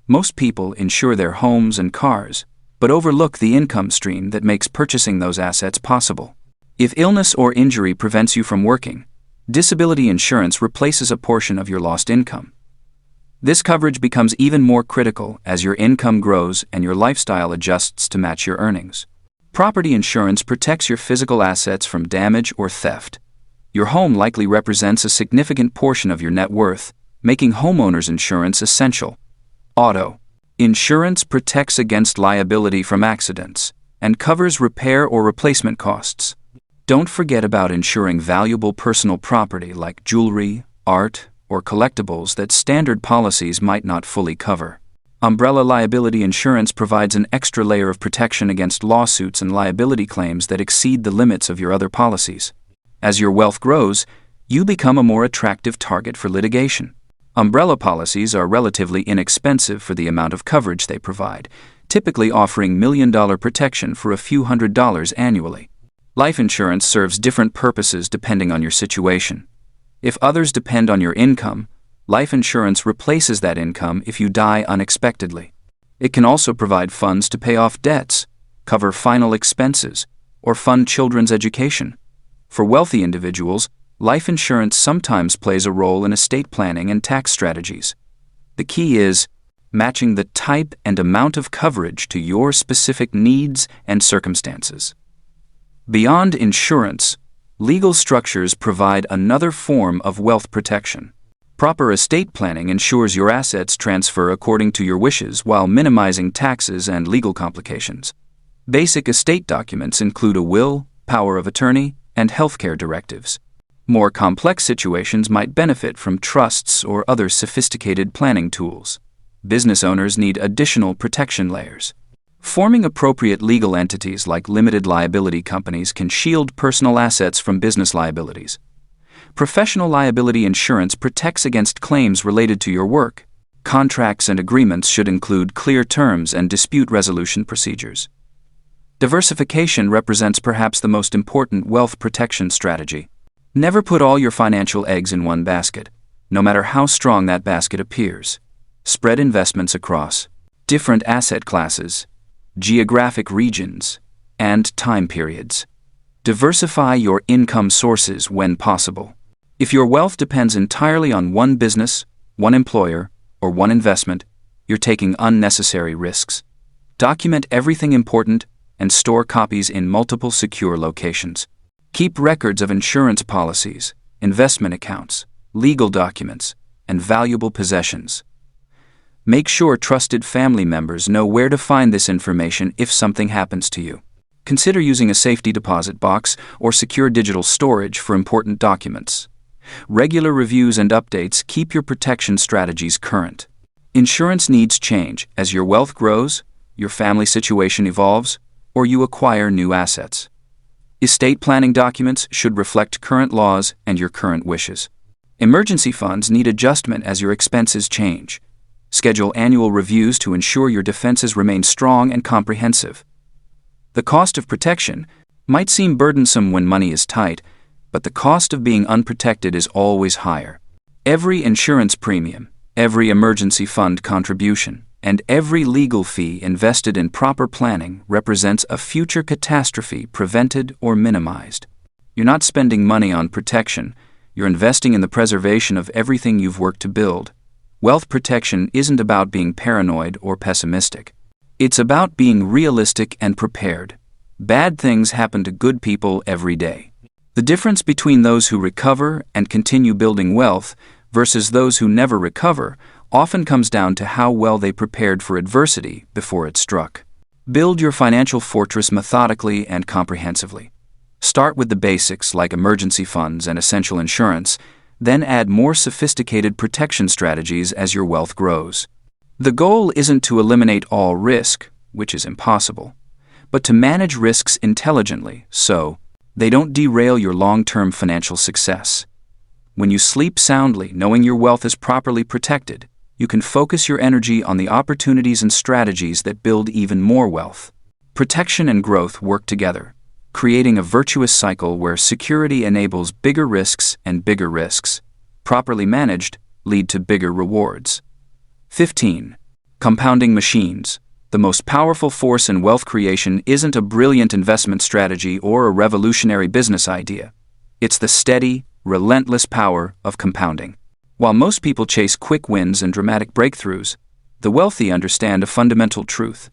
Most people insure their homes and cars, but overlook the income stream that makes purchasing those assets possible. If illness or injury prevents you from working, disability insurance replaces a portion of your lost income. This coverage becomes even more critical as your income grows and your lifestyle adjusts to match your earnings. Property insurance protects your physical assets from damage or theft. Your home likely represents a significant portion of your net worth, making homeowners insurance essential. Auto insurance protects against liability from accidents and covers repair or replacement costs. Don't forget about insuring valuable personal property like jewelry, art, or collectibles that standard policies might not fully cover. Umbrella liability insurance provides an extra layer of protection against lawsuits and liability claims that exceed the limits of your other policies. As your wealth grows, you become a more attractive target for litigation. Umbrella policies are relatively inexpensive for the amount of coverage they provide, typically offering million-dollar protection for a few $100s annually. Life insurance serves different purposes depending on your situation. If others depend on your income, life insurance replaces that income if you die unexpectedly. It can also provide funds to pay off debts, cover final expenses, or fund children's education. For wealthy individuals, life insurance sometimes plays a role in estate planning and tax strategies. The key is matching the type and amount of coverage to your specific needs and circumstances. Beyond insurance, legal structures provide another form of wealth protection. Proper estate planning ensures your assets transfer according to your wishes while minimizing taxes and legal complications. Basic estate documents include a will, power of attorney, and healthcare directives. More complex situations might benefit from trusts or other sophisticated planning tools. Business owners need additional protection layers. Forming appropriate legal entities like limited liability companies can shield personal assets from business liabilities. Professional liability insurance protects against claims related to your work. Contracts and agreements should include clear terms and dispute resolution procedures. Diversification represents perhaps the most important wealth protection strategy. Never put all your financial eggs in one basket, no matter how strong that basket appears. Spread investments across different asset classes, geographic regions, and time periods. Diversify your income sources when possible. If your wealth depends entirely on one business, one employer, or one investment, you're taking unnecessary risks. Document everything important and store copies in multiple secure locations. Keep records of insurance policies, investment accounts, legal documents, and valuable possessions. Make sure trusted family members know where to find this information if something happens to you. Consider using a safety deposit box or secure digital storage for important documents. Regular reviews and updates keep your protection strategies current. Insurance needs change as your wealth grows, your family situation evolves, or you acquire new assets. Estate planning documents should reflect current laws and your current wishes. Emergency funds need adjustment as your expenses change. Schedule annual reviews to ensure your defenses remain strong and comprehensive. The cost of protection might seem burdensome when money is tight, but the cost of being unprotected is always higher. Every insurance premium, every emergency fund contribution, and every legal fee invested in proper planning represents a future catastrophe prevented or minimized. You're not spending money on protection, you're investing in the preservation of everything you've worked to build. Wealth protection isn't about being paranoid or pessimistic. It's about being realistic and prepared. Bad things happen to good people every day. The difference between those who recover and continue building wealth versus those who never recover often comes down to how well they prepared for adversity before it struck. Build your financial fortress methodically and comprehensively. Start with the basics like emergency funds and essential insurance, then add more sophisticated protection strategies as your wealth grows. The goal isn't to eliminate all risk, which is impossible, but to manage risks intelligently so they don't derail your long-term financial success. When you sleep soundly, knowing your wealth is properly protected, you can focus your energy on the opportunities and strategies that build even more wealth. Protection and growth work together, creating a virtuous cycle where security enables bigger risks and bigger risks, properly managed, lead to bigger rewards. 15. Compounding machines. The most powerful force in wealth creation isn't a brilliant investment strategy or a revolutionary business idea. It's the steady, relentless power of compounding. While most people chase quick wins and dramatic breakthroughs, the wealthy understand a fundamental truth.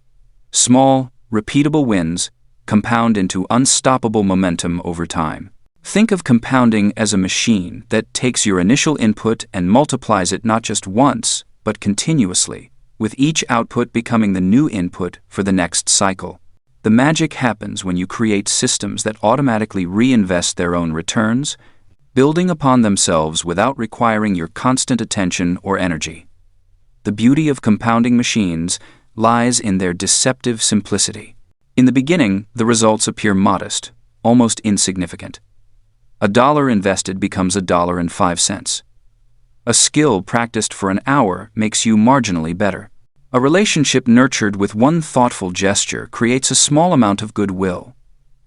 Small, repeatable wins compound into unstoppable momentum over time. Think of compounding as a machine that takes your initial input and multiplies it not just once, but continuously, with each output becoming the new input for the next cycle. The magic happens when you create systems that automatically reinvest their own returns, building upon themselves without requiring your constant attention or energy. The beauty of compounding machines lies in their deceptive simplicity. In the beginning, the results appear modest, almost insignificant. $1 invested becomes $1.05. A skill practiced for an hour makes you marginally better. A relationship nurtured with one thoughtful gesture creates a small amount of goodwill.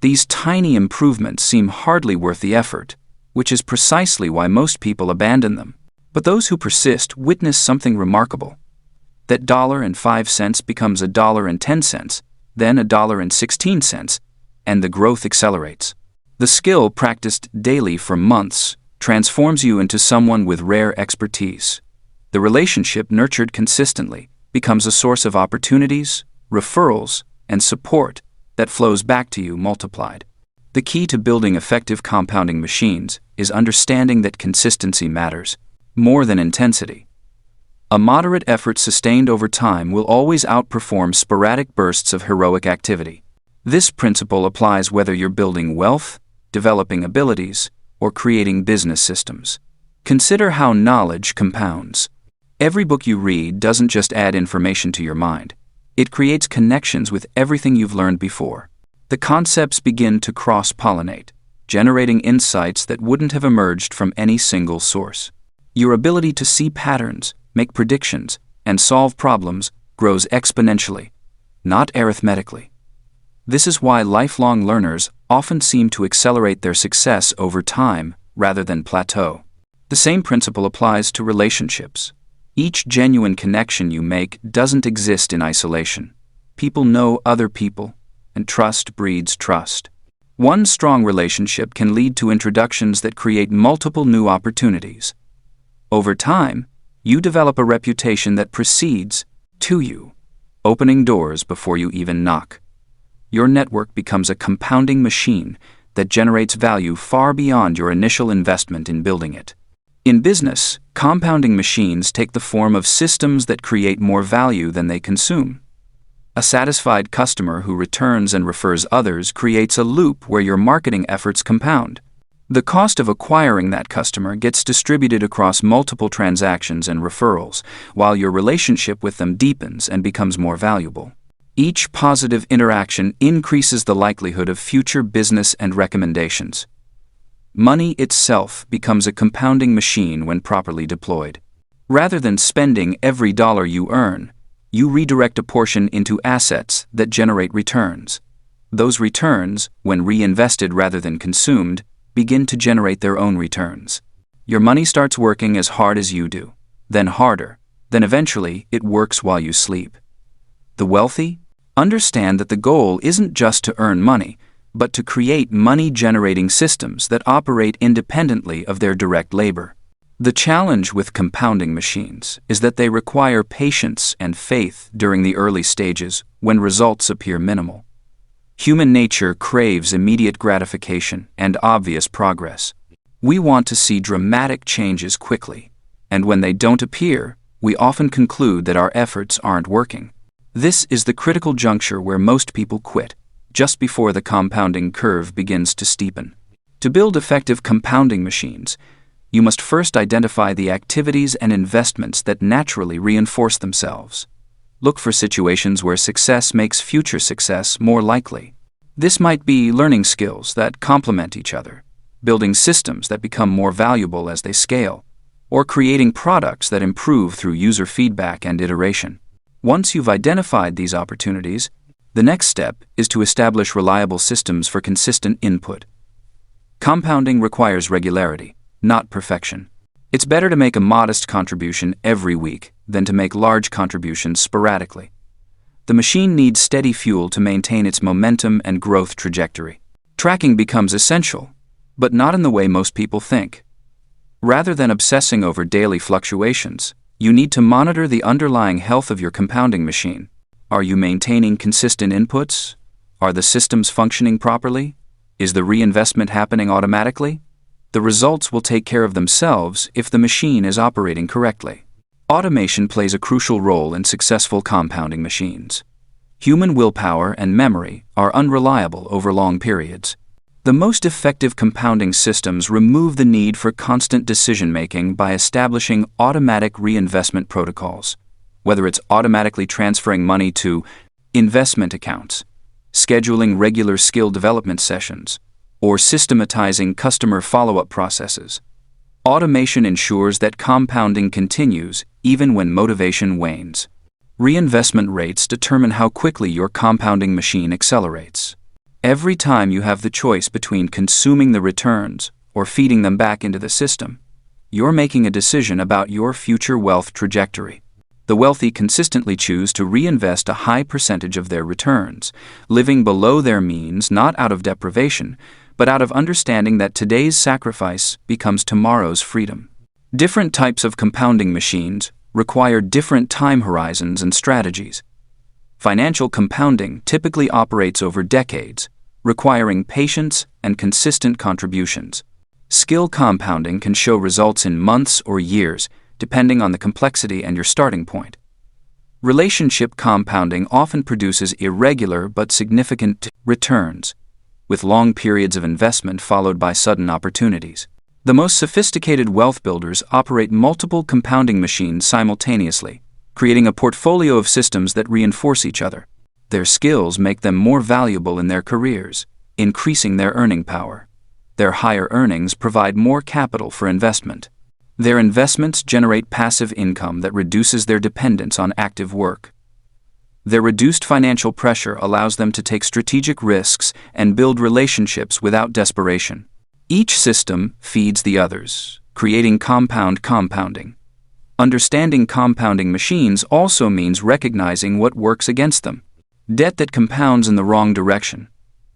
These tiny improvements seem hardly worth the effort, which is precisely why most people abandon them. But those who persist witness something remarkable. That $1.05 becomes $1.10, then $1.16, and the growth accelerates. The skill practiced daily for months transforms you into someone with rare expertise. The relationship nurtured consistently becomes a source of opportunities, referrals, and support that flows back to you multiplied. The key to building effective compounding machines is understanding that consistency matters more than intensity. A moderate effort sustained over time will always outperform sporadic bursts of heroic activity. This principle applies whether you're building wealth, developing abilities, or creating business systems. Consider how knowledge compounds. Every book you read doesn't just add information to your mind. It creates connections with everything you've learned before. The concepts begin to cross-pollinate, generating insights that wouldn't have emerged from any single source. Your ability to see patterns, make predictions, and solve problems grows exponentially, not arithmetically. This is why lifelong learners often seem to accelerate their success over time rather than plateau. The same principle applies to relationships. Each genuine connection you make doesn't exist in isolation. People know other people, and trust breeds trust. One strong relationship can lead to introductions that create multiple new opportunities. Over time, you develop a reputation that precedes to you, opening doors before you even knock. Your network becomes a compounding machine that generates value far beyond your initial investment in building it. In business, compounding machines take the form of systems that create more value than they consume. A satisfied customer who returns and refers others creates a loop where your marketing efforts compound. The cost of acquiring that customer gets distributed across multiple transactions and referrals, while your relationship with them deepens and becomes more valuable. Each positive interaction increases the likelihood of future business and recommendations. Money itself becomes a compounding machine when properly deployed. Rather than spending every dollar you earn, you redirect a portion into assets that generate returns. Those returns, when reinvested rather than consumed, begin to generate their own returns. Your money starts working as hard as you do, then harder, then eventually it works while you sleep. The wealthy understand that the goal isn't just to earn money, but to create money-generating systems that operate independently of their direct labor. The challenge with compounding machines is that they require patience and faith during the early stages when results appear minimal. Human nature craves immediate gratification and obvious progress. We want to see dramatic changes quickly, and when they don't appear, we often conclude that our efforts aren't working. This is the critical juncture where most people quit, just before the compounding curve begins to steepen. To build effective compounding machines, you must first identify the activities and investments that naturally reinforce themselves. Look for situations where success makes future success more likely. This might be learning skills that complement each other, building systems that become more valuable as they scale, or creating products that improve through user feedback and iteration. Once you've identified these opportunities, the next step is to establish reliable systems for consistent input. Compounding requires regularity, not perfection. It's better to make a modest contribution every week than to make large contributions sporadically. The machine needs steady fuel to maintain its momentum and growth trajectory. Tracking becomes essential, but not in the way most people think. Rather than obsessing over daily fluctuations, you need to monitor the underlying health of your compounding machine. Are you maintaining consistent inputs? Are the systems functioning properly? Is the reinvestment happening automatically? The results will take care of themselves if the machine is operating correctly. Automation plays a crucial role in successful compounding machines. Human willpower and memory are unreliable over long periods. The most effective compounding systems remove the need for constant decision-making by establishing automatic reinvestment protocols. whether it's automatically transferring money to investment accounts, scheduling regular skill development sessions, or systematizing customer follow-up processes. Automation ensures that compounding continues even when motivation wanes. Reinvestment rates determine how quickly your compounding machine accelerates. Every time you have the choice between consuming the returns or feeding them back into the system, you're making a decision about your future wealth trajectory. The wealthy consistently choose to reinvest a high percentage of their returns, living below their means not out of deprivation, but out of understanding that today's sacrifice becomes tomorrow's freedom. Different types of compounding machines require different time horizons and strategies. Financial compounding typically operates over decades, requiring patience and consistent contributions. Skill compounding can show results in months or years, depending on the complexity and your starting point. Relationship compounding often produces irregular but significant returns, with long periods of investment followed by sudden opportunities. The most sophisticated wealth builders operate multiple compounding machines simultaneously, creating a portfolio of systems that reinforce each other. Their skills make them more valuable in their careers, increasing their earning power. Their higher earnings provide more capital for investment. Their investments generate passive income that reduces their dependence on active work. Their reduced financial pressure allows them to take strategic risks and build relationships without desperation. Each system feeds the others, creating compounding. Understanding compounding machines also means recognizing what works against them. Debt that compounds in the wrong direction,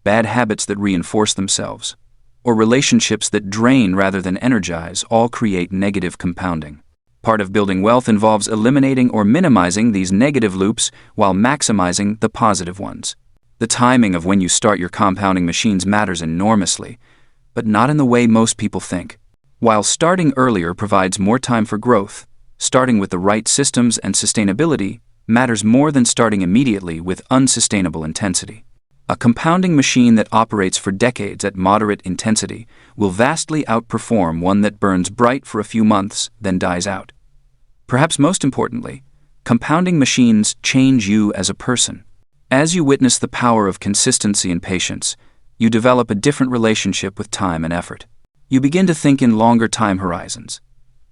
bad habits that reinforce themselves, or relationships that drain rather than energize all create negative compounding. Part of building wealth involves eliminating or minimizing these negative loops while maximizing the positive ones. The timing of when you start your compounding machines matters enormously, but not in the way most people think. While starting earlier provides more time for growth, starting with the right systems and sustainability matters more than starting immediately with unsustainable intensity. A compounding machine that operates for decades at moderate intensity will vastly outperform one that burns bright for a few months, then dies out. Perhaps most importantly, compounding machines change you as a person. As you witness the power of consistency and patience, you develop a different relationship with time and effort. You begin to think in longer time horizons,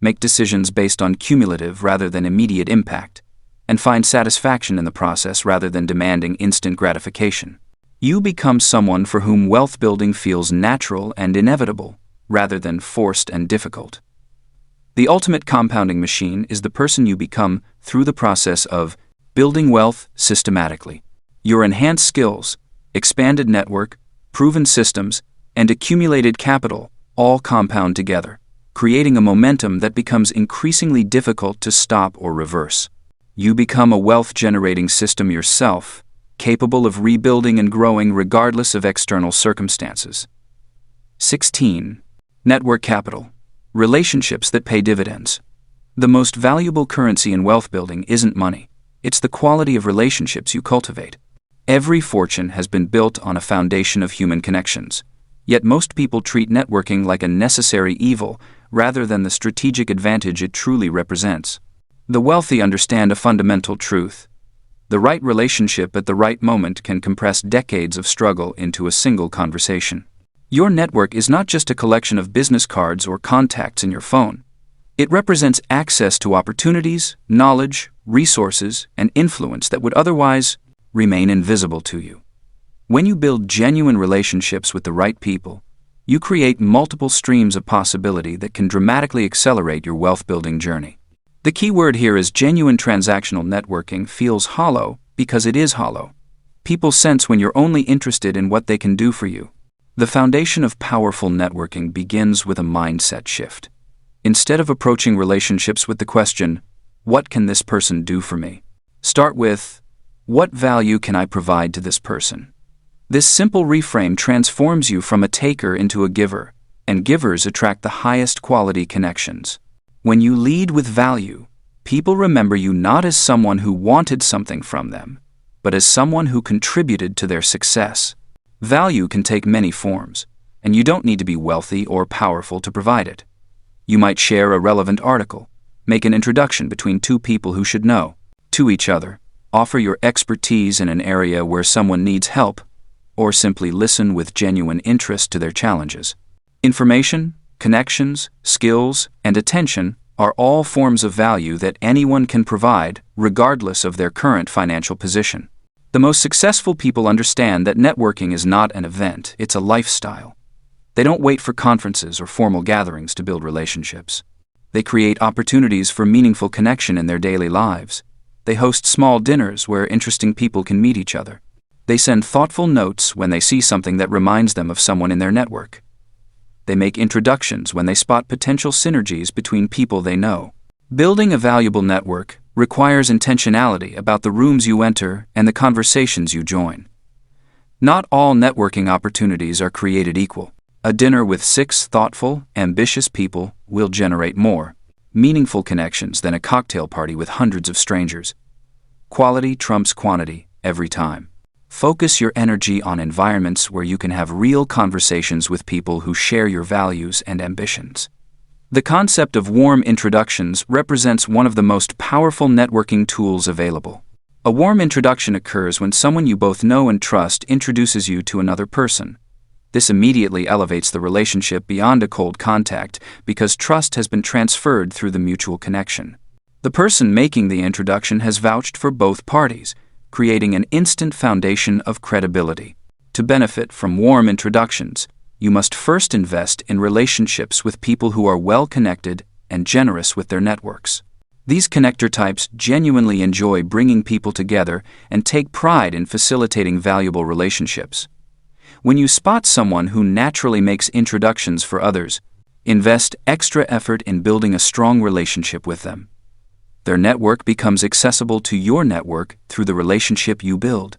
make decisions based on cumulative rather than immediate impact, and find satisfaction in the process rather than demanding instant gratification. You become someone for whom wealth building feels natural and inevitable, rather than forced and difficult. The ultimate compounding machine is the person you become through the process of building wealth systematically. Your enhanced skills, expanded network, proven systems, and accumulated capital all compound together, creating a momentum that becomes increasingly difficult to stop or reverse. You become a wealth-generating system yourself, capable of rebuilding and growing regardless of external circumstances. 16. Network capital. Relationships that pay dividends. The most valuable currency in wealth building isn't money, it's the quality of relationships you cultivate. Every fortune has been built on a foundation of human connections, yet most people treat networking like a necessary evil rather than the strategic advantage it truly represents. The wealthy understand a fundamental truth. The right relationship at the right moment can compress decades of struggle into a single conversation. Your network is not just a collection of business cards or contacts in your phone. It represents access to opportunities, knowledge, resources, and influence that would otherwise remain invisible to you. When you build genuine relationships with the right people, you create multiple streams of possibility that can dramatically accelerate your wealth-building journey. The key word here is genuine. Transactional networking feels hollow because it is hollow. People sense when you're only interested in what they can do for you. The foundation of powerful networking begins with a mindset shift. Instead of approaching relationships with the question, "What can this person do for me?" start with, "What value can I provide to this person?" This simple reframe transforms you from a taker into a giver, and givers attract the highest quality connections. When you lead with value, people remember you not as someone who wanted something from them, but as someone who contributed to their success. Value can take many forms, and you don't need to be wealthy or powerful to provide it. You might share a relevant article, make an introduction between two people who should know, to each other, offer your expertise in an area where someone needs help, or simply listen with genuine interest to their challenges. Information, connections, skills, and attention are all forms of value that anyone can provide, regardless of their current financial position. The most successful people understand that networking is not an event, it's a lifestyle. They don't wait for conferences or formal gatherings to build relationships. They create opportunities for meaningful connection in their daily lives. They host small dinners where interesting people can meet each other. They send thoughtful notes when they see something that reminds them of someone in their network. They make introductions when they spot potential synergies between people they know. Building a valuable network requires intentionality about the rooms you enter and the conversations you join. Not all networking opportunities are created equal. A dinner with 6 thoughtful, ambitious people will generate more meaningful connections than a cocktail party with hundreds of strangers. Quality trumps quantity every time. Focus your energy on environments where you can have real conversations with people who share your values and ambitions. The concept of warm introductions represents one of the most powerful networking tools available. A warm introduction occurs when someone you both know and trust introduces you to another person. This immediately elevates the relationship beyond a cold contact because trust has been transferred through the mutual connection. The person making the introduction has vouched for both parties, creating an instant foundation of credibility. To benefit from warm introductions, you must first invest in relationships with people who are well-connected and generous with their networks. These connector types genuinely enjoy bringing people together and take pride in facilitating valuable relationships. When you spot someone who naturally makes introductions for others, invest extra effort in building a strong relationship with them. Their network becomes accessible to your network through the relationship you build.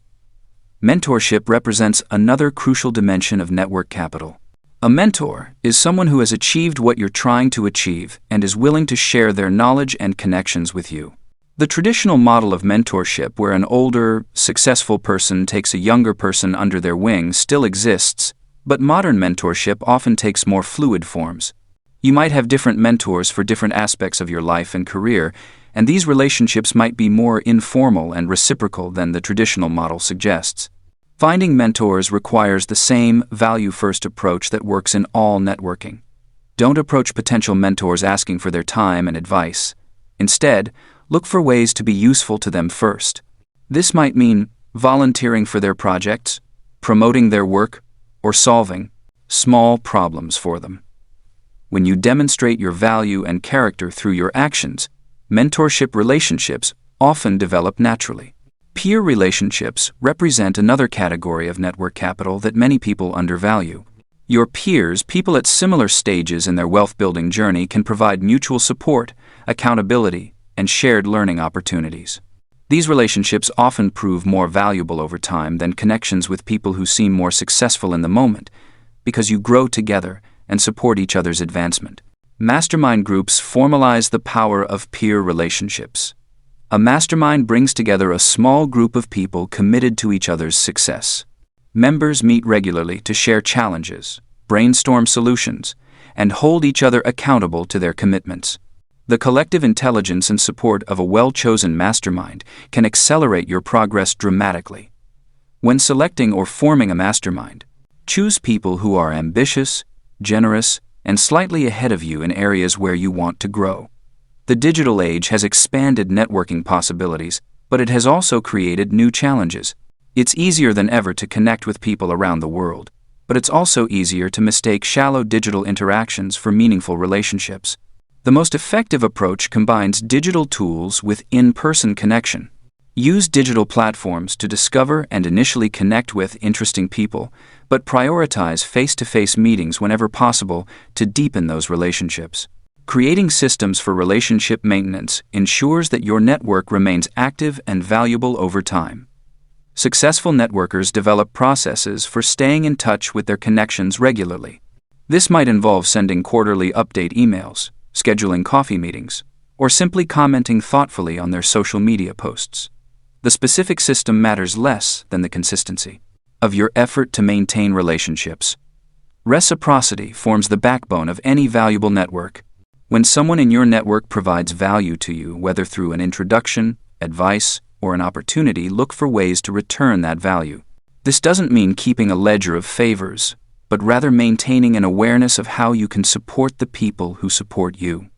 Mentorship represents another crucial dimension of network capital. A mentor is someone who has achieved what you're trying to achieve and is willing to share their knowledge and connections with you. The traditional model of mentorship, where an older, successful person takes a younger person under their wing, still exists, but modern mentorship often takes more fluid forms. You might have different mentors for different aspects of your life and career, and these relationships might be more informal and reciprocal than the traditional model suggests. Finding mentors requires the same value-first approach that works in all networking. Don't approach potential mentors asking for their time and advice. Instead, look for ways to be useful to them first. This might mean volunteering for their projects, promoting their work, or solving small problems for them. When you demonstrate your value and character through your actions, mentorship relationships often develop naturally. Peer relationships represent another category of network capital that many people undervalue. Your peers, people at similar stages in their wealth-building journey, can provide mutual support, accountability, and shared learning opportunities. These relationships often prove more valuable over time than connections with people who seem more successful in the moment, because you grow together and support each other's advancement. Mastermind groups formalize the power of peer relationships. A mastermind brings together a small group of people committed to each other's success. Members meet regularly to share challenges, brainstorm solutions, and hold each other accountable to their commitments. The collective intelligence and support of a well-chosen mastermind can accelerate your progress dramatically. When selecting or forming a mastermind, choose people who are ambitious, generous, and slightly ahead of you in areas where you want to grow. The digital age has expanded networking possibilities, but it has also created new challenges. It's easier than ever to connect with people around the world, but it's also easier to mistake shallow digital interactions for meaningful relationships. The most effective approach combines digital tools with in-person connection. Use digital platforms to discover and initially connect with interesting people, but prioritize face-to-face meetings whenever possible to deepen those relationships. Creating systems for relationship maintenance ensures that your network remains active and valuable over time. Successful networkers develop processes for staying in touch with their connections regularly. This might involve sending quarterly update emails, scheduling coffee meetings, or simply commenting thoughtfully on their social media posts. The specific system matters less than the consistency of your effort to maintain relationships. Reciprocity forms the backbone of any valuable network. When someone in your network provides value to you, whether through an introduction, advice, or an opportunity, look for ways to return that value. This doesn't mean keeping a ledger of favors, but rather maintaining an awareness of how you can support the people who support you.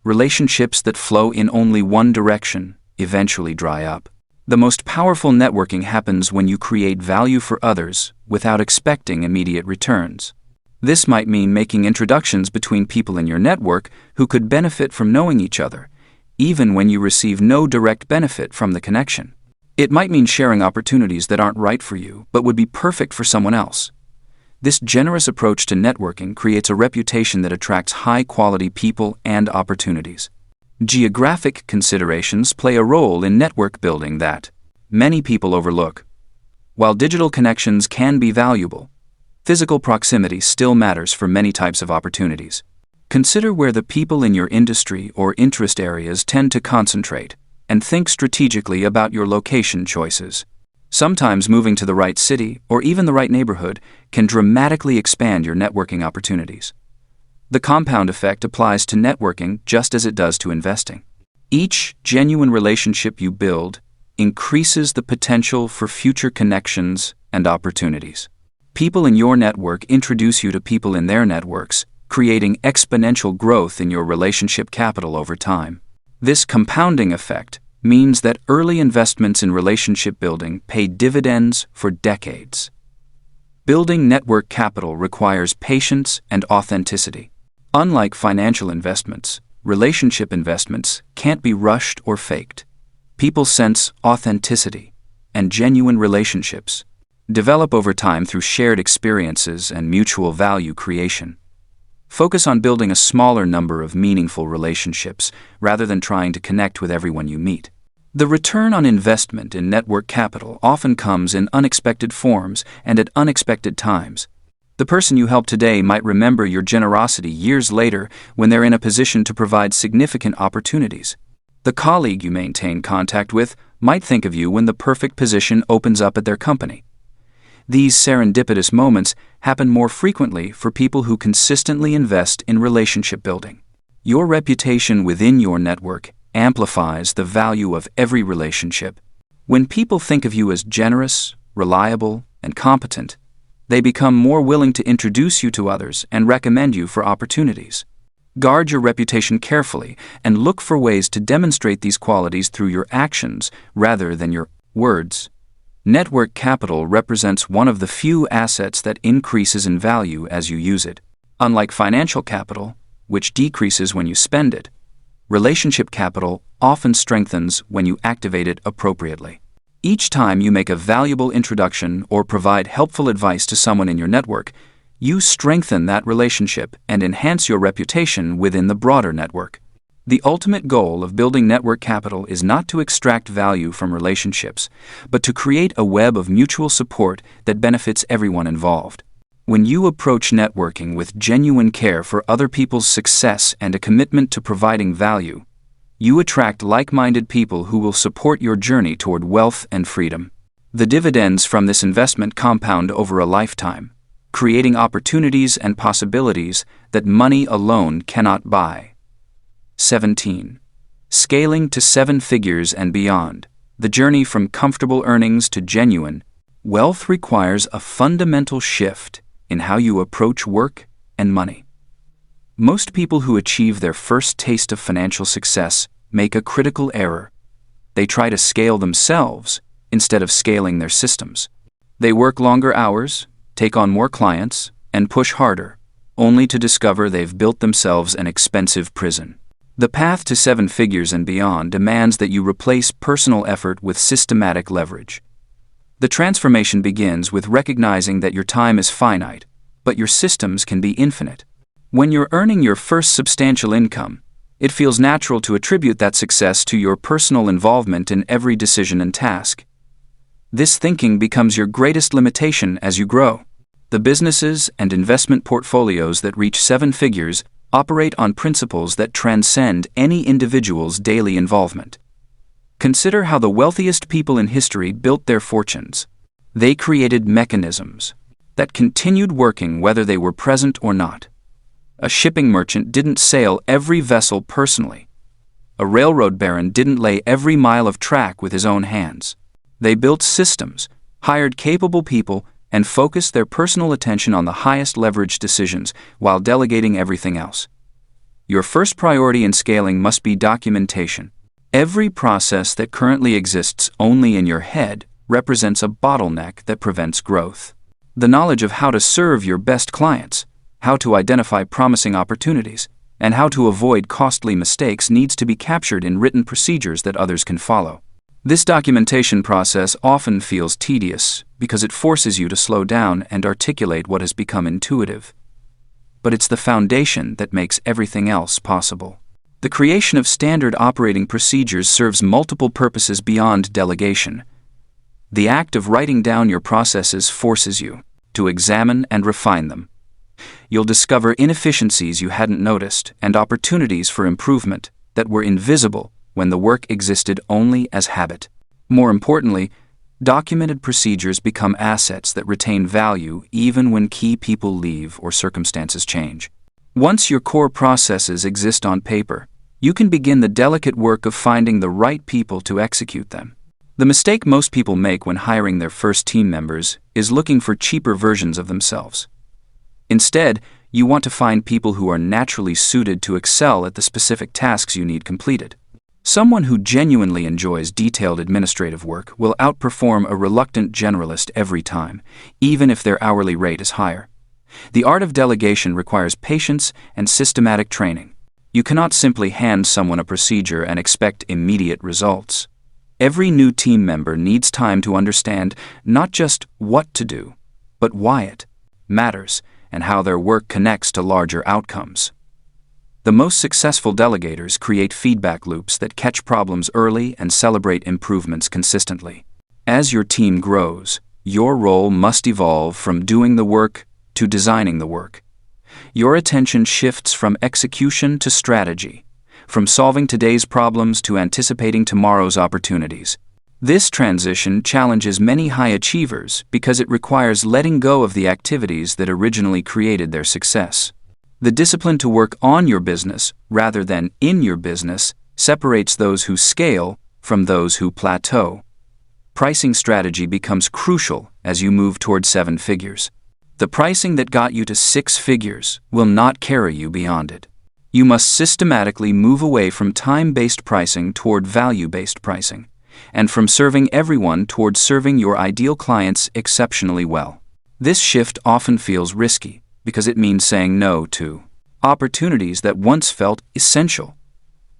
Relationships that flow in only one direction eventually dry up. The most powerful networking happens when you create value for others without expecting immediate returns. This might mean making introductions between people in your network who could benefit from knowing each other, even when you receive no direct benefit from the connection. It might mean sharing opportunities that aren't right for you but would be perfect for someone else. This generous approach to networking creates a reputation that attracts high-quality people and opportunities. Geographic considerations play a role in network building that many people overlook. While digital connections can be valuable, physical proximity still matters for many types of opportunities. Consider where the people in your industry or interest areas tend to concentrate, and think strategically about your location choices. Sometimes moving to the right city or even the right neighborhood can dramatically expand your networking opportunities. The compound effect applies to networking just as it does to investing. Each genuine relationship you build increases the potential for future connections and opportunities. People in your network introduce you to people in their networks, creating exponential growth in your relationship capital over time. This compounding effect means that early investments in relationship building pay dividends for decades. Building network capital requires patience and authenticity. Unlike financial investments, relationship investments can't be rushed or faked. People sense authenticity, and genuine relationships develop over time through shared experiences and mutual value creation. Focus on building a smaller number of meaningful relationships rather than trying to connect with everyone you meet. The return on investment in network capital often comes in unexpected forms and at unexpected times. The person you help today might remember your generosity years later when they're in a position to provide significant opportunities. The colleague you maintain contact with might think of you when the perfect position opens up at their company. These serendipitous moments happen more frequently for people who consistently invest in relationship building. Your reputation within your network amplifies the value of every relationship. When people think of you as generous, reliable, and competent, they become more willing to introduce you to others and recommend you for opportunities. Guard your reputation carefully and look for ways to demonstrate these qualities through your actions rather than your words. Network capital represents one of the few assets that increases in value as you use it. Unlike financial capital, which decreases when you spend it, relationship capital often strengthens when you activate it appropriately. Each time you make a valuable introduction or provide helpful advice to someone in your network, you strengthen that relationship and enhance your reputation within the broader network. The ultimate goal of building network capital is not to extract value from relationships, but to create a web of mutual support that benefits everyone involved. When you approach networking with genuine care for other people's success and a commitment to providing value, you attract like-minded people who will support your journey toward wealth and freedom. The dividends from this investment compound over a lifetime, creating opportunities and possibilities that money alone cannot buy. 17. Scaling to 7 figures and beyond. The journey from comfortable earnings to genuine wealth requires a fundamental shift in how you approach work and money. Most people who achieve their first taste of financial success make a critical error. They try to scale themselves instead of scaling their systems. They work longer hours, take on more clients, and push harder, only to discover they've built themselves an expensive prison. The path to 7 figures and beyond demands that you replace personal effort with systematic leverage. The transformation begins with recognizing that your time is finite, but your systems can be infinite. When you're earning your first substantial income, it feels natural to attribute that success to your personal involvement in every decision and task. This thinking becomes your greatest limitation as you grow. The businesses and investment portfolios that reach 7 figures operate on principles that transcend any individual's daily involvement. Consider how the wealthiest people in history built their fortunes. They created mechanisms that continued working whether they were present or not. A shipping merchant didn't sail every vessel personally. A railroad baron didn't lay every mile of track with his own hands. They built systems, hired capable people, and focused their personal attention on the highest leverage decisions while delegating everything else. Your first priority in scaling must be documentation. Every process that currently exists only in your head represents a bottleneck that prevents growth. The knowledge of how to serve your best clients, how to identify promising opportunities, and how to avoid costly mistakes needs to be captured in written procedures that others can follow. This documentation process often feels tedious because it forces you to slow down and articulate what has become intuitive. But it's the foundation that makes everything else possible. The creation of standard operating procedures serves multiple purposes beyond delegation. The act of writing down your processes forces you to examine and refine them. You'll discover inefficiencies you hadn't noticed and opportunities for improvement that were invisible when the work existed only as habit. More importantly, documented procedures become assets that retain value even when key people leave or circumstances change. Once your core processes exist on paper, you can begin the delicate work of finding the right people to execute them. The mistake most people make when hiring their first team members is looking for cheaper versions of themselves. Instead, you want to find people who are naturally suited to excel at the specific tasks you need completed. Someone who genuinely enjoys detailed administrative work will outperform a reluctant generalist every time, even if their hourly rate is higher. The art of delegation requires patience and systematic training. You cannot simply hand someone a procedure and expect immediate results. Every new team member needs time to understand not just what to do, but why it matters and how their work connects to larger outcomes. The most successful delegators create feedback loops that catch problems early and celebrate improvements consistently. As your team grows, your role must evolve from doing the work to designing the work. Your attention shifts from execution to strategy, from solving today's problems to anticipating tomorrow's opportunities. This transition challenges many high achievers because it requires letting go of the activities that originally created their success. The discipline to work on your business rather than in your business separates those who scale from those who plateau. Pricing strategy becomes crucial as you move toward 7 figures. The pricing that got you to 6 figures will not carry you beyond it. You must systematically move away from time-based pricing toward value-based pricing, and from serving everyone toward serving your ideal clients exceptionally well. This shift often feels risky because it means saying no to opportunities that once felt essential,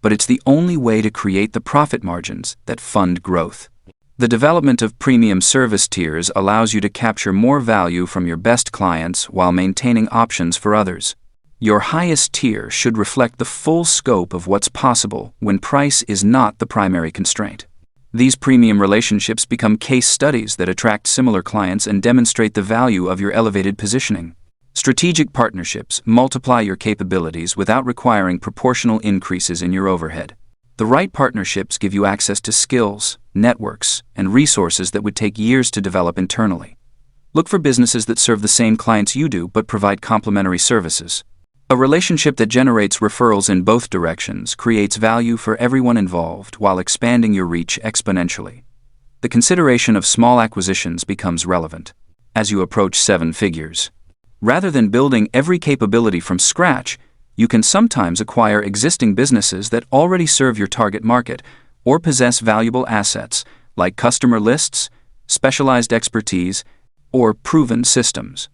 but it's the only way to create the profit margins that fund growth. The development of premium service tiers allows you to capture more value from your best clients while maintaining options for others. Your highest tier should reflect the full scope of what's possible when price is not the primary constraint. These premium relationships become case studies that attract similar clients and demonstrate the value of your elevated positioning. Strategic partnerships multiply your capabilities without requiring proportional increases in your overhead. The right partnerships give you access to skills, networks, and resources that would take years to develop internally. Look for businesses that serve the same clients you do but provide complementary services. A relationship that generates referrals in both directions creates value for everyone involved while expanding your reach exponentially. The consideration of small acquisitions becomes relevant as you approach 7 figures. Rather than building every capability from scratch, you can sometimes acquire existing businesses that already serve your target market or possess valuable assets like customer lists, specialized expertise, or proven systems.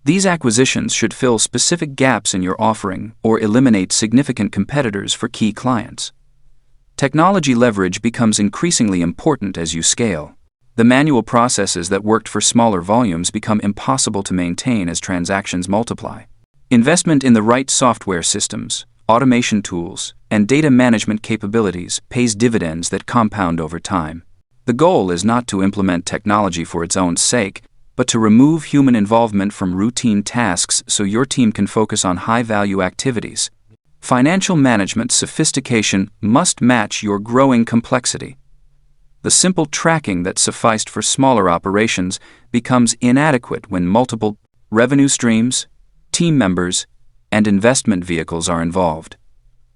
These acquisitions should fill specific gaps in your offering or eliminate significant competitors for key clients. Technology leverage becomes increasingly important as you scale. The manual processes that worked for smaller volumes become impossible to maintain as transactions multiply. Investment in the right software systems, automation tools, and data management capabilities pays dividends that compound over time. The goal is not to implement technology for its own sake, but to remove human involvement from routine tasks so your team can focus on high-value activities. Financial management sophistication must match your growing complexity. The simple tracking that sufficed for smaller operations becomes inadequate when multiple revenue streams, team members, and investment vehicles are involved.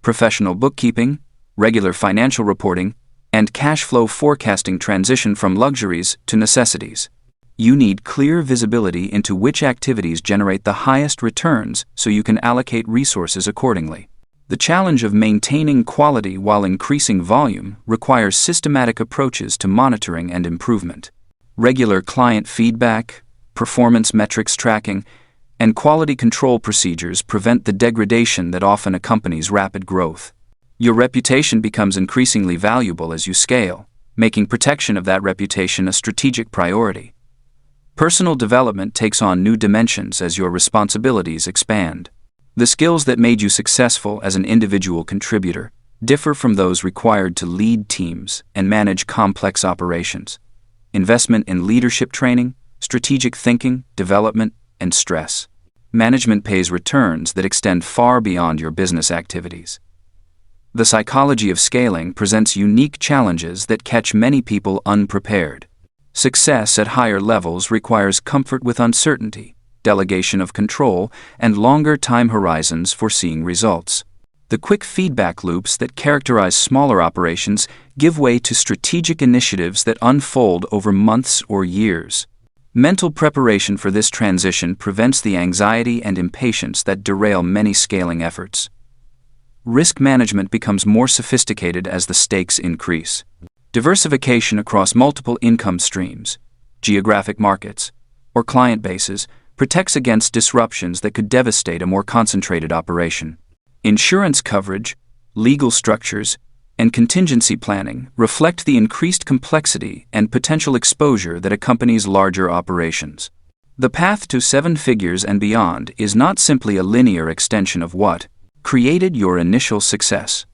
Professional bookkeeping, regular financial reporting, and cash flow forecasting transition from luxuries to necessities. You need clear visibility into which activities generate the highest returns so you can allocate resources accordingly. The challenge of maintaining quality while increasing volume requires systematic approaches to monitoring and improvement. Regular client feedback, performance metrics tracking, and quality control procedures prevent the degradation that often accompanies rapid growth. Your reputation becomes increasingly valuable as you scale, making protection of that reputation a strategic priority. Personal development takes on new dimensions as your responsibilities expand. The skills that made you successful as an individual contributor differ from those required to lead teams and manage complex operations. Investment in leadership training, strategic thinking, development, and stress management pays returns that extend far beyond your business activities. The psychology of scaling presents unique challenges that catch many people unprepared. Success at higher levels requires comfort with uncertainty, delegation of control, and longer time horizons for seeing results. The quick feedback loops that characterize smaller operations give way to strategic initiatives that unfold over months or years. Mental preparation for this transition prevents the anxiety and impatience that derail many scaling efforts. Risk management becomes more sophisticated as the stakes increase. Diversification across multiple income streams, geographic markets, or client bases protects against disruptions that could devastate a more concentrated operation. Insurance coverage, legal structures, and contingency planning reflect the increased complexity and potential exposure that accompanies larger operations. The path to 7 figures and beyond is not simply a linear extension of what created your initial success.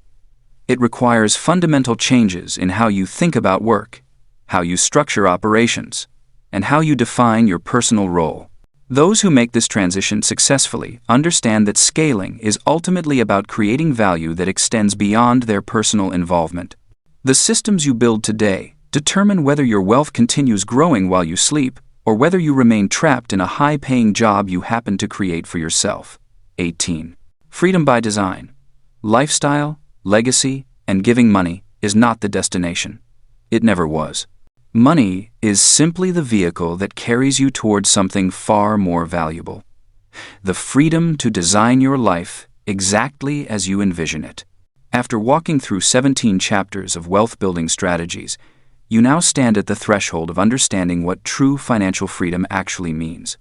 It requires fundamental changes in how you think about work, how you structure operations, and how you define your personal role. Those who make this transition successfully understand that scaling is ultimately about creating value that extends beyond their personal involvement. The systems you build today determine whether your wealth continues growing while you sleep or whether you remain trapped in a high-paying job you happen to create for yourself. 18. Freedom by design. Lifestyle, legacy, and giving money is not the destination. It never was. Money is simply the vehicle that carries you towards something far more valuable. The freedom to design your life exactly as you envision it. After walking through 17 chapters of wealth-building strategies, you now stand at the threshold of understanding what true financial freedom actually means.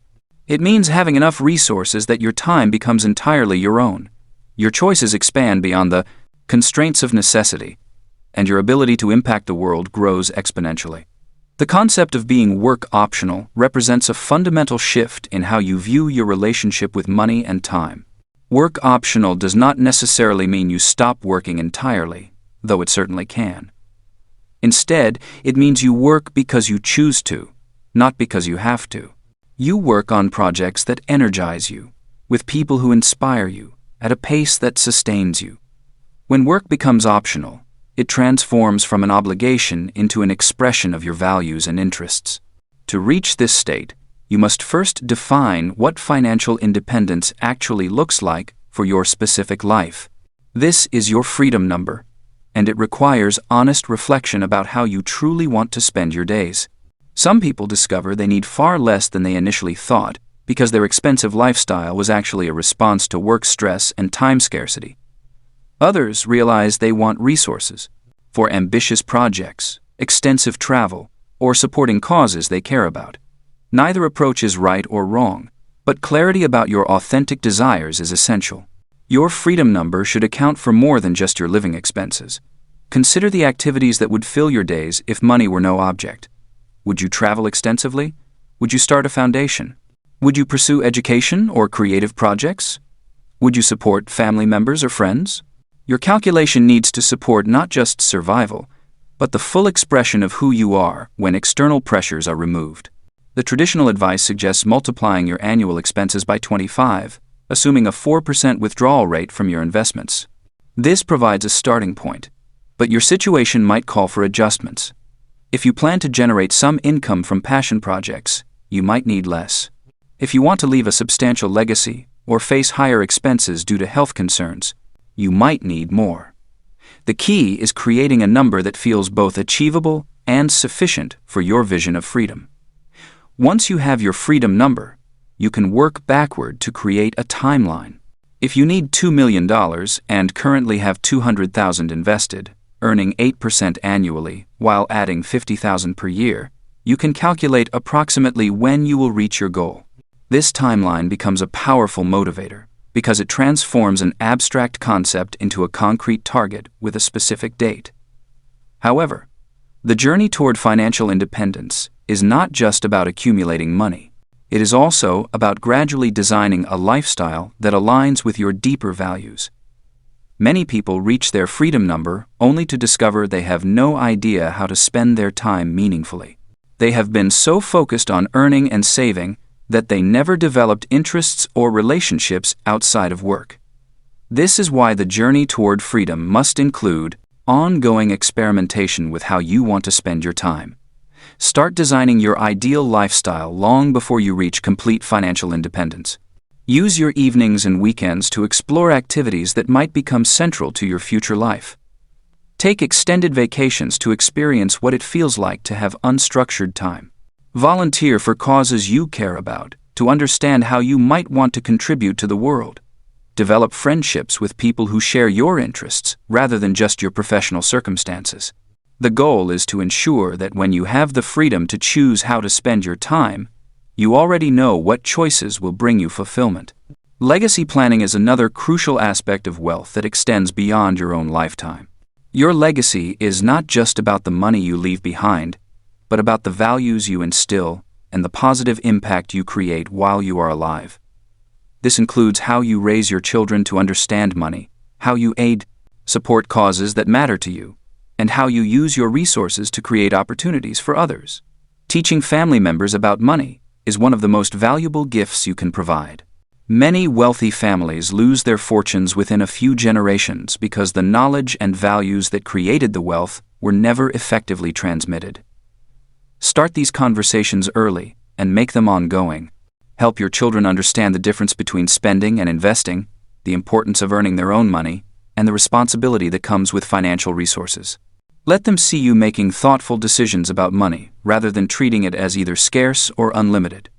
It means having enough resources that your time becomes entirely your own. Your choices expand beyond the constraints of necessity, and your ability to impact the world grows exponentially. The concept of being work-optional represents a fundamental shift in how you view your relationship with money and time. Work-optional does not necessarily mean you stop working entirely, though it certainly can. Instead, it means you work because you choose to, not because you have to. You work on projects that energize you, with people who inspire you, at a pace that sustains you. When work becomes optional, it transforms from an obligation into an expression of your values and interests. To reach this state, you must first define what financial independence actually looks like for your specific life. This is your freedom number, and it requires honest reflection about how you truly want to spend your days. Some people discover they need far less than they initially thought because their expensive lifestyle was actually a response to work stress and time scarcity. Others realize they want resources for ambitious projects, extensive travel, or supporting causes they care about. Neither approach is right or wrong, but clarity about your authentic desires is essential. Your freedom number should account for more than just your living expenses. Consider the activities that would fill your days if money were no object. Would you travel extensively? Would you start a foundation? Would you pursue education or creative projects? Would you support family members or friends? Your calculation needs to support not just survival, but the full expression of who you are when external pressures are removed. The traditional advice suggests multiplying your annual expenses by 25, assuming a 4% withdrawal rate from your investments. This provides a starting point, but your situation might call for adjustments. If you plan to generate some income from passion projects, you might need less. If you want to leave a substantial legacy or face higher expenses due to health concerns, you might need more. The key is creating a number that feels both achievable and sufficient for your vision of freedom. Once you have your freedom number, you can work backward to create a timeline. If you need $2 million and currently have $200,000 invested, earning 8% annually while adding $50,000 per year, you can calculate approximately when you will reach your goal. This timeline becomes a powerful motivator because it transforms an abstract concept into a concrete target with a specific date. However, the journey toward financial independence is not just about accumulating money. It is also about gradually designing a lifestyle that aligns with your deeper values. Many people reach their freedom number only to discover they have no idea how to spend their time meaningfully. They have been so focused on earning and saving that they never developed interests or relationships outside of work. This is why the journey toward freedom must include ongoing experimentation with how you want to spend your time. Start designing your ideal lifestyle long before you reach complete financial independence. Use your evenings and weekends to explore activities that might become central to your future life. Take extended vacations to experience what it feels like to have unstructured time. Volunteer for causes you care about to understand how you might want to contribute to the world. Develop friendships with people who share your interests rather than just your professional circumstances. The goal is to ensure that when you have the freedom to choose how to spend your time, you already know what choices will bring you fulfillment. Legacy planning is another crucial aspect of wealth that extends beyond your own lifetime. Your legacy is not just about the money you leave behind, but about the values you instill and the positive impact you create while you are alive. This includes how you raise your children to understand money, how you support causes that matter to you, and how you use your resources to create opportunities for others. Teaching family members about money is one of the most valuable gifts you can provide. Many wealthy families lose their fortunes within a few generations because the knowledge and values that created the wealth were never effectively transmitted. Start these conversations early and make them ongoing. Help your children understand the difference between spending and investing, the importance of earning their own money, and the responsibility that comes with financial resources. Let them see you making thoughtful decisions about money rather than treating it as either scarce or unlimited.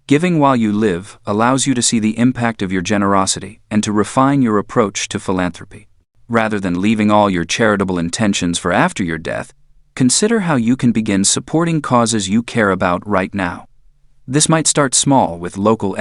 Giving while you live allows you to see the impact of your generosity and to refine your approach to philanthropy. Rather than leaving all your charitable intentions for after your death, consider how you can begin supporting causes you care about right now. This might start small with local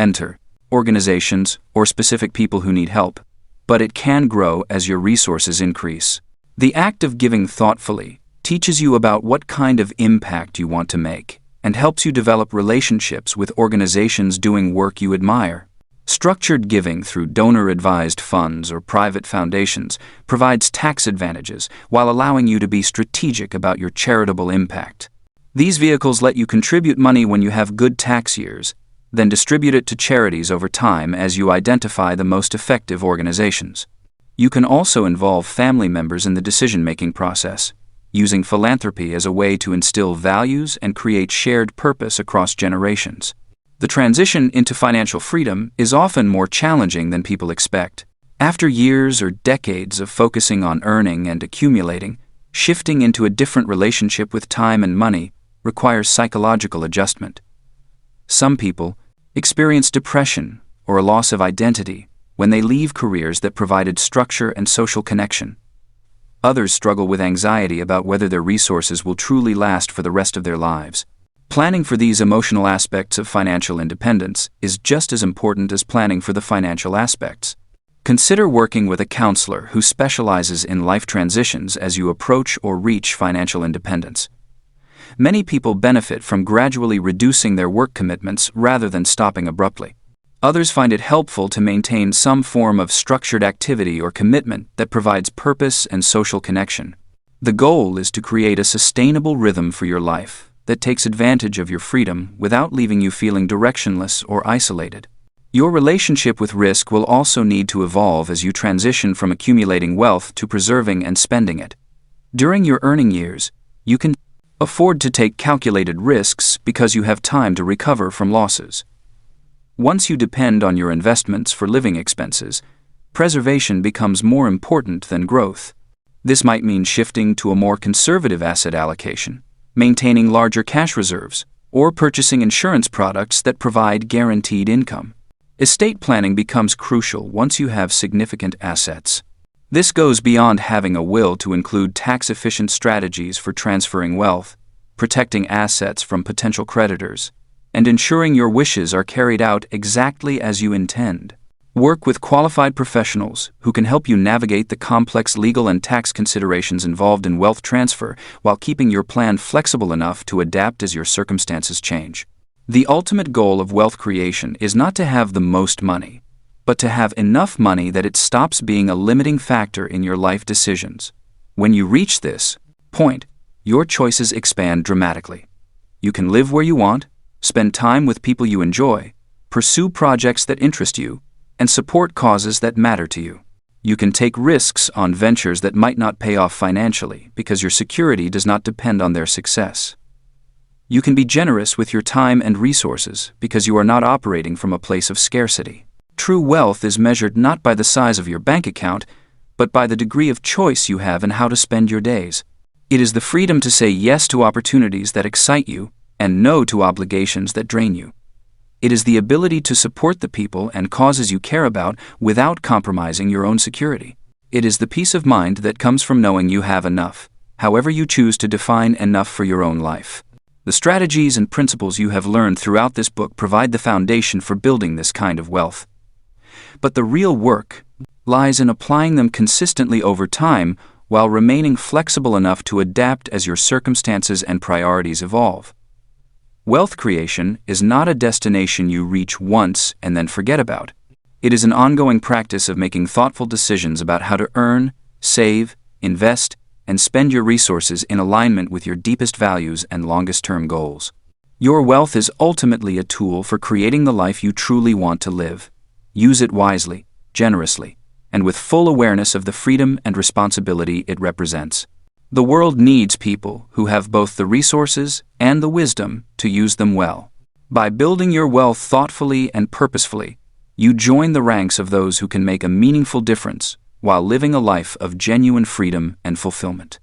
organizations or specific people who need help, but it can grow as your resources increase. The act of giving thoughtfully teaches you about what kind of impact you want to make and helps you develop relationships with organizations doing work you admire. Structured giving through donor-advised funds or private foundations provides tax advantages while allowing you to be strategic about your charitable impact. These vehicles let you contribute money when you have good tax years, then distribute it to charities over time as you identify the most effective organizations. You can also involve family members in the decision-making process, using philanthropy as a way to instill values and create shared purpose across generations. The transition into financial freedom is often more challenging than people expect. After years or decades of focusing on earning and accumulating, shifting into a different relationship with time and money requires psychological adjustment. Some people experience depression or a loss of identity when they leave careers that provided structure and social connection. Others struggle with anxiety about whether their resources will truly last for the rest of their lives. Planning for these emotional aspects of financial independence is just as important as planning for the financial aspects. Consider working with a counselor who specializes in life transitions as you approach or reach financial independence. Many people benefit from gradually reducing their work commitments rather than stopping abruptly. Others find it helpful to maintain some form of structured activity or commitment that provides purpose and social connection. The goal is to create a sustainable rhythm for your life that takes advantage of your freedom without leaving you feeling directionless or isolated. Your relationship with risk will also need to evolve as you transition from accumulating wealth to preserving and spending it. During your earning years, you can afford to take calculated risks because you have time to recover from losses. Once you depend on your investments for living expenses, preservation becomes more important than growth. This might mean shifting to a more conservative asset allocation, maintaining larger cash reserves, or purchasing insurance products that provide guaranteed income. Estate planning becomes crucial once you have significant assets. This goes beyond having a will to include tax-efficient strategies for transferring wealth, protecting assets from potential creditors, and ensuring your wishes are carried out exactly as you intend. Work with qualified professionals who can help you navigate the complex legal and tax considerations involved in wealth transfer while keeping your plan flexible enough to adapt as your circumstances change. The ultimate goal of wealth creation is not to have the most money, but to have enough money that it stops being a limiting factor in your life decisions. When you reach this point, your choices expand dramatically. You can live where you want, spend time with people you enjoy, pursue projects that interest you, and support causes that matter to you. You can take risks on ventures that might not pay off financially because your security does not depend on their success. You can be generous with your time and resources because you are not operating from a place of scarcity. True wealth is measured not by the size of your bank account, but by the degree of choice you have in how to spend your days. It is the freedom to say yes to opportunities that excite you and no to obligations that drain you. It is the ability to support the people and causes you care about without compromising your own security. It is the peace of mind that comes from knowing you have enough, however you choose to define enough for your own life. The strategies and principles you have learned throughout this book provide the foundation for building this kind of wealth. But the real work lies in applying them consistently over time while remaining flexible enough to adapt as your circumstances and priorities evolve. Wealth creation is not a destination you reach once and then forget about. It is an ongoing practice of making thoughtful decisions about how to earn, save, invest, and spend your resources in alignment with your deepest values and longest-term goals. Your wealth is ultimately a tool for creating the life you truly want to live. Use it wisely, generously, and with full awareness of the freedom and responsibility it represents. The world needs people who have both the resources and the wisdom to use them well. By building your wealth thoughtfully and purposefully, you join the ranks of those who can make a meaningful difference while living a life of genuine freedom and fulfillment.